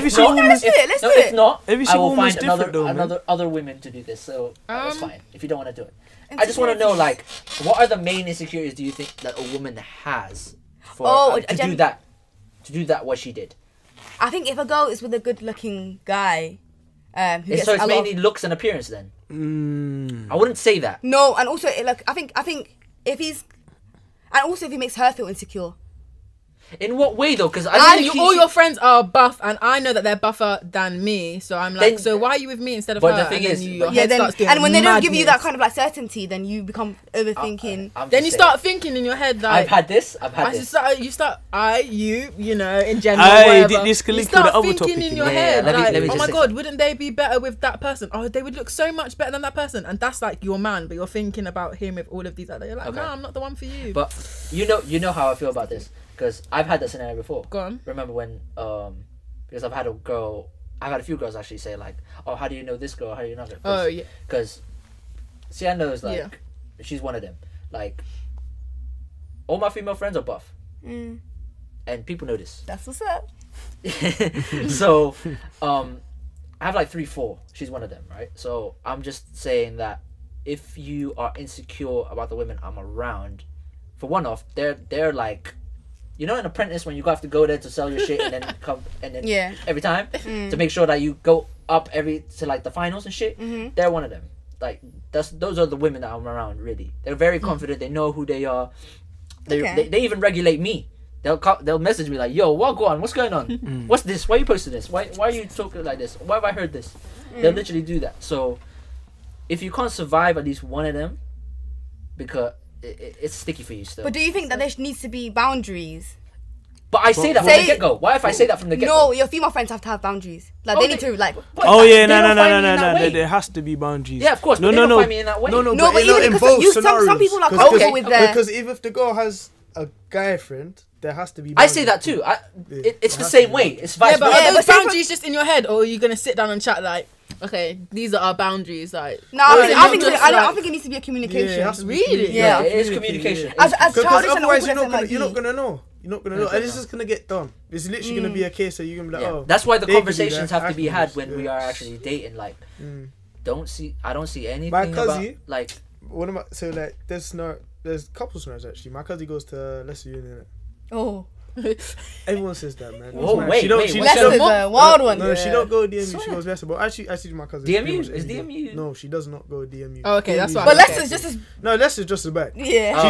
If single not, woman's if not, Every I single will woman's find different though, man. other women to do this. So that's fine if you don't want to do it. And I just want to know, like, what are the main insecurities do you think that a woman has for to do that what she did? I think if a girl is with a good-looking guy, who gets So it's a lot of- mainly looks and appearance then. I wouldn't say that. No, and also like I think if he's, and also if he makes her feel insecure. In what way though? Because all your friends are buff, and I know that they're buffer than me. So I'm like, Then- so why are you with me instead of But her? the thing And then is- your Yeah, head then starts doing and when they don't give you that madness. kind of like certainty, then you become overthinking. Then you start thinking in your head like I've had this. you know, in general. Aye, whatever. this can You link to the start other thinking topic, in you your know. head, let me like, just oh my say- god, wouldn't they be better with that person? Oh, they would look so much better than that person, and that's like your man, but you're thinking about him with all of these other. You're like, Okay. no, I'm not the one for you. But you know how I feel about this because I've had that scenario before. Go on. Remember when because I've had a few girls actually say like, oh, how do you know this girl? How do you know her? Oh yeah. Because Sienna knows like Yeah. she's one of them. Like all my female friends are buff, Mm, and people know this. that's what's up. So I have like 3-4. She's one of them, right? So I'm just saying that if you are insecure about the women I'm around, for one off, they're like, you know, an apprentice when you have to go there to sell your shit and then come and then Yeah. every time to make sure that you go up to like the finals and shit. Mhm. They're one of them. Like those are the women that I'm around. Really, they're very confident. They know who they are. Okay. They even regulate me. They'll message me like, yo, what go on? What's going on? What's this? Why are you posting this? Why are you talking like this? Why have I heard this? They'll literally do that. So if you can't survive at least one of them, because it's sticky for you still. But do you think that there needs to be boundaries? But I say that from the get go. Why if I say that from the get go? No, your female friends have to have boundaries. Like they need to like. Oh yeah, They don't find me in that no. way. There has to be boundaries. Yeah, of course. No, but they no, don't no. find me in that way. No, No, but but even in because both some scenarios. people are 'Cause- comfortable with their. Because even if the girl has a guy friend, there has to be. I say that boundaries. too. It's the same way. It's vice Yeah, but versa. are those but say for- boundaries just in your head, or are you gonna sit down and chat like, okay, these are our boundaries, like? No, I Or think just I like- think it needs to be a Yeah, communication. it has to be Really? communicated. Yeah. It is communication. As Because childish and otherwise awkward as it might you're not be. gonna know. You're not gonna know, and it's just gonna get done. It's literally gonna be a case that you're gonna be like, Yeah. oh. That's why the they can do conversations that, have to be I can had do when this, we yeah. are actually dating. Like, Mm. I don't see anything My about cousin- like. One of my there's a couple scenarios actually. My cousin goes to Leicester Union. Oh. Everyone says that, man. Whoa, Man, wait, she don't, wait, she, what? she don't, Lester's a wild one. No, she don't go DMU. Swear. She goes Leicester. But actually, my cousin. DMU? Is DMU? No, she does not go DMU. Oh, okay, that's what. But Okay. Leicester's just as No, Leicester's just as bad. yeah.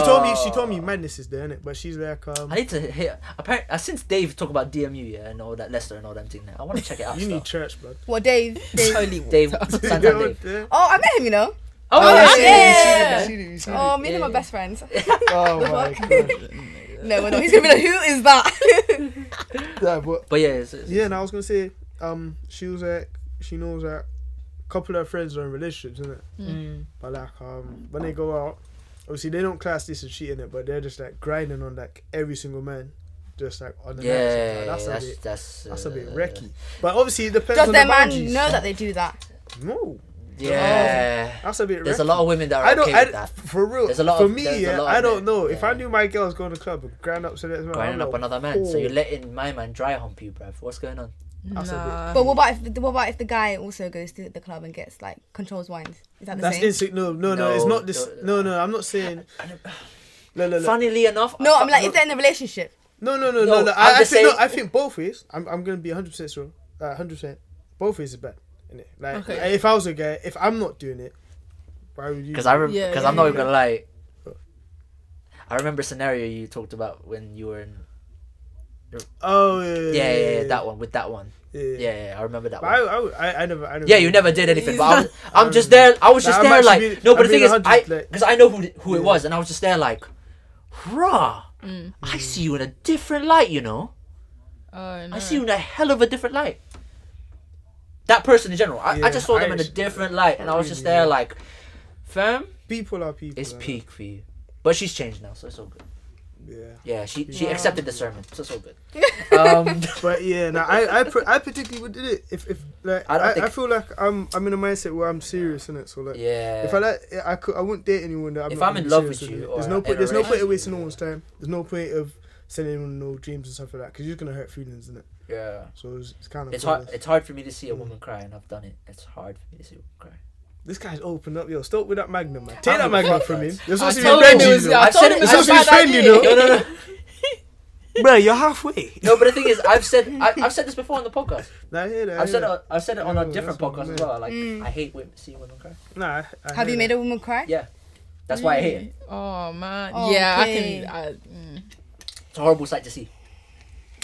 She told me madness is there, innit? But she's like, I need to hear. Apparently, since Dave talked about DMU, yeah, and all that Leicester and all them thing, I want to check it out. you still. need church, blood. What Dave? Holy Dave, water. Santan Dave. Oh, I met him. You know. Oh, yeah. You seen it, you seen it. Oh, me and him are best friends. Oh my god. No, we're not. He's gonna be like, who is that? Yeah, But yeah, it's yeah, and I was gonna say, she was like, she knows that a couple of her friends are in relationships, isn't it? But like, when they go out, obviously they don't class this as cheating, it, but they're just like grinding on like every single man, just like on the yeah, night. That's a bit wrecky. But obviously it depends Does on their the man boundaries. know that they do that? No, Yeah. that's a bit. There's wrecky. a lot of women that are I don't. okay with that. For real. There's a lot for of- me, there's a yeah, lot of I don't men, know. If yeah. I knew my girls going to the club and grind up to the next man, Grinding I'm up like, another man, so oh. you're letting my man dry hump you, bruv. What's going on? That's a Nah. But what about if the guy also goes to the club and gets like controls wines? Is that the That's same? instinct. No, it's not this. No, I'm not saying. No. Funnily enough, No, I'm like if they're in a relationship. No. I'm I just think, saying- I think both ways. I'm gonna be 100% sure. 100%. Both ways is bad. Innit? Like, Okay. if I was a guy, if I'm not doing it, why would you? because Yeah, I'm not yeah. even gonna lie. I remember a scenario you talked about when you were in. Oh Yeah, that one with that one. Yeah. Yeah, I remember that But one. I never. Yeah, you never did anything, but I'm just there. I was just Nah, I'm there, actually like being- no. But I'm the thing being is, 100, like- because I know who it Yeah. was, and I was just there, like, rah. I see you in a different light, you know. Oh, no. I see you in a hell of a different light. That person in general, I Yeah, just saw them in a I- different light, and I was just really, there, yeah. like, fam, People are people. it's man. peak for you. But she's changed now, so it's all good. Yeah. Yeah, she Wow. accepted the sermon, so it's all good. But yeah, now I particularly would do it if like I don't I think- feel like I'm in a mindset where I'm serious in it. So like Yeah. if I wouldn't date anyone that If not I'm gonna in be love serious with you it. or There's no in point. a There's no point of relationship. wasting no one's time. There's no point of sending anyone no dreams and stuff like that because you're gonna hurt feelings in it. Yeah. So it's kind of It's hard. pointless. It's hard for me to see a woman cry, and I've done it. It's hard for me to see a woman cry. This guy's opened up. Yo, stop with that Magnum, man. Take I that don't give a Magnum fuck, from him. guys. You're I supposed to be told him friends, it you was. know. I I've told said him it- it was I've a said bad it's friendly, idea. though. No. Bro, you're halfway. No, but the thing is, I've said this before on the podcast. Nah, I hear that. I've said it on a Yeah, different that's what podcast I as meant. well. Like, I hate seeing women cry. Nah, I Have you made a woman cry? Yeah, that's why I hate it. Oh man. Oh, Yeah, okay. It's a horrible sight to see.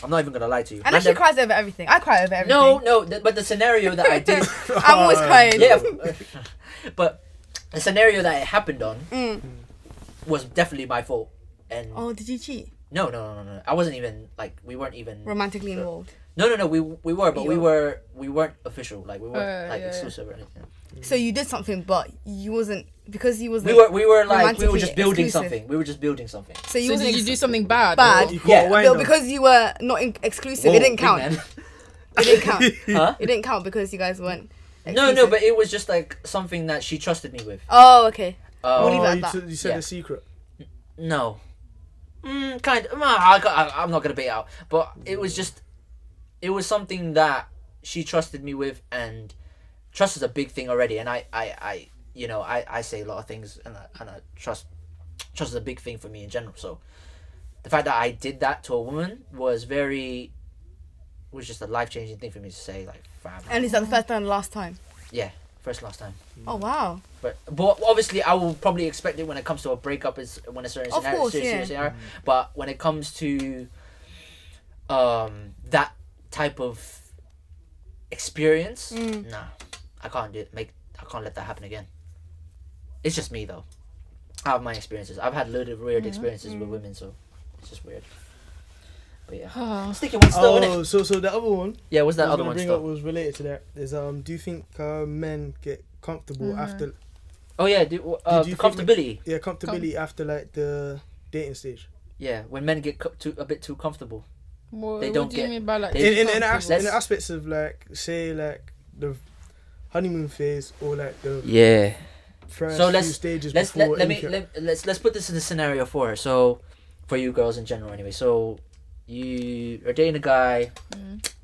I'm not even gonna lie to you. And she cries over everything. I cry over everything. No, but the scenario that I did, I'm always crying. yeah, but the scenario that it happened on was definitely my fault. And Oh, did you cheat? no, I wasn't even like we weren't even Romantically involved. No, we were, but we weren't official. Like we weren't like yeah. exclusive or anything. So you did something, but you wasn't because you wasn't. We were like we were romantically just building exclusive. something. We were just building something. So you So wasn't did you do something bad? bad. You Yeah. can't wind No, up. because you were not exclusive. Whoa, it didn't big count. man. It didn't count. Huh? It didn't count because you guys weren't. No, exclusive. but it was just like something that she trusted me with. Oh, okay. We'll leave it Oh, at that. you said Yeah. a secret. No. Kind of. I'm not gonna bait out, but it was something that she trusted me with, and trust is a big thing already. And I say a lot of things, and I trust is a big thing for me in general. So the fact that I did that to a woman was just a life-changing thing for me to say, like, fam. And is that the first and last time? Yeah, first and last time. Oh wow. But obviously I will probably expect it when it comes to a breakup is when it's certain Of scenario, course, serious yeah. scenario. But when it comes to that type of experience, nah, I can't let that happen again. It's just me though. I have my experiences. I've had a load of weird experiences with women, so it's just weird. But yeah, sticky one still, innit? So the other one. Yeah, what's that I was other gonna one bring up still? was related to that. Is do you think men get comfortable after? Oh yeah, Did you the think comfortability. Yeah, comfortability after like the dating stage. Yeah, when men get a bit too comfortable. What, They what don't do you get- mean by like they- In comfortable? the aspects of like say like the honeymoon phase or like the Yeah. first So few stages let's before let's put this in the scenario for her. So for you girls in general anyway. So you are dating a guy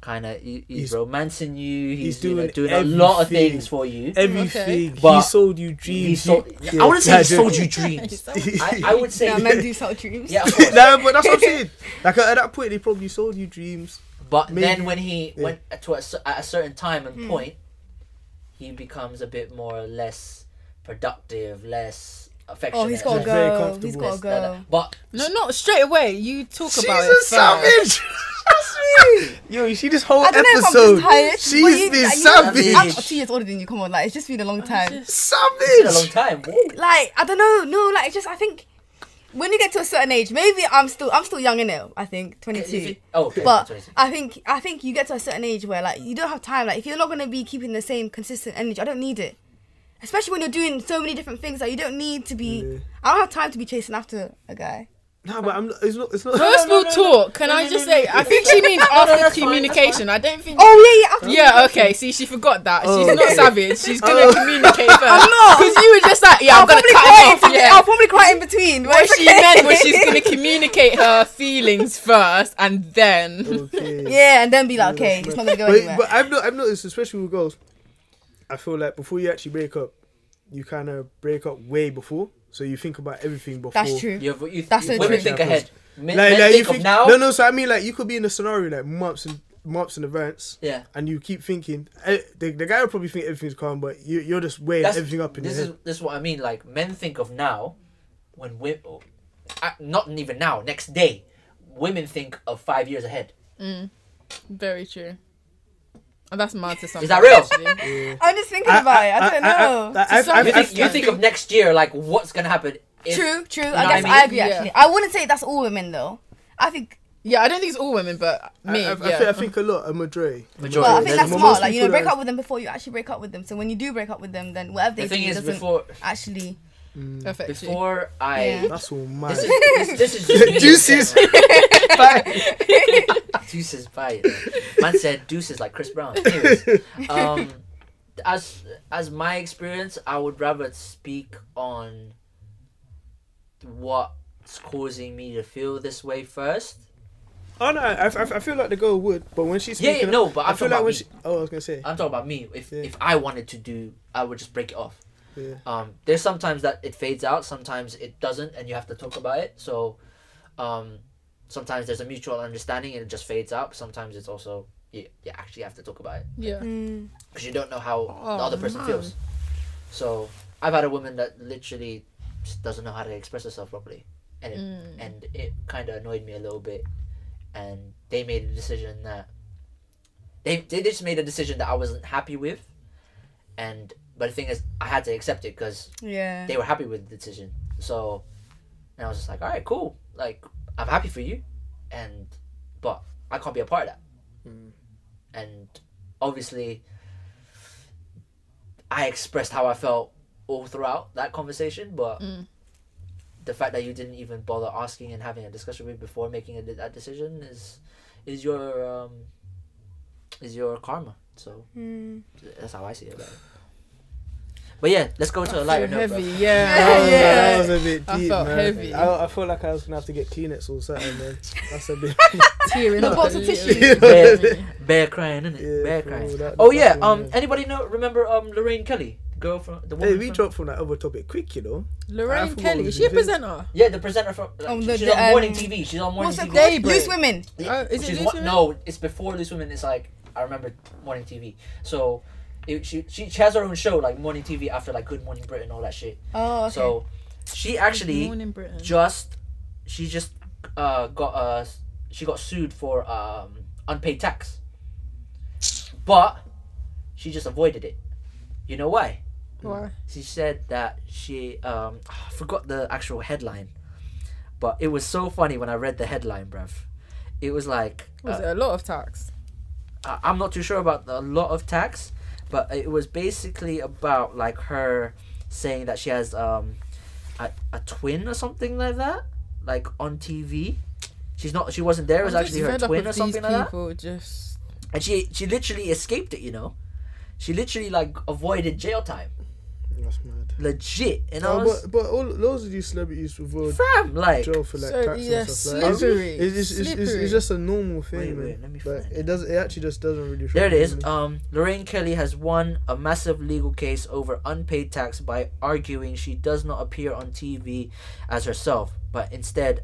kind of he's romancing you. He's doing a lot of things for you. Everything. Okay. But he sold you dreams. I wouldn't say he sold you dreams. I would say men do sell dreams. Yeah, of course. No, but that's what I'm saying. Like at that point, he probably sold you dreams. But then when he went to at a certain time and point, he becomes a bit more less productive, less affectionate. Oh, he's got to go. He's got to go. But no, not straight away. You talk she's about a it. Savage. Yo, you see this whole I don't know episode? If I'm tired, she's been savage. I'm 2 years older than you. Come on, like it's just been a long time. Savage. It's been a long time. Like I don't know. No, like it's just I think when you get to a certain age, maybe I'm still young in it. I think 22. Okay. But 22. I think you get to a certain age where like you don't have time. Like if you're not gonna be keeping the same consistent energy, I don't need it. Especially when you're doing so many different things that you don't need to be. Yeah. I don't have time to be chasing after a guy. No, but it's not. First we'll talk. Can I just say? I think she means after communication. I don't think. Oh yeah. Yeah. Okay. See, she forgot that. She's not savage. She's gonna communicate first. I'm not. Because you were just like, yeah, I'm gonna cut it off. Yeah. I'll probably cry in between. What she meant was she's gonna communicate her feelings first, and then. Okay. Yeah, and then be like, okay, it's not gonna go anywhere. But I've noticed, especially with girls, I feel like before you actually break up, you kind of break up way before. So you think about everything before. That's true. That's so true. Think ahead. Men think of now. No. So I mean, like you could be in a scenario like months in advance. Yeah. And you keep thinking. The guy will probably think everything's calm, but you're just weighing everything up in your head. This is what I mean. Like men think of now, when women, not even now. Next day, women think of 5 years ahead. Very true. And that's mad to something. Is that real? Yeah. I'm just thinking about it. I don't know. You think of next year, like what's gonna happen. True. I guess I agree. Actually, I wouldn't say that's all women though. I think. Yeah, I don't think it's all women, but me. I think a majority. Well, I think that's smart. Like break up with them before you actually break up with them. So when you do break up with them, then whatever they do doesn't actually. Before I. That's all mad. This is just Deuces. Deuces bye. Man said deuces like Chris Brown. Anyways, as my experience, I would rather speak on what's causing me to feel this way first. Oh no, I feel like the girl would, but when she's speaking, but I feel like when I was gonna say. I'm talking about me. If I wanted to do, I would just break it off. Yeah. There's sometimes that it fades out, sometimes it doesn't, and you have to talk about it. So, sometimes there's a mutual understanding and it just fades out. Sometimes it's also you actually have to talk about it. Yeah. Because you don't know how the other person feels. So I've had a woman that literally just doesn't know how to express herself properly, and it kind of annoyed me a little bit. And they made a decision that they just made a decision that I wasn't happy with, but the thing is, I had to accept it because they were happy with the decision. So, and I was just like, all right, cool. Like, I'm happy for you, but I can't be a part of that. And obviously, I expressed how I felt all throughout that conversation, but the fact that you didn't even bother asking and having a discussion with me before making that decision is your karma. So that's how I see it about it. But yeah, let's go to a lighter note. Heavy, bro. That was a bit deep, felt man. heavy. I felt like I was gonna have to get Kleenex or something, man. That's a bit. Tearing up. Box of tissue. Bear crying, isn't it? Yeah, Bear bro, crying. Anybody remember Lorriane Kelly, the girl from the woman? Hey, we dropped from that other topic quick, you know. Lorriane Kelly, is she a presenter? Yeah, the presenter from. She's on morning TV. She's on morning what's TV. it called? Loose Women. Is it Loose Women? No, it's before Loose Women. It's like I remember morning TV. So. She has her own show like morning TV after like Good Morning Britain, all that shit. Oh, okay. So she actually got sued for unpaid tax, but she just avoided it. You know why? Why? She said that I forgot the actual headline, but it was so funny when I read the headline, bruv. It was like was it a lot of tax? I'm not too sure about a lot of tax. But it was basically about like her saying that she has a twin or something like that, like on TV. She wasn't there. It was actually her twin or something like that. And she literally escaped it. You know, she literally like avoided jail time. That's mad. Legit. And I was, but all those of these celebrities with fam, like, jail for like So, tax yeah, and stuff. Like, slippery. it's just a normal thing, Wait, man. let me But find it does. It actually just doesn't really. there it shock is. me. Lorraine Kelly has won a massive legal case over unpaid tax by arguing she does not appear on TV as herself, but instead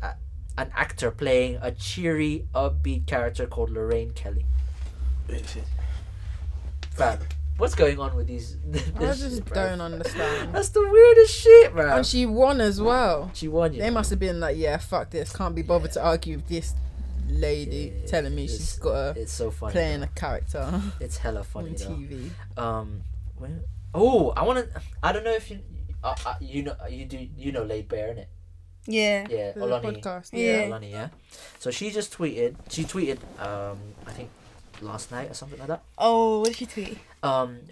an actor playing a cheery, upbeat character called Lorraine Kelly. Fam, what's going on with these? I just don't understand. That's the weirdest shit, man. And she won as well. She won. They must have been like, yeah, fuck this. Can't be bothered to argue with this lady telling me she's got It's so funny. playing a character It's hella on funny though. TV. I don't know if you know Laid Bear, innit? Yeah. Yeah, The Olani. podcast. Yeah. Olani, yeah. So she tweeted I think last night or something like that. Oh, what did she tweet?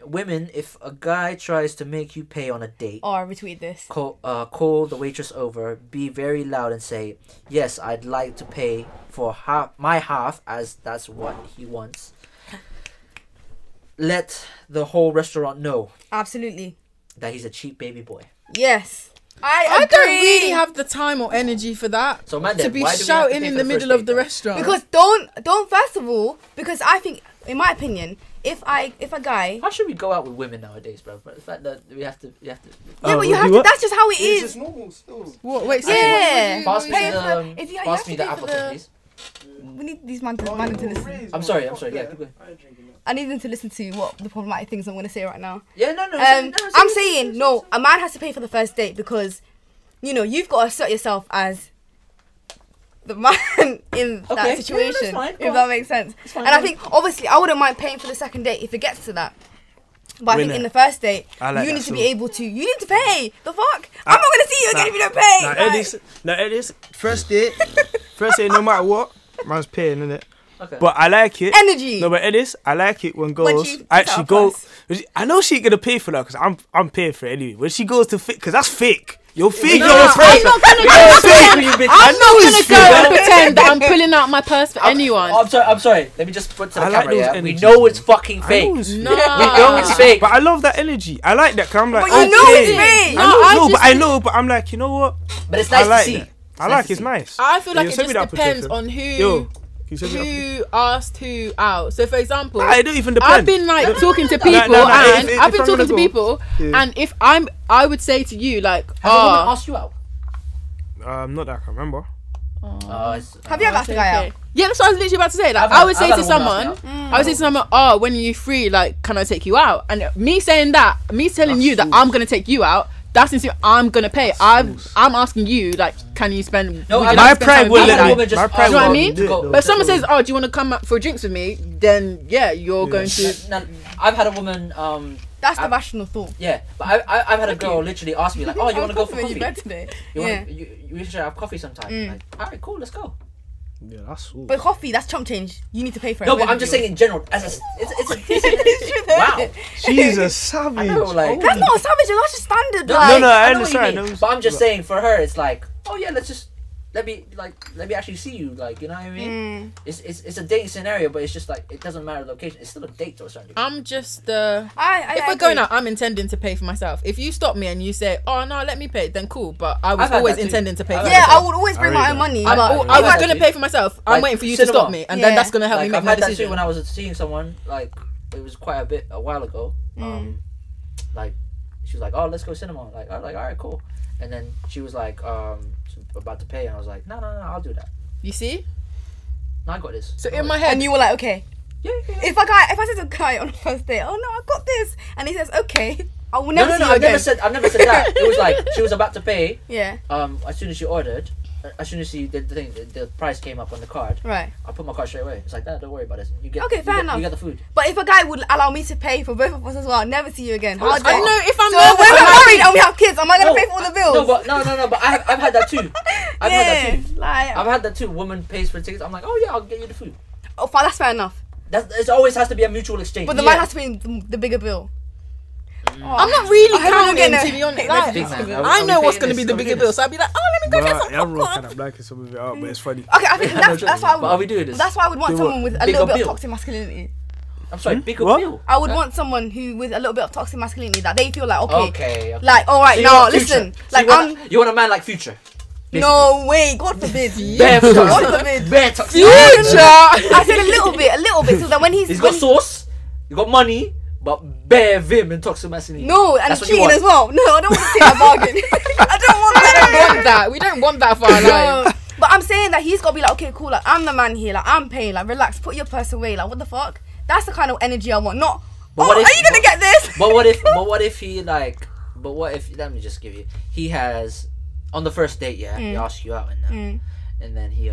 Women, if a guy tries to make you pay on a date, Oh, I retweeted this. call the waitress over, be very loud and say, yes, I'd like to pay for my half, as that's what he wants. Let the whole restaurant know Absolutely. that he's a cheap baby boy. Yes. I don't really have the time or energy for that. So man, to then, be why do we have to shouting pay in for the the first middle of date, the though? restaurant. Because don't first of all, because I think, in my opinion, if a guy, How should we go out with women nowadays, bro? But the fact that we have to. yeah, but you have to. That's just how it It's is. just normal still. what? Wait, so Yeah. Pass me Pay the for- if you pass have me to the pay for appleton, the- please. We need these man to listen. I'm sorry. Yeah, keep going. I need them to listen to what the problematic things I'm going to say right now. Yeah, no. I'm saying no. A man has to pay for the first date because, you've got to assert yourself as the man in Okay, that yeah, situation. that's fine, go If on. that makes sense. fine, And I go think obviously I wouldn't mind paying for the second date if it gets to that. But I think Winner. in the first date, I like you that need to be song. able to. You need to pay. The fuck? I'm not going to see you again if you don't pay. Now, Eddie's first date, no matter what, man's paying, innit? Okay. But I like it. Energy. No, but Eddie's, I like it when girls she actually puts go. out first. I know she ain't gonna pay for that because I'm paying for it anyway. When she goes to because that's fake. You're fake. No, You're I'm fake. not gonna You're go fake. I know gonna it's go and fake. pretend that I'm pulling out my purse for anyone. Oh, I'm sorry. Let me just put to the I like camera. those Yeah? We energies, know it's man. fucking I fake. know it's No. fake. We know it's fake. But I love that energy. I like that. Cause I'm like, But you know okay. it's fake. I know, but I'm like, you know what? But it's nice I like to see. that. I like it's nice. I feel like You it send me just that depends picture, on Yo, can you send me that picture? who asked who out. So, for example, I don't even depend. I've been like talking to people, no, and if I've been I'm talking gonna to go- people, Yeah. and if I would say to you like, Has a woman asked you out? Not that I can remember. Have you ever asked a guy out? yeah, that's what I was literally about to say. Like, I've I had- would say I've had to a woman someone, ask me Mm. I would say to someone, oh, when are you free? Like, can I take you out? And me saying that, me telling That's you that sauce. I'm gonna take you out. That's insincere. I'm gonna pay. I'm asking you, like, can you spend? No, would I- you My like to spend pride time will with I've had let a me? me. woman just My ask pride me will to let me. go. But if someone says, oh, do you want to come out for drinks with me? Then yeah, you're going to. Now, I've had a woman. That's the rational thought. Yeah, but I've had a girl literally ask me like, oh, you want to go for when you coffee? bed today? You Yeah. want you should have coffee sometime. Like, all right, cool, let's go. Yeah, that's all. But coffee, that's chump change. You need to pay for it. No, but I'm just saying in general. As a, it's wow. She's a savage. I know, like. That's not a savage. That's just standard. No, Like, no, I know what you understand, mean, I know but I'm just what- saying for her, it's like, oh yeah, let me actually see you, like, you know what I mean? It's a dating scenario, but it's just like it doesn't matter the location. It's still a date to a certain degree. I'm just if I we're going agree. out, I'm intending to pay for myself. If you stop me and you say, "Oh no, let me pay," then cool. But I was I've had always that too. intending to pay. I've for had Yeah, myself. I would always bring I my read own that. money. I but was I've had gonna to. pay for myself. I'm Like, waiting for you cinema. to stop me, and then Yeah. that's gonna help me Like, make I've my had that decision. too when I was seeing someone, like it was quite a while ago. Like she was like, oh, let's go cinema. Like I was like, all right, cool. And then she was like, about to pay, and I was like, no, I'll do that. You see? No, I got this. So in my head, And you were like, okay. Yeah. If I said to a guy on a first date, oh no, I got this, and he says, okay, I will never see you I've again. never said that. It was like she was about to pay. Yeah. As soon as she ordered, as soon as she did the thing, the price came up on the card. Right. I put my card straight away. It's like, don't worry about this. You get. Okay, fair enough. You get the food. But if a guy would allow me to pay for both of us as well, I'll never see you again. How that's dare- fine. no. If I'm So nervous, when we're I'm married and we have kids, am I gonna pay for all the bills? No, but no. But I've had that too. I've had that too. Like, I've had that too. Woman pays for the tickets. I'm like, oh yeah, I'll get you the food. oh, fine, that's fair enough. It always has to be a mutual exchange. But the man has to pay the bigger bill. I'm not really I hope we don't counting, get to be honest. no Like, big man. I know what's going gonna be the bigger bill, so I'd be like, oh, let me go get some Yeah, everyone popcorn. kind of blacking some of it out, but it's funny. Okay, I think that's why. But are we doing this? That's why I would want Do someone what? with a Bigger little bit of bill? toxic masculinity. I'm sorry, big What? appeal. I would want someone who with a little bit of toxic masculinity that they feel like Okay. like all right So you now want Future. listen, So like you want a man like Future. no way, God forbid. Bare God toxic. forbid. Bare toxic. Future. I said a little bit, so that when He's got sauce, he's got money, but bare vim and toxic masculinity. no, and That's what you cheating want. as well. No, I don't want to take that bargain. I don't want that. We don't want that for our No. lives. But I'm saying that he's got to be like, okay, cool, like I'm the man here, like I'm paying, like relax, put your purse away, like what the fuck? That's the kind of energy I want. Not, But oh, what if- are you gonna get this? But what if he like? But what if? Let me just give you. He has on the first date, yeah. He asks you out and then he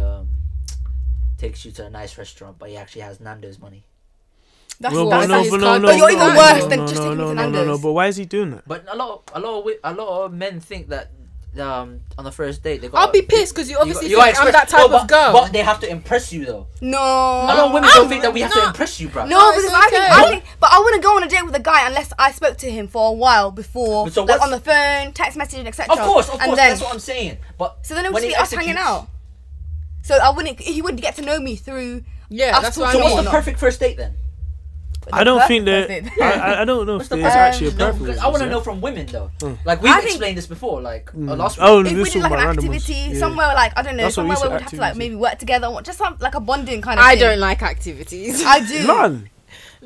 takes you to a nice restaurant, but he actually has Nando's money. That's No, that's- no, that's- but no, no, But you're no, even no, worse no, than no, just no, taking no, to no, Nando's. no. But why is he doing that? But a lot of men think that on the first date they got. I'll be pissed because you obviously gotta think I'm express- that type but, of girl. But they have to impress you though. No. A lot of women don't think that we have to impress you, bro. No, it's because okay. I think, but I wouldn't go on a date with a guy unless I spoke to him for a while before, So like what's- on the phone, text messaging, etc. Of course, and then, that's what I'm saying. But so then it would when just be he us hanging executes- out. So I wouldn't. He wouldn't get to know me through. Yeah, us that's what I So talking what's mean. the or not. perfect first date then? I don't perfect think that. first date. I don't know if the there's perfect- actually a No, perfect. because I want to know from women though. Like I we've think- explained this before. Like last week. Oh, If we this did is like an about random ones. activity Yeah. somewhere, like I don't know, That's what we somewhere where said, we'd have to like activities. maybe work together, or just some like a bonding kind of I thing. don't like activities. I do. None.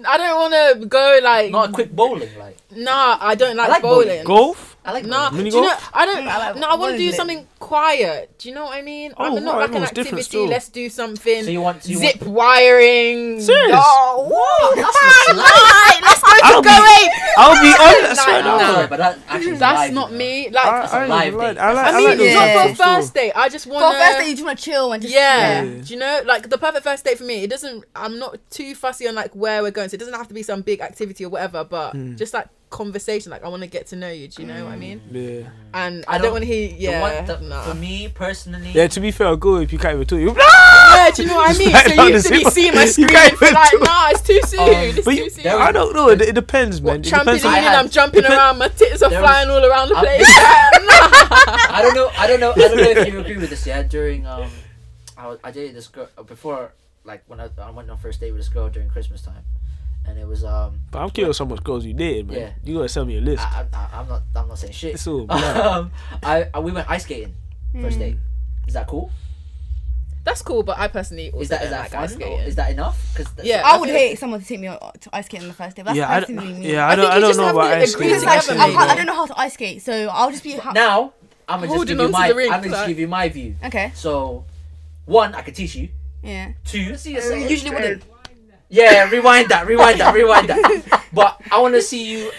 I don't want to go like. Not a quick bowling, like. Nah, I don't like, like bowling. bowling. Golf. I like Nah, bowling. Mini do you know? golf? I don't. I like No, I want to bowling. do something quiet. Do you know what I mean? Oh, I'm not right, like an no, it's different activity. still. Let's do something. So you want zip wiring. Serious? Oh, whoa, That's fine, not alright, let's go I'll to be- Kuwait. I'll be honest. Nah, right nah. now. Sorry, but that actually is That's live, not you know. me. Like, That's a I ain't live gonna lie. date. I like. I I mean, like those yeah. not for a things still. first date. I just For want a first date, you just want to chill and just Yeah. Yeah. Do you know, like the perfect first date for me, it doesn't, I'm not too fussy on like where we're going. So it doesn't have to be some big activity or whatever, but just like conversation. Like I want to get to know you. Do you know what I mean? Yeah. And I I don't don't- want to hear, Nah. For me personally. Yeah. To be fair, I'll go if you can't even talk. Yeah, do you know what I mean? Right So down you the to be zip. seeing my You screen can't for even like, talk. nah, it's too soon. It's But too you, soon. I don't know. It depends, man. What, It depends. trampoline, I I'm jumping depend- around, my tits are there was- flying all around the I- place. I don't know if you agree with this. Yeah, during I dated this girl before, like when I went on first date with this girl during Christmas time, and it was But I'm curious how much girls you dated, man. Yeah. You gotta send me a list. I'm not saying shit. It's all black. We went ice skating first date. Is that cool? That's cool, but I personally also Is that don't like fun? ice Or skating. is that enough? Cause Yeah. I would hate someone to take me to ice skating on the first day. That's Yeah, I personally me. yeah, I I think don't you know just have about to ice agree Because skating. like, together, I maybe. don't know how to ice skate, so I'll just be. Now I'm gonna just Holding give you on to my. the ring, I'm gonna just like- give you my view. Okay. So, one, I can teach you. Yeah. Two, Usually wouldn't. yeah, rewind that. But I want to see you.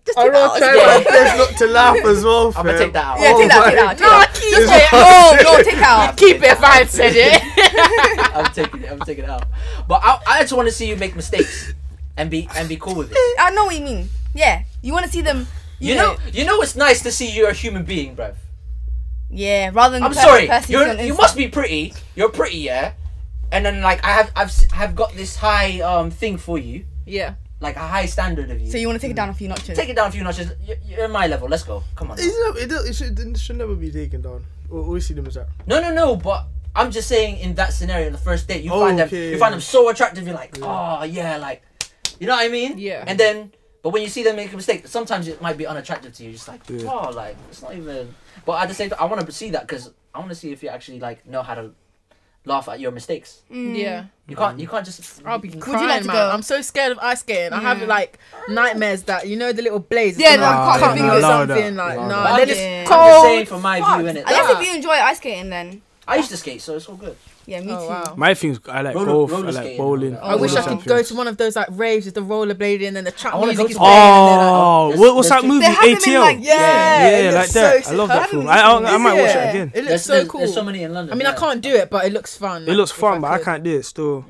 Just I take that don't out. try Yeah. my best not to laugh as well. I'm gonna take that out. Yeah, take that out. No, keep No, it. no, take that out. Keep it if I said it. I'm taking it out. But I just want to see you make mistakes and be cool with it. I know what you mean. Yeah, you want to see them. You know it's nice to see you're a human being, bruv. Yeah, rather than. I'm the sorry. perfect person You on must Insta. be pretty. You're pretty, yeah. And then like I've got this high thing for you, Yeah. like a high standard of you. So you want to take it down a few notches. Take it down a few notches. You're in my level. Let's go. Come on. now. It should never be taken down. We see them as that. No. But I'm just saying, in that scenario, in the first date, you Oh, find them. okay. You find them so attractive. You're like, oh yeah, like, you know what I mean? Yeah. And then, but when you see them make a mistake, sometimes it might be unattractive to you. Just like, Yeah. oh, like it's not even. But at the same time, I want to see that because I want to see if you actually like know how to laugh at your mistakes. Yeah. You can't just. I'll be you crying, like to man. go? I'm so scared of ice skating. I have like nightmares that the little blaze. Yeah, no, Nah, can't yeah, do nah, allow something that. like Allow nah. that. Then it's Yeah. I'm cold. just saying from my view, innit? I guess if you enjoy ice skating, then I used to skate, so it's all good. yeah, me Oh, too. wow. My things, I like Roller both. I like skating bowling. and all I all wish the I time could go to one of those like raves with the rollerblading and then the trap I wanna music go is to- playing. Oh, There's- what's there's that two- movie? They have them in, ATL. like- Yeah, yeah, it like looks that. so I love sick. that film. I might watch it Yeah. again. It looks so cool. There's so many in London. I mean, I yeah. can't do it, but it looks fun. It looks if fun, but I could. can't do it still.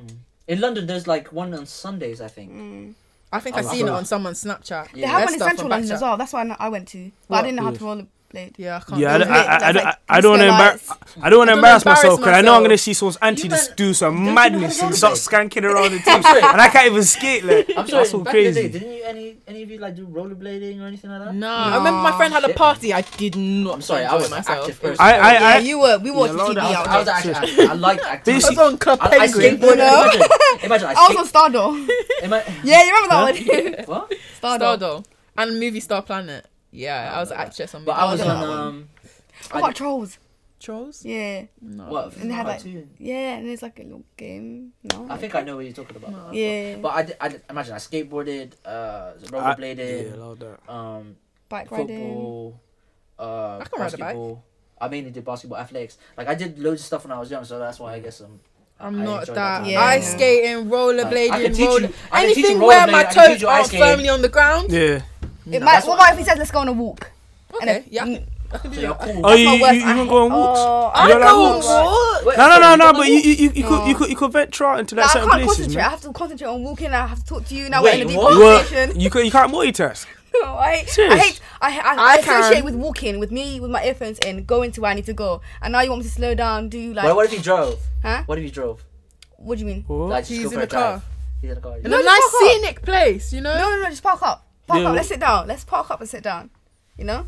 In London, there's like one on Sundays, I think. I think Oh, I've seen it wow. on someone's Snapchat. They Yeah. have Their one in stuff Central on London Backchat. as well. That's why I went to, but What? I didn't know how to rollerblade? Yeah, I can't. Yeah, I don't want to embarrass. I don't want to embarrass myself because I know I'm gonna see someone's auntie just do some madness and start skanking around the team, and I can't even skate. Like, I'm sorry, that's all back in the crazy. day, didn't you any of you like do rollerblading or anything like that? No, I remember my friend had a party. I did not. I'm sorry, I was an myself. active person. Yeah, you were. We watched Yeah, TV out I was there. actually, I liked activity. I was on Club I Penguin. skateboarded. Imagine I I was on Stardoll. Yeah, you remember that one? What? Stardoll and Movie Star Planet. Yeah, I was an actress on. But I was on on What about Trolls? Trolls. Yeah. No. what? And they had like Cartoon? and there's like a little game. No. I think I know what you're talking about. Yeah. But I imagine I skateboarded, rollerbladed, Yeah, love that. Bike riding. football, I can ride a bike. basketball. I mainly did basketball, athletics. Like I did loads of stuff when I was young, so that's why I guess I'm I not enjoyed that. time. Yeah. Ice skating, rollerblading, I can teach you- I can teach you anything where my rollerblade, I can teach toes you ice aren't skating. firmly on the ground. Yeah. that's What about if he says let's go on a walk? Okay, yeah, I can do So you're that. cool. Oh, That's you my worst. can go on walks. I You don't like go walks? walk. Wait, No, sorry, but you could venture out into like I certain can't places, concentrate. I man. have to concentrate on walking. I have to talk to you now. Wait, we're in a deep what? conversation. You can't multitask. I I associate can. with walking with me with my earphones in, going to where I need to go. And now you want me to slow down, do like? Wait, what if you drove? Huh? What if you drove? What do you mean? What? Like, just He's go in for the a drive. car. He's in the car. In No, a just nice park up. scenic place, you know. No, just park up. Park Yeah, up. Let's sit down. Let's park up and sit down. You know?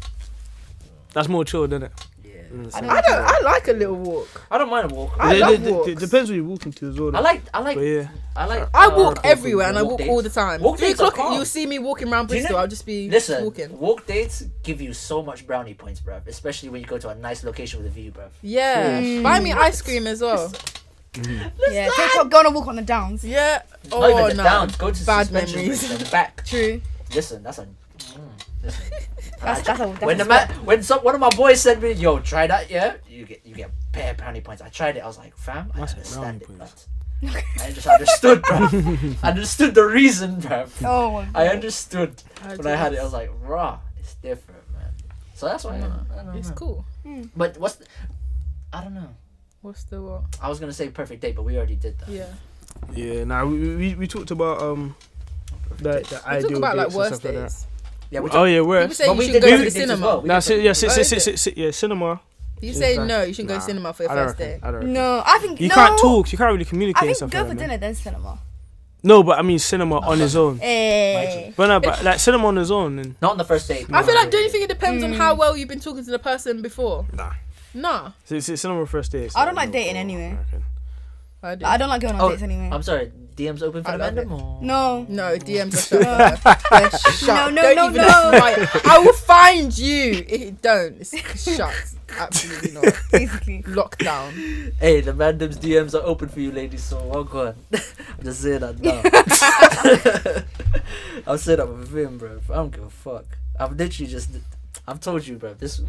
That's more chill, isn't it? Yeah. I like a little walk. I don't mind a walk. I love walks. It depends where you're walking to as well. I like. But yeah. I walk everywhere and I walk dates. all the time. Walk 3 dates are o'clock, calm. you'll see me walking around Do you Bristol. know- I'll just be Listen, walking. walk dates give you so much brownie points, bruv. Especially when you go to a nice location with a view, bruv. Yeah, buy me ice cream as well. Yeah. Go on a walk on the downs. Yeah. Not Oh even the no. downs. Go to Bad suspension memories. bridge and back. True. Listen, that's a. Listen. That's When a the man, when one of my boys said me, "Yo, try that," yeah, you get bare brownie points. I tried it. I was like, "Fam, I That's a understand it, brownie but I just understood, bro. I understood the reason, bro. Oh my I God. understood when I had it. I was like, raw, it's different, man. So that's why I don't It's know. cool. But I don't know. What's the what? I was gonna say perfect date, but we already did that. Yeah. Yeah, nah, we talked about the We talk ideal about like dates and worst stuff like that. days. Yeah, we Oh yeah, People worse. say But you we should did go to perfect the dates as cinema. well. We Nah, did perfect- yeah, cinema. You It's say like- no, you shouldn't go nah, to cinema for your I don't first reckon, date. I don't reckon. No, I think You no. can't talk. You can't really communicate I and think stuff go like for that. dinner Man. then cinema. No, but I mean cinema on his own. Hey. But no, but like cinema on his own. And Not on the first date. I feel like, don't you think it depends on how well you've been talking to the person before? Nah. Nah. so it's cinema first date. I don't like dating anyway. I do. I don't like going on Oh, dates anyway. I'm sorry. DMs open for I the love random or? No. No, DMs are shut. They're shut. No, Don't no, even no. like, I will find you. Don't. It's shut. Absolutely not. Basically. Lockdown. Hey, the random's DMs are open for you, ladies. So well gone. I'm just saying that now. I'm saying that with him, bro. I don't give a fuck. I've told you, bro. This. So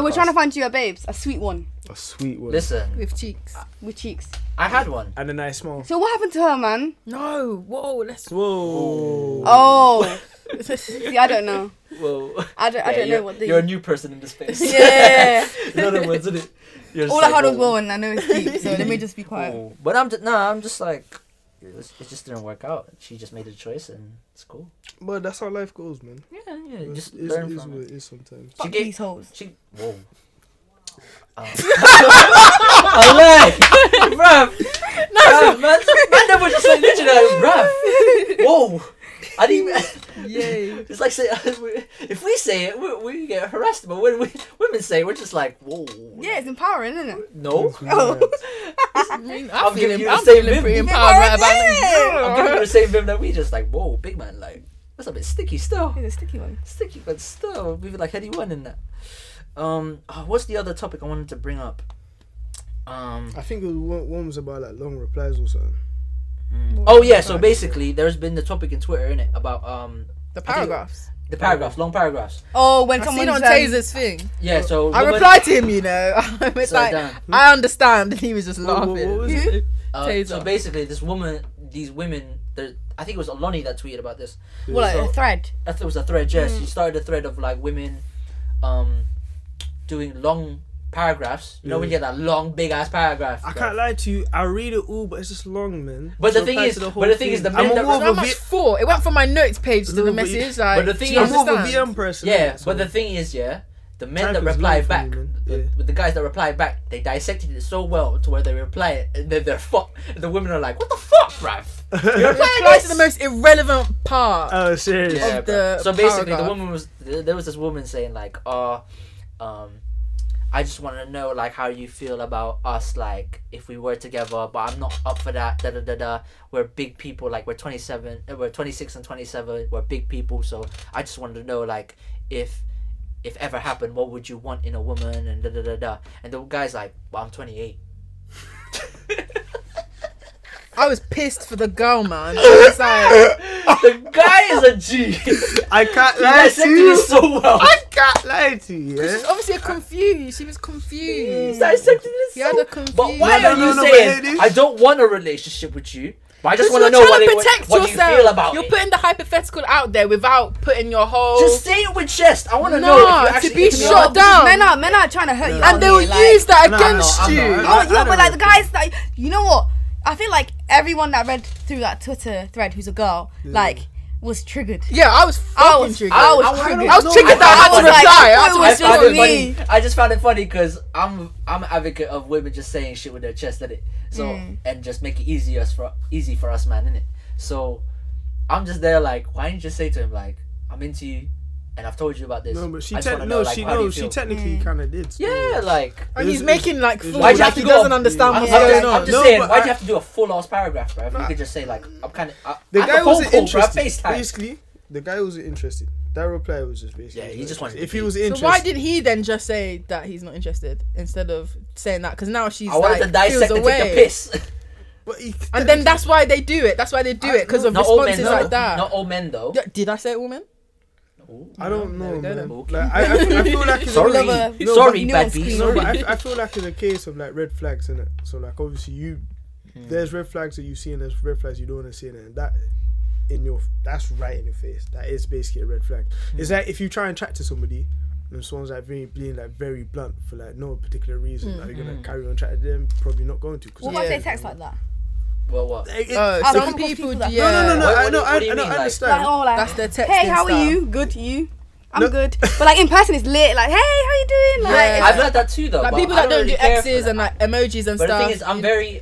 we're podcast- trying to find you a babes, a sweet one A sweet one. Listen, With cheeks. with cheeks. I had one. And a nice smile. So what happened to her, man? No. Whoa. Let's. Whoa. Oh. See, I don't know. Whoa. I don't know what the. You're a new person in this space. Yeah. In other words, isn't it? You're All just I heard was whoa. whoa, and I know it's deep, so let me just be quiet. Whoa. But I'm just like, it just didn't work out. She just made a choice, and it's cool. But that's how life goes, man. Yeah. Just It's learn from what it. it is sometimes. Fuck gave- these hoes. Whoa. I lied, bruv. No, man never just like literally, bruv. Whoa. I didn't even. Yay. It's like say if we say it, we get harassed. But when women say it, we're just like, whoa. Yeah, it's empowering, isn't it? No. Oh. I mean, I'm I'm giving feeling, you the I'm same feeling pretty vibe. empowered right about I'm giving you the same vibe that we just like, whoa, big man, like that's a bit sticky still. It's a sticky one. Sticky, but still, we feel like heady one in that. What's the other topic I wanted to bring up? I think it was one was about like long replies or something. Oh yeah, so basically, there's been the topic in Twitter, innit, about the paragraphs. the paragraphs, long paragraphs. Oh, when I someone's seen on Taser's thing. Yeah, so I replied to him, you know. It's So like, down. I understand. And he was just What laughing. was it? Taser. So basically, these women, I think it was Aloni that tweeted about this. well, like So- a thread. I thought it was a thread. Yes, she started a thread of like women, doing long paragraphs. You know when you get that long, big ass paragraph. I can't lie to you. I read it all, but it's just long, man. But the So thing reply is, to the but whole the thing is, the I'm men a that more How of a much for? It went from my notes page to No, the but message. but Like, the thing do you is- I'm more of a understand? VM person. Yeah, innit? but So- the thing is, yeah, the men that Typing's reply life, back, man. Yeah. with the guys that reply back, they dissected it so well to where they reply it, and then the women are like, "What the fuck, bruv? You're Reply to the most irrelevant part. Oh, serious. Yeah, of bro. the So basically, paragraph. there was this woman saying like, I just want to know like how you feel about us, like if we were together, but I'm not up for that. Da da da da. We're big people, like we're 26 and 27. We're big people, so I just wanted to know like if ever happened, what would you want in a woman, and da da da da. And the guy's like, well, I'm 28. I was pissed for the girl, man. I was like, The guy is a G. I can't He lie to dissected you. it so well. I can't lie to you. she's Yeah? obviously confused. She was He confused. dissected it He had so. a confused. But why No, are no, you no, but saying hear this. I don't want a relationship with you, but I just Because want to you're know trying what to protect do you yourself. feel about You're it? putting the hypothetical out there without putting your whole. Just say it with chest. I want to Nah, know if you to actually be if you're shut like- down. Men are trying to hurt you. And they will use that against you. But like the guys, like, you know what? I feel like everyone that read through that Twitter thread who's a girl, like, was triggered. Yeah, I was fucking triggered. I was triggered. I was triggered that I had to was like, reply. I thought it was found just it funny. me. I just found it funny because I'm an advocate of women just saying shit with their chest, innit? So and just make it easy for us, man, innit? So I'm just there like, why didn't you just say to him like, I'm into you, and I've told you about this. No, but she I just wanna know, like, how do you feel? technically kind of did. still. Yeah, like. And he's making like Why'd fool. you have Like to he go doesn't up? understand I'm what's just going on. saying, No, but why'd I- you have to do a full ass paragraph, bro? If you could just say like, I'm kind of. The guy wasn't interested. FaceTime. Basically, the guy wasn't interested. That reply was just basically. Yeah, he just wanted If to he be- was So interested, why did he then just say that he's not interested instead of saying that? Because now she's I wanted to like feels dissect and take away. the piss. But he, And then that's why they do it. That's why they do it because of Not all men responses though. like that. Not all men though. Did I say woman? I don't know, There we man. go Like, I feel like it's Sorry, love a- No, sorry, but bad nuance beast. queen. No, but I feel like it's a case of like red flags in it. So like obviously there's red flags that you see and there's red flags you don't want to see in it, and that's right in your face. That is basically a red flag. It's like if you try and chat to somebody and someone's like being like very blunt for like no particular reason, like you're gonna carry on chatting to them, probably not going to. What about if they text like that? Well, what? I've Some come across people, people that- yeah. No. What I do you know. mean, I like- understand. Like, oh, like, That's their texting hey, how style. are you? Good, you? I'm No. good. But like in person, it's lit. Like, hey, how you doing? Like, Yeah. I've heard that too though. Like but people I that don't really do care for X's that. and like emojis and But stuff. the thing is, I'm very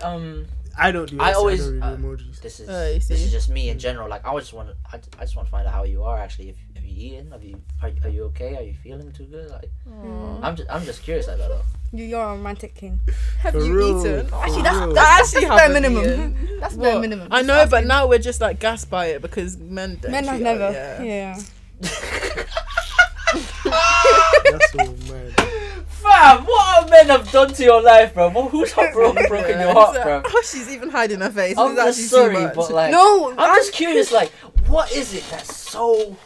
I don't do. I X, always don't really do emojis. this is You this see. is just me in general. Like I just want to find out how you are actually. If you eating, are you okay? Are you feeling too good? Like I'm just curious like that though. You're a romantic king. Have For you real. eaten? Actually, real. that's bare haven't minimum. eaten. That's bare What? minimum. I know, but now we're just like gassed by it because men don't. Men have treat never. us, Yeah. That's all, man. Fam, what men have done to your life, bro? Who's broken your heart, bro? Oh, she's even hiding her face. I'm This just is actually too sorry, much. but like, No, I'm just curious, like, what is it that's so,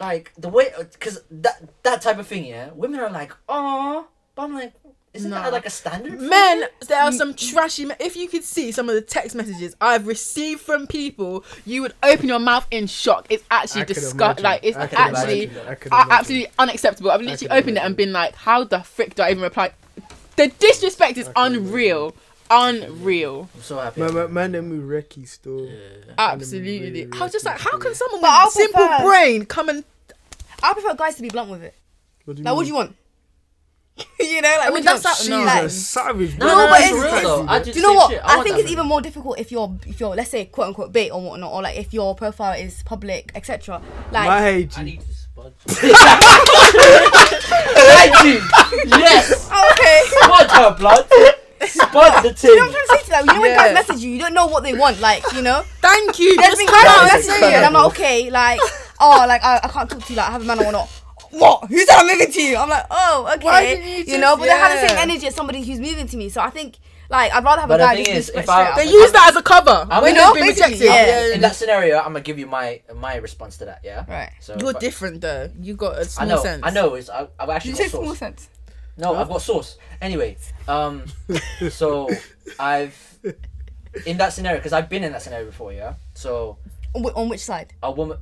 like, the way, because that type of thing, yeah, women are like, oh, but I'm like, isn't Nah. that like a standard? for Men, women? there are some trashy. If you could see some of the text messages I've received from people, you would open your mouth in shock. It's actually I could disgusting. imagine. Like it's I could actually imagine. I could imagine. absolutely unacceptable. I've literally could opened it and been like, "How the frick do I even reply?" The disrespect is unreal. Unreal. I'm so happy. Man, them move Recky still. Absolutely. I was just like, how can someone But I'll with simple prefer- brain come and? I prefer guys to be blunt with it. What do you Like, what do you want? You know, like, I what mean, do you that's want? that- She's no. Like, a savage. No, No, no, but it's it's- real though. I just do you know say what? shit. I want think that it's from even more difficult if you're let's say quote unquote bait or whatnot, or like if your profile is public, etc. Like, My age. I need to spud. Thank you. Yes. okay. Spud her blood. Spud the You know thing. what I'm trying to say to that? You know when Yeah. guys message you, you don't know what they want. Like, you know, Thank you. there's Just been guys that come out and message say me, and it. I'm like, okay, like, oh, like I can't talk to you, like I have a man or not. What? Who said I'm moving to you? I'm like, oh, Why okay. didn't you You know, just- but they have the same yeah. energy as somebody who's moving to me. So I think, like, I'd rather have But a the guy thing just be is, straight if I- out. They use that as a cover I'm when gonna- they've been basically, rejected. yeah. In that scenario, I'm gonna give you my response to that. Yeah. Right. So You're if I- different though. You got a I small know. sense. I know. I've actually You got say small sauce. sense. No, I've got sauce. Anyway, so I've in that scenario because I've been in that scenario before. Yeah. So On which side? a woman,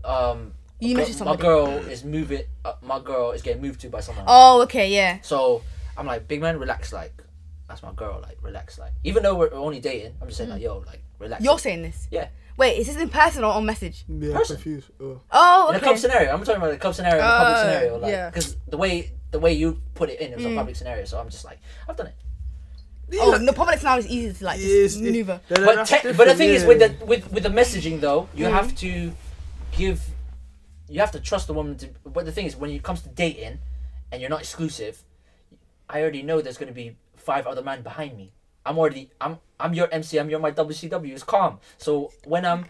You message my somebody. girl is moving. My girl is getting moved to by someone. Oh, okay, yeah. So I'm like, big man, relax. Like, that's my girl. Like, relax. Like, even though we're only dating, I'm just saying like, yo, like, relax. You're saying this? Yeah. Wait, is this in person or on message? Yeah, Person. confused. Oh. Oh, In a okay. club scenario, I'm talking about the club scenario, and the public scenario, like, yeah. because the way the way you put it in, it was a public scenario. So I'm just like, I've done it. Oh, no, public scenario is easy to like just maneuver. But the thing is, with the messaging though, you have to trust the woman. But the thing is, when it comes to dating, and you're not exclusive, I already know there's gonna be 5 other men behind me. I'm your MC. I'm my WCW. It's calm. So when I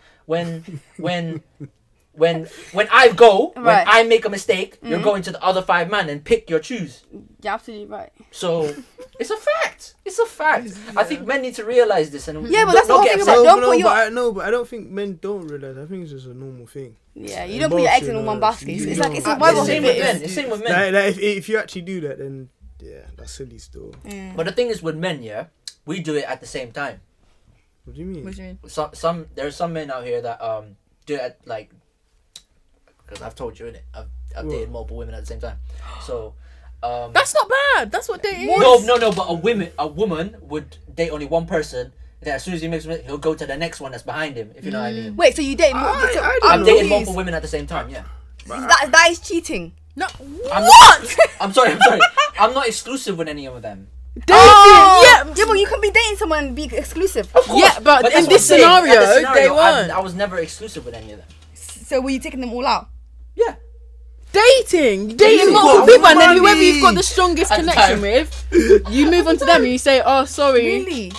go, when I make a mistake, you're going to the other 5 men and pick your choose. You're absolutely right. So it's a fact. It's a fact. Yeah. I think men need to realize this and but that's the whole thing about but I don't think men don't realize. I think it's just a normal thing. Yeah, you don't put your eggs in one basket. It's like it's survival. It's same with men. Like if you actually do that, then that's silly still. Yeah. But the thing is with men, we do it at the same time. What do you mean? There are some men out here that do it at, like, because I've told you, innit? I've dated multiple women at the same time. So that's not bad. That's what dating is. No. But a woman would date only one person. Then as soon as he makes it, he'll go to the next one that's behind him. If you know what I mean. Wait, so you date? I'm dating multiple women at the same time. Yeah. That is cheating. No. I'm sorry. I'm not exclusive with any of them. Dating, yeah, but you can be dating someone and be exclusive. Of course, yeah, but in this scenario, they weren't. I was never exclusive with any of them. So were you taking them all out? Yeah. Dating multiple people, and then whoever you've got the strongest connection with, you move on to them and you say, "Oh, sorry." Really?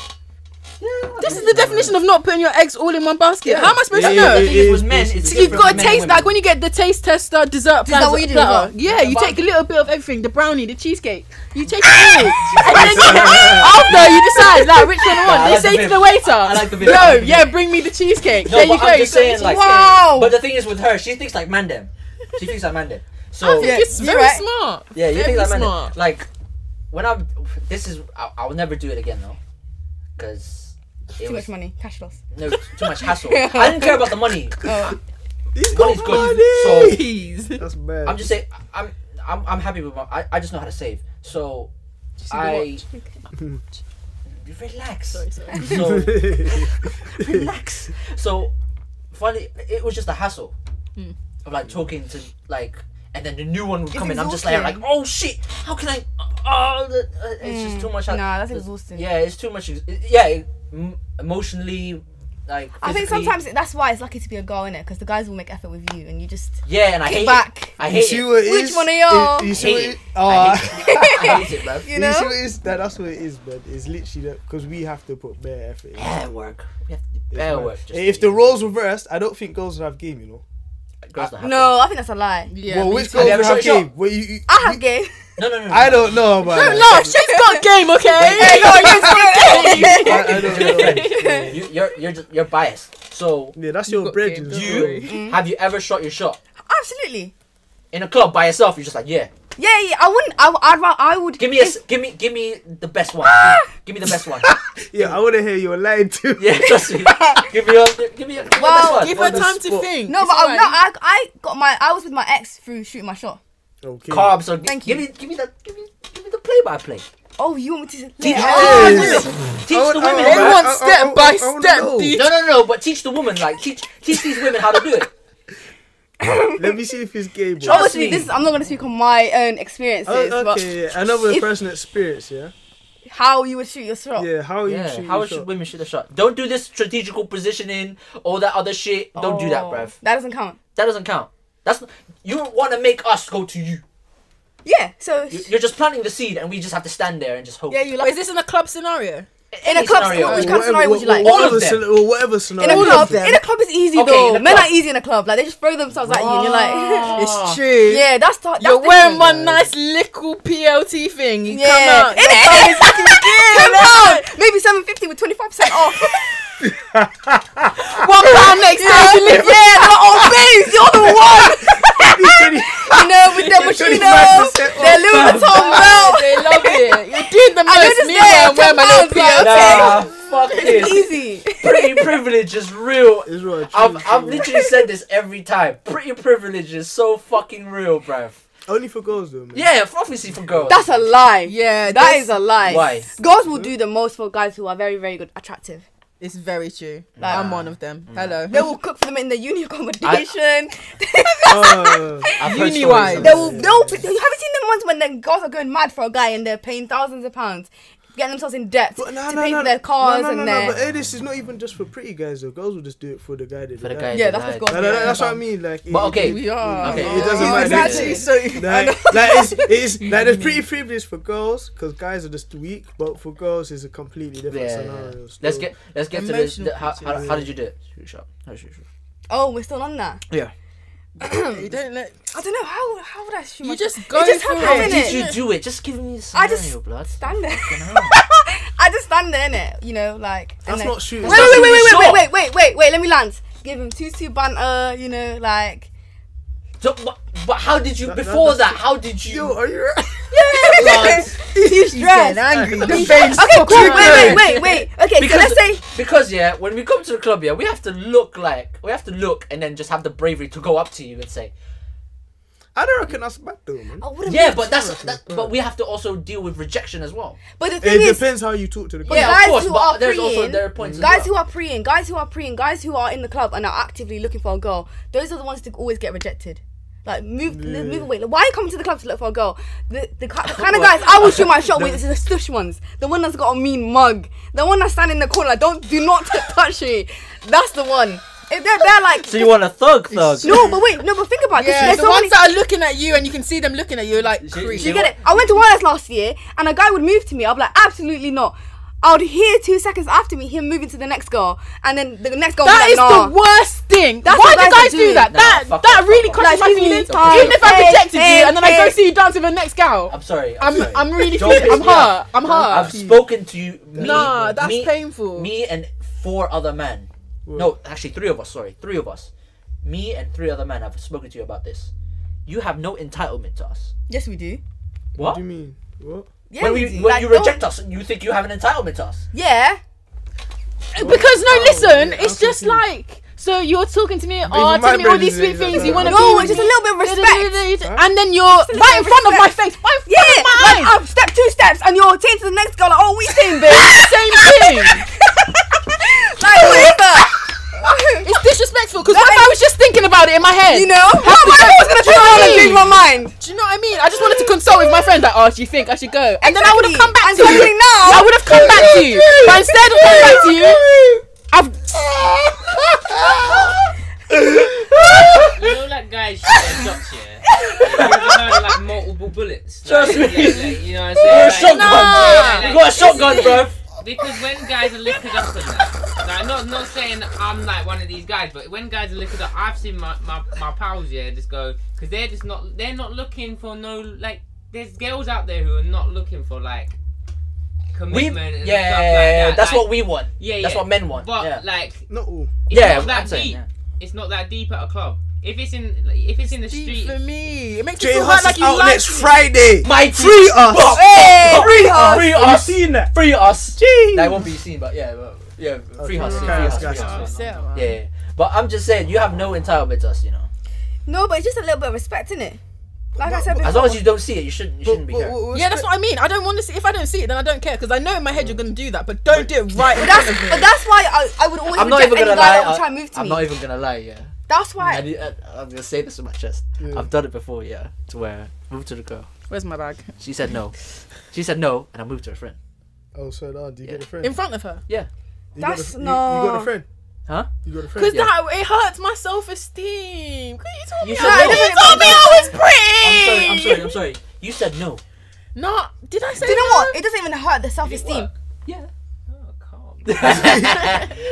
Yeah, this is the definition of not putting your eggs all in one basket. Yeah. How am I supposed to know? The thing is with men, it's you've got to taste, like when you get the taste tester dessert platter. Yeah, you take a little bit of everything, the brownie, the cheesecake. You take it all. And then after you decide like which one you want. They say to the waiter, I like the video. Bring me the cheesecake. No, there you go. I'm just saying, like, wow. But the thing is with her, she thinks like Mandem. So I think it's very smart. Yeah, you think like smart. Mandem. Like when I'll never do it again though, because too much money, cash loss. No, too much hassle. I didn't care about the money. He's Money's good. So that's bad. I'm just saying, I'm happy with I just know how to save. So relax. Sorry. So relax. So funny, it was just a hassle of like talking to like, and then the new one would come in. I'm just like, oh shit, how can I? It's just too much. Nah, that's exhausting. Yeah, it's too much. Emotionally, like. I think sometimes that's why it's lucky to be a girl, innit? Because the guys will make effort with you, and you just and I hate back. It. I hate it. Which one of y'all? You see what it is? I hate it, bruv. You know? You see what it is? That's what it is, man. It's literally that because we have to put bare effort in. Bare work. We have to do bare work. If the roles reversed, I don't think girls would have game, you know. No, I think that's a lie. Yeah. Well, which girls would have game? I have game. No. I don't know about Don't laugh. She's got game, okay? I don't know. You're biased. So yeah, that's your bread. Have you ever shot your shot? Absolutely. In a club by yourself, you're just like, yeah. I wouldn't. I would. Give me the best one. Give me the best one. Yeah, I want to hear you lying too. Yeah, trust me. Give me the best one. Give her time to think. No, but I was with my ex through shooting my shot. Okay. Carbs. So Thank you. Give me the play-by-play. Oh, you want me to teach the women? They want step by step. No. But teach the woman, like teach these women how to do it. Let me see if it's gay. Obviously, I'm not going to speak on my own experiences. Okay, another personal experience, yeah. How you would shoot your shot. Yeah, how should women shoot a shot? Don't do this strategical positioning, all that other shit. Don't do that, bruv. That doesn't count. You want to make us go to you. Yeah, so you're just planting the seed, and we just have to stand there and just hope. Yeah, is this in a club scenario? In a club scenario, which kind of scenario would you like? All of them. Or whatever scenario. In a club is easy though. Men are easy in a club. Like they just throw themselves at you, and you're like, it's true. Yeah, that's you're wearing one nice little PLT thing. You come out. Maybe $750 with 25% off. £1 next day delivery. Yeah, they're like, oh babes, you're the one. You know, with their Moschino, their Louis Vuitton belt. They love it. You're doing the most. Me and wear my little PLT. Nah, fuck this. Easy. Pretty privilege is real. It's real. I've literally said this every time. Pretty privilege is so fucking real, bruv. Only for girls though, man. Yeah, obviously for girls. That's a lie. Yeah, that is a lie. Why? Girls will do the most for guys who are very, very good, attractive. It's very true. Like, I'm one of them. Hello. They will cook for them in the uni accommodation. Uni wise. Have you seen them ones when the girls are going mad for a guy and they're paying thousands of pounds, getting themselves in debt to pay for their cars and their... But hey, this is not even just for pretty guys though. Girls will just do it for the guy that they like. Yeah, that's what's going on. That's what I mean. Like, but okay, we are. Okay, it doesn't matter. Actually, so it's there's pretty privilege for girls because guys are just weak, but for girls it's a completely different scenario. Let's get to this. How did you do it? How did you shoot? Oh, we're still on that. Yeah. you don't let. I don't know how would I shoot. You my... just go just for How it. did you do it? Just give me the scenario, I just blood. stand there. I just stand there, innit? You know, like. That's not shooting. Wait. Let me land. Give him 2-2 banter. You know, like. So, but how did you before that? How did you? Yo, are you right? Yeah. He's stressed. Angry. Okay, wait. Okay, so let's say because when we come to the club, we have to look and then just have the bravery to go up to you and say. I don't reckon that's bad though, man. Yeah, but but we have to also deal with rejection as well. But the thing It is, depends how you talk to the guy. yeah, of guys course, who but are there's also preying, their points. guys who are preying, guys who are in the club and are actively looking for a girl, those are the ones to always get rejected. Like move away. Like, why are you coming to the club to look for a girl? The kind of guys I will shoot my shot with is the stush ones. The one that's got a mean mug. The one that's standing in the corner like do not touch me. That's the one. If they're like. So you want a thug? No, but think about it. Yeah, there's the so ones many... that are looking at you and you can see them looking at you like creep. You get it? I went to Wireless last year and a guy would move to me. I'd be like, absolutely not. I would hear 2 seconds after me him moving to the next girl, and then the next girl. That would be like, is nah. the worst thing. That's Why what do guys guys do that? That really crushes my feelings. Even if I rejected you and then I go see you dance with the next gal. I'm sorry. I'm really Don't feeling. piss I'm me hurt. off. I'm hurt. I've spoken to you. Nah, that's painful. Me and 4 other men. No, actually 3 of us. Sorry, 3 of us. Me and 3 other men have spoken to you about this. You have no entitlement to us. Yes, we do. What? What do you mean? What? Yeah, when you reject us, you think you have an entitlement to us. Yeah. Because listen, it's just like. So you're talking to me, telling me all these sweet things you want to No, be. just a little bit of respect. And then you're right in front of my face. Right in front of my eyes. Step 2 steps, and you're saying to the next girl, like, oh, we saying, babe. Same thing. Like, whatever. It's disrespectful because what if I was just thinking about it in my head? You know? How am I always gonna turn around and change my mind? Do you know what I mean? I just wanted to consult with my friend, like, oh, do you think I should go? And then I would have come back to you. Now, I would have come back to you. But instead of coming back to you, You know, like guys shoot their shots, you ever heard of like multiple bullets? Trust me. You know what I'm saying? You got a shotgun, bro. Because when guys are liquored up and that, like, not saying I'm like one of these guys, but when guys are liquored up, I've seen my pals just go, because they're not looking for no, like, there's girls out there who are not looking for like commitment and stuff like that. That's like, what we want. That's what men want. But like, Not all. it's not that deep. It's not that deep at a club. If it's in the street, for me, it makes J you feel Hus like is you out like next it. Friday. My Free us. Free us. Free Have you us. seen that? Free us. Jeez. That won't be seen, but free us. Free us. Yeah. But I'm just saying, you have no entitlement to us, you know. No, but it's just a little bit of respect, innit? Like I said before. As long as you don't see it, you shouldn't be here. Yeah, that's what I mean. I don't want to see. If I don't see it, then I don't care because I know in my head you're gonna do that. But don't do it right. But that's why I would always I'm not reject even any gonna guy lie. that would try and move to I'm me. not even gonna lie. Yeah. That's why. I'm gonna say this in my chest. Yeah. I've done it before. Yeah. To where I moved to the girl. Where's my bag? She said no. She said no, and I moved to her friend. Oh, so now do you get a friend? In front of her. Yeah. You got That's a- you got a friend. Huh? You got a friend. Because that it hurts my self-esteem. Cause you told me You I said was, no. you told me I was pretty. I'm sorry. You said no. No, did I say? Do you know no? what? It doesn't even hurt the self-esteem. Yeah. oh, calm.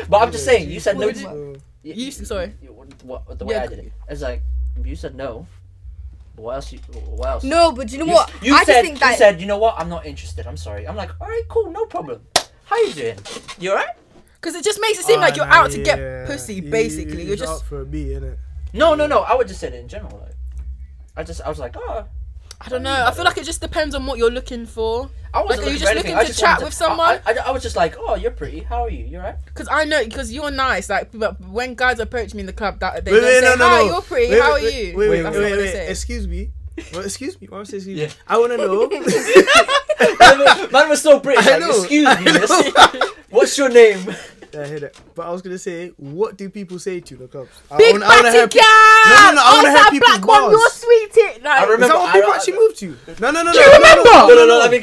But I'm just saying, you said no. What did You sorry. The way I did it. It's like you said no. What else? What else? No, but do you know what? You I said just think that you said, you know what? I'm not interested. I'm sorry. I'm like, all right, cool, no problem. How you doing? You alright? Because it just makes it seem like you're out to get pussy. Basically, you're just out for a beat, innit? No. I would just say it in general. Like, I was like, oh. I don't know. I feel like it just depends on what you're looking for. I wasn't Like, are you looking just for anything. looking I to just chat wanted with someone? I was just like, oh, you're pretty. How are you? You alright? Because I know, because you're nice. Like, but when guys approach me in the club, that they Wait, don't say, no. "Hi, you're pretty. Wait, How are wait, you?" Wait. That's not what they say. Excuse me. Well, excuse me. Why would I say excuse me? Yeah. I want to know. Man was so British. I Like, know. excuse me, miss. What's your name? I hear that. But I was gonna say, what do people say to you in the clubs? Big fatty girl! No, I wanna hear people's black one, bars. you're sweet it. Like, I remember. Is that what people actually moved to you? No. Do you remember? No. Let me.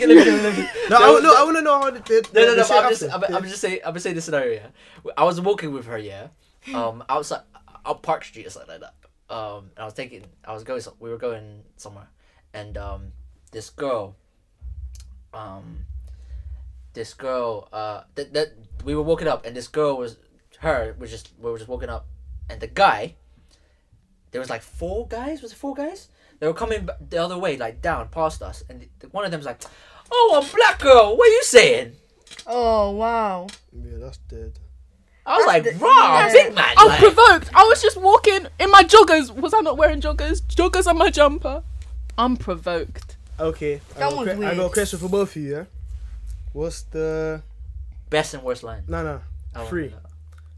No, I want to know how they No. say I'm just saying the scenario. Yeah. I was walking with her. Yeah. Outside, out Park Street or something like that. And we were going somewhere, and this girl. That we were walking up, and this girl we were just walking up, and the guy. There was like 4 guys. Was it 4 guys? They were coming the other way, like down past us, and one of them was like, "Oh, a black girl. What are you saying?" Oh wow. Yeah, that's dead. I was like, "Raw, big man." I was provoked. I was just walking in my joggers. Was I not wearing joggers? Joggers and my jumper. Unprovoked. Okay, That one's I got a weird. question for both of you. Yeah, what's the Best and worst line. no I wanna 3 know.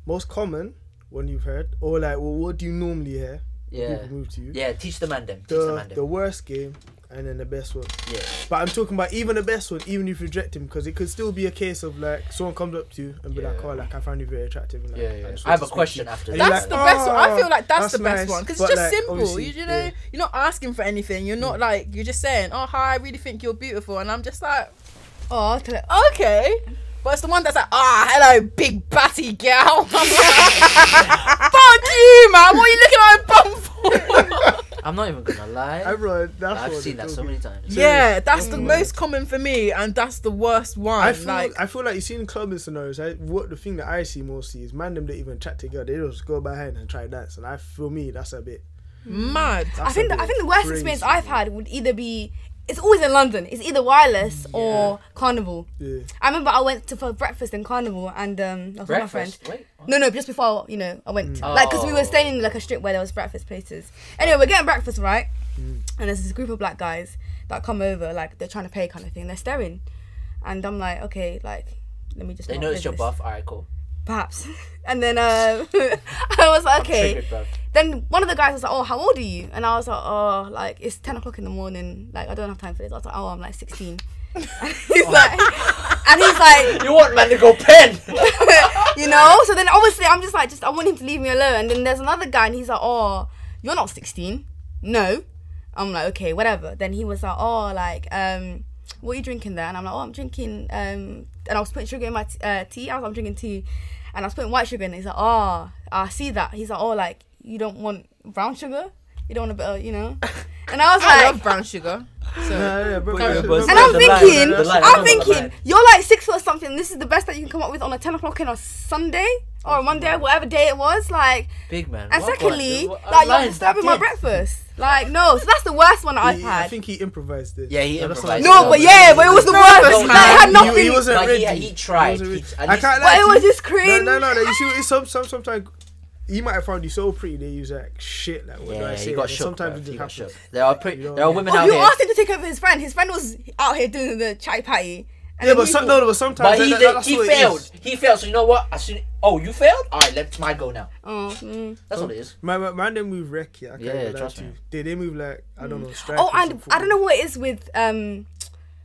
most common one you've heard, or like, well, what do you normally hear? when Yeah. people move to you. Yeah, teach the man them. Teach the man The them. worst game and then the best one. Yeah. But I'm talking about even the best one, even if you reject him, because it could still be a case of like someone comes up to you and be like, Yeah. "Oh, like I found you very attractive." And, like, Yeah. just I have want a to speak question to you." after And that. you're That's like, the best one. I "Oh, feel like that's the nice." best one because But, it's just like, simple. obviously, You know, yeah. you're not asking for anything. You're not like you're just saying, "Oh, hi, I really think you're beautiful," and I'm just like, Oh, I'll tell it. okay. But it's the one that's like, hello, big batty girl. Fuck you, man. What are you looking at my bum for? I'm not even gonna lie. I've Seen that so many times. Yeah, that's the most common for me, and that's the worst one. I feel like you see in clubbing scenarios, the thing that I see mostly is man them don't even chat together. They just go behind and try dance, and for me that's a bit mad. I think the worst experience I've had would either be, it's always in London. It's either Wireless or Carnival. Yeah. I remember I went for breakfast in Carnival and I was with my friend. Wait. What? No, just before I went like because we were staying in like a strip where there was breakfast places. Anyway, we're getting breakfast, right? And there's this group of black guys that come over, like they're trying to pay kind of thing. They're staring, and I'm like, okay, like let me just. They not noticed your business. buff. Alright, cool. Perhaps. And then I was like, okay. Triggered, bro. Then one of the guys was like, oh, how old are you? And I was like, oh, like it's 10 o'clock in the morning. Like I don't have time for this. I was like, oh, I'm like 16. And he's like, You want man to go pen? So then obviously I'm just like, I want him to leave me alone. And then there's another guy and he's like, oh, you're not 16. No. I'm like, okay, whatever. Then he was like, oh, like, what are you drinking there? And I'm like, oh, I'm drinking, and I was putting sugar in my tea. I was like, I'm drinking tea. And I was putting white sugar in it. He's like, oh, I see that. He's like, oh, like, you don't want brown sugar? You don't want a bit of, And I was I like, love brown sugar. So and I'm thinking, you're like 6 foot something. This is the best that you can come up with on a 10 o'clock on a Sunday or a Monday, whatever day it was. Like, Big man. and what- secondly, what- like you're lines disturbing that my did. breakfast. Like, no, so that's the worst one that I've I had. think he improvised it. Yeah, he That's improvised. not- No, but it was the worst. no, Like, it had nothing. He wasn't But ready. he tried. He wasn't He- ready. at I least- can't But lie it to was you. just cringe. No. You see, it's sometimes he might have found you so pretty. They use like shit. Like what do I Yeah, say? he got And shook. sometimes Bro. it He just got happens. shook. There are women Oh, out you here. asked him to take over his friend. His friend was out here doing the chatty patty. And Yeah, then but he sometimes But he that's he what it failed. is. He failed. So you know what? You failed? Alright, let's my go now. Oh, That's what it is. Man, they move wreck. Yeah, I can't Yeah, even lie trust to me. you. They move like I don't know. oh, and I don't know what it is with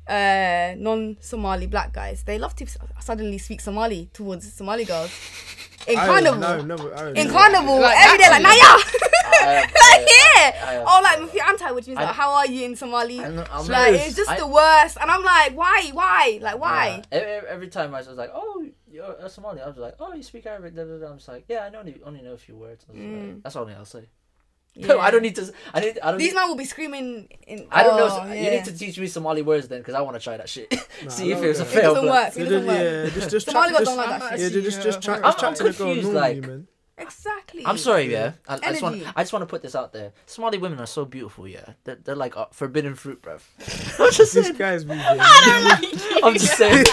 non-Somali black guys. They love to suddenly speak Somali towards Somali girls. In Carnival. In Carnival, Like, every day, like, actually. Naya! I Or like, Mufti Antai, which means, like, how are you in Somali? I'm Like, it's just the worst. And I'm like, why? Like, why? Every time I was like, oh, you're a Somali. I was like, oh, you speak Arabic. Da, da, da. I'm just like, yeah, I only know a few words. I was like, that's all I'll say. No, I don't need to. I don't. These men will be screaming in. I don't know. Yeah. You need to teach me Somali words then, because I want to try that shit. See if no, it was a no. It fail. doesn't work. It doesn't work. Yeah, just Somali chat. guys don't like that shit. Yeah, just chat. I'm Chat to the girl confused, normally, like- man. Exactly. I'm sorry, yeah. I just Energy. want to put this out there. Somali women are so beautiful, yeah. They're like forbidden fruit, bruv. I'm just This saying. guy's moving. I'm just saying.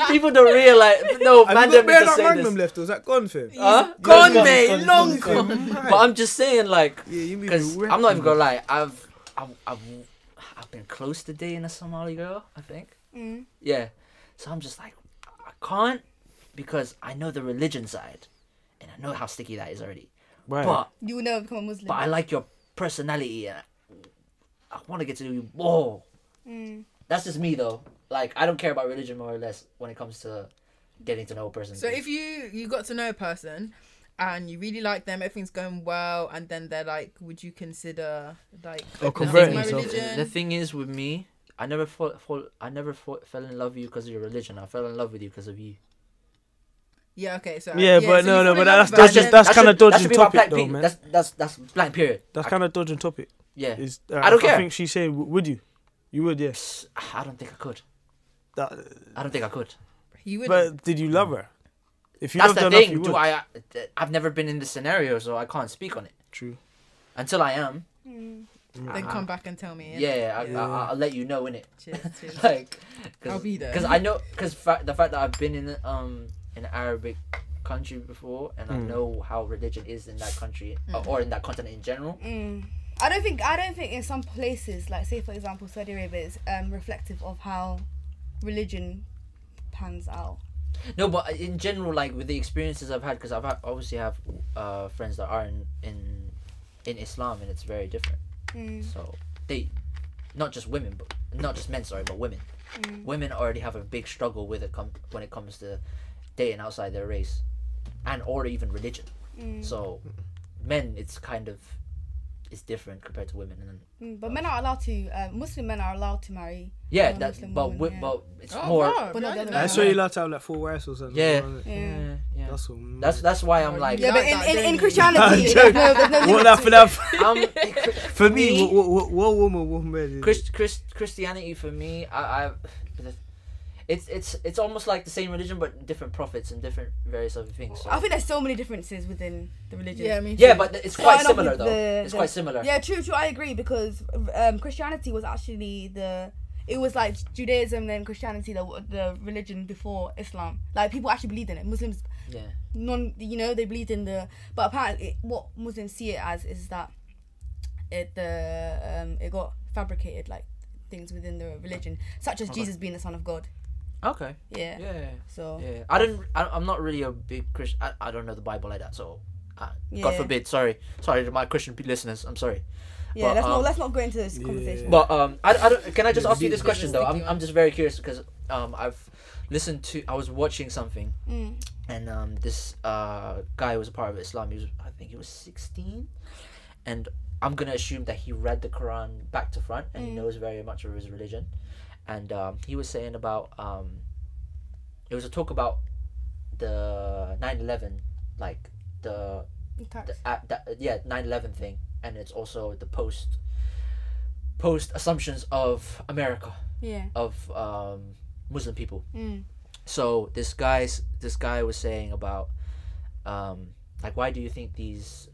People don't realize. No, man, Have don't you got mean to that say Magnum this. left? Or was that gone, fam? Huh? Gone, Yeah, mate. gone, Long gone, gone. But I'm just saying, like, Yeah, you because moving I'm not even wreck, gonna lie. I've been close to dating a Somali girl. I think. Yeah. So I'm just like, I can't, because I know the religion side, and I know how sticky that is already. Right. But You will never become a Muslim. I like your personality, and I want to get to know you more. That's just me, though. Like, I don't care about religion more or less when it comes to getting to know a person. So if you got to know a person and you really like them, everything's going well, and then they're like, would you consider like converting my yourself? religion? The thing is with me, I never fell in love with you because of your religion. I fell in love with you because of you. Yeah, okay, so Yeah, but so no, you but fell in love that's with just them. that's kind of dodging should be my topic blank though, period. man. That's blank period. That's kind of dodging topic. Yeah. I don't care. I think she's saying, would you? You would, yes. I don't think I could. That, I don't think I could. You would. but did you love her? If you That's loved the her enough, thing. you would. I've never been in this scenario, so I can't speak on it. True. Until I am. Then come back and tell me. Yeah, I'll let you know, innit? Cheers. Like, I'll be there. Because I know, the fact that I've been in an Arabic country before, and I know how religion is in that country or in that continent in general. I don't think in some places, like say for example Saudi Arabia, is reflective of how religion pans out. No, but in general, like with the experiences I've had, because obviously have friends that are in Islam, and it's very different. So they, not just women, but not just men, sorry, but women. Women already have a big struggle with it when it comes to dating outside their race, and or even religion. So men, it's different compared to women. But men are allowed to. Muslim men are allowed to marry. Yeah, Muslim but women, but it's more. Wow, But not the other way That's around. why you're allowed to have like 4 wives or something. Yeah. isn't it? Yeah. That's all. That's why I'm like. Yeah, but Like that, in don't you? Christianity, there's no What limits for to it. that? For me, what woman? Christianity for me, it's almost like the same religion but different prophets and different various other things. So. I think there's so many differences within the religion. Yeah, I mean, Yeah, but it's quite Starting off similar with though. It's quite similar. Yeah, true. I agree because Christianity was actually it was like Judaism then Christianity, the religion before Islam. Like people actually believed in it. Muslims, Yeah. they believed in but apparently what Muslims see it as is that it got fabricated, like things within the religion, such as Jesus being the Son of God. Okay. Yeah. Yeah. So. Yeah. I'm not really a big Christian. I don't know the Bible like that. So. God Yeah. forbid. Sorry to my Christian listeners. I'm sorry. Yeah, But, let's not go into this conversation. But I don't. Can I just ask you this Yeah, question though? sticky one. I'm just very curious because I've listened to. I was watching something, and this guy was a part of Islam. I think he was 16, and I'm gonna assume that he read the Quran back to front and he knows very much of his religion. And he was saying about it was a talk about the 9/11, like the 9/11 thing, and it's also the post assumptions of America, of Muslim people. So this guy was saying about like why do you think these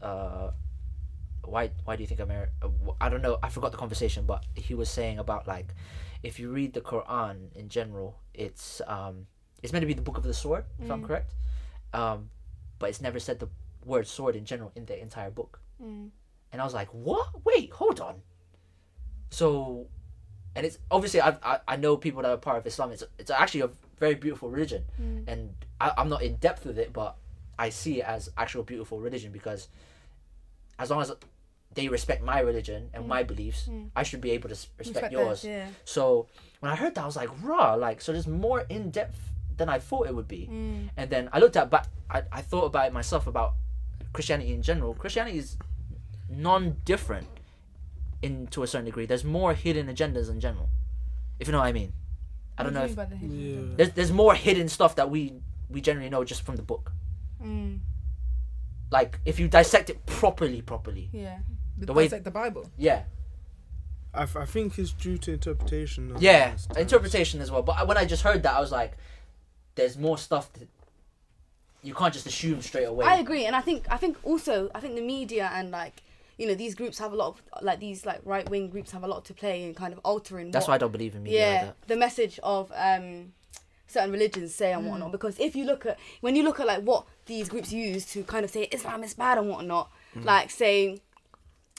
why do you think America, I don't know, I forgot the conversation, but he was saying about like if you read the Quran in general, it's meant to be the book of the sword, if I'm correct, but it's never said the word sword in general in the entire book. And I was like, what? Wait, hold on. So, and it's obviously I know people that are part of Islam. It's actually a very beautiful religion, and I'm not in depth with it, but I see it as actual beautiful religion because as long as they respect my religion and my beliefs, I should be able to respect yours. Yeah. So when I heard that, I was like, raw, like, so there's more in depth than I thought it would be. And then I looked at back, I thought about it myself about Christianity in general. Christianity is non-different to a certain degree. There's more hidden agendas in general, if you know what I mean. I don't know if there's more hidden stuff that we generally know just from the book. Like if you dissect it properly. Yeah. The way like the Bible. Yeah. I think it's due to interpretation. Yeah, interpretation as well. But when I just heard that, I was like, there's more stuff that you can't just assume straight away. I agree, and I think the media and like these groups have a lot of like these like right wing groups have a lot to play in kind of altering. That's why I don't believe in media. Like that. The message of certain religions say and whatnot. Because when you look at like what these groups use to kind of say Islam is bad and whatnot, like saying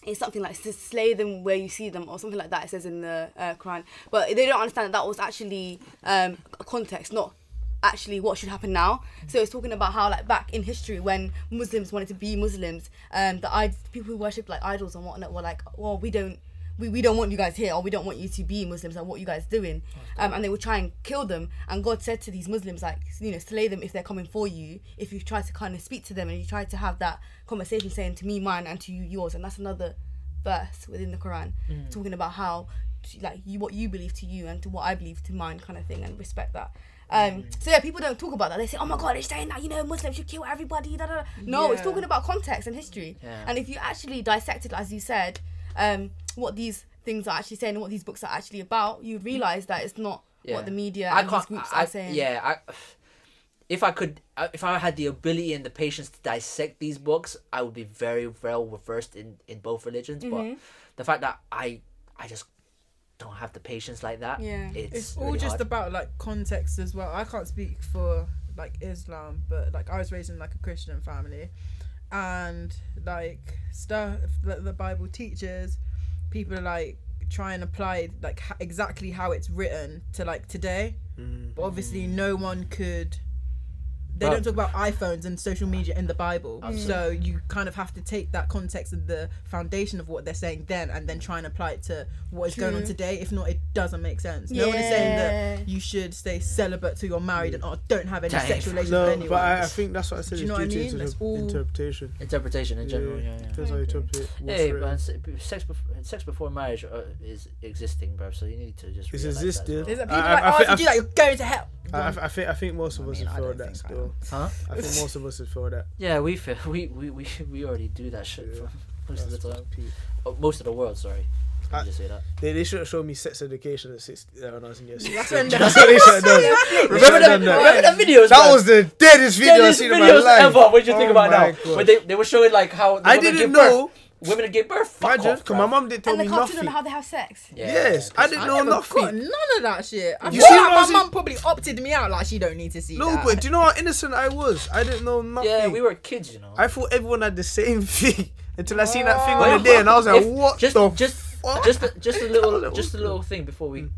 it's something like slay them where you see them or something like that. It says in the Quran, but they don't understand that was actually a context, not actually what should happen now. So it's talking about how like back in history when Muslims wanted to be Muslims, the people who worship like idols and whatnot were like, well, we we don't want you guys here, or we don't want you to be Muslims, and what are you guys doing? And they would try and kill them. And God said to these Muslims, like, you know, slay them if they're coming for you, if you try to kind of speak to them and you try to have that conversation saying to me mine and to you yours. And that's another verse within the Quran talking about how, like, what you believe to you and to what I believe to mine, kind of thing, and respect that. So yeah, people don't talk about that. They say, oh my God, they're saying that, you know, Muslims should kill everybody, da, da, da. No, it's talking about context and history. And if you actually dissect it, as you said, what these things are actually saying and what these books are actually about, you realise that it's not what the media and these groups are saying. If I had the ability and the patience to dissect these books, I would be very well versed in both religions. But the fact that I just don't have the patience like that. It's all really just hard. about like context as well. I can't speak for like Islam, but like I was raised in like a Christian family, and like stuff that the Bible teaches, people are like try and apply like exactly how it's written to like today, but obviously no one could. They don't talk about iPhones and social media in the Bible. So you kind of have to take that context of the foundation of what they're saying then and then try and apply it to what is going on today. If not, it doesn't make sense. No one is saying that you should stay celibate till you're married and don't have any sexual relations with anyone. But I think that's what I said. Do you know what I mean? It's all interpretation. Interpretation in general, That's how you interpret. Hey, man, sex before marriage is existing, bro. So you need to just. It's existing. There's people like, oh, if you do that, you're going to hell. I think most of us would feel that still. Huh? I think most of us would feel that. Yeah, we already do that shit for most of the time. Most of the world, sorry. Can you just say that? They should have shown me sex education at 16 when I was in year 6. That's when That's what they should have done. Remember the videos? That was the deadest video I've seen in my life. Ever. What do you think about now? When they were showing like how I didn't know. Women give birth. Fuck off, because my mum didn't tell me And the cartoon nothing. on how they have sex. Yes, I didn't know nothing. Got none of that shit. I You feel see like what my mum probably opted me out. Like she don't need to see No, that. but do you know how innocent I was? I didn't know nothing. Yeah, we were kids, you know. I thought everyone had the same thing until I seen that thing on the day, and I was like, "What just a the little thing before we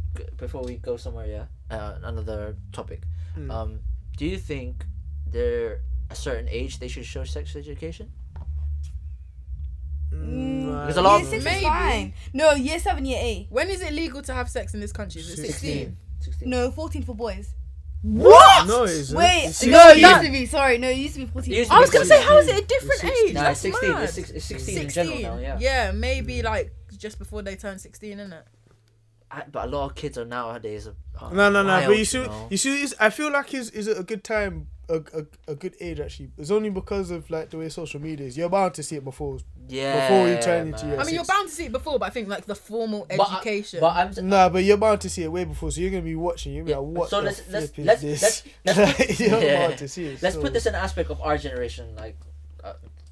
go somewhere. Another topic. Do you think there a certain age they should show sex education? Because a lot Year 6 is fine. No, year 7, year 8. When is it legal to have sex in this country? Is it 16? 16. No, 14 for boys. What? No, it's Wait, it's no, it 16. used to be. Sorry, no, it used to be 14. It used to I be was gonna 16. say, how is it a different age? Nah, That's it's 16. mad. It's 16 in general now. Yeah, maybe like just before they turn 16, innit? But a lot of kids are nowadays. No. wild, But you see, I feel like is it a good time, a good age actually. It's only because of like the way social media is. You're bound to see it before you turn into year I mean, you're 6. bound to see it before, but I think like the formal education. But you're bound to see it way before, so you're gonna be watching. You're gonna be like, what So the let's flip let's is this? You're bound to see it. Let's so. put this in the aspect of our generation, like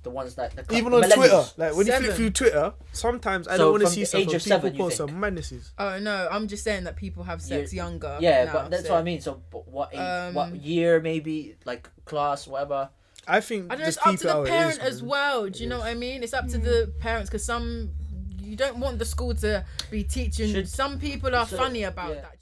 the ones that Even on Twitter, like when you 7. flip through Twitter, sometimes I So don't want to from see the stuff age where of people 7, you post think? some madnesses. Oh no, I'm just saying that people have sex younger. Yeah, now, but that's so. what I mean. So what age, what year, maybe like class, whatever. I think I don't know, just it's up keep to it how the it parent is, as man. well. Do you know what I mean? It's up to the parents because you don't want the school to be teaching. Some people are funny about that.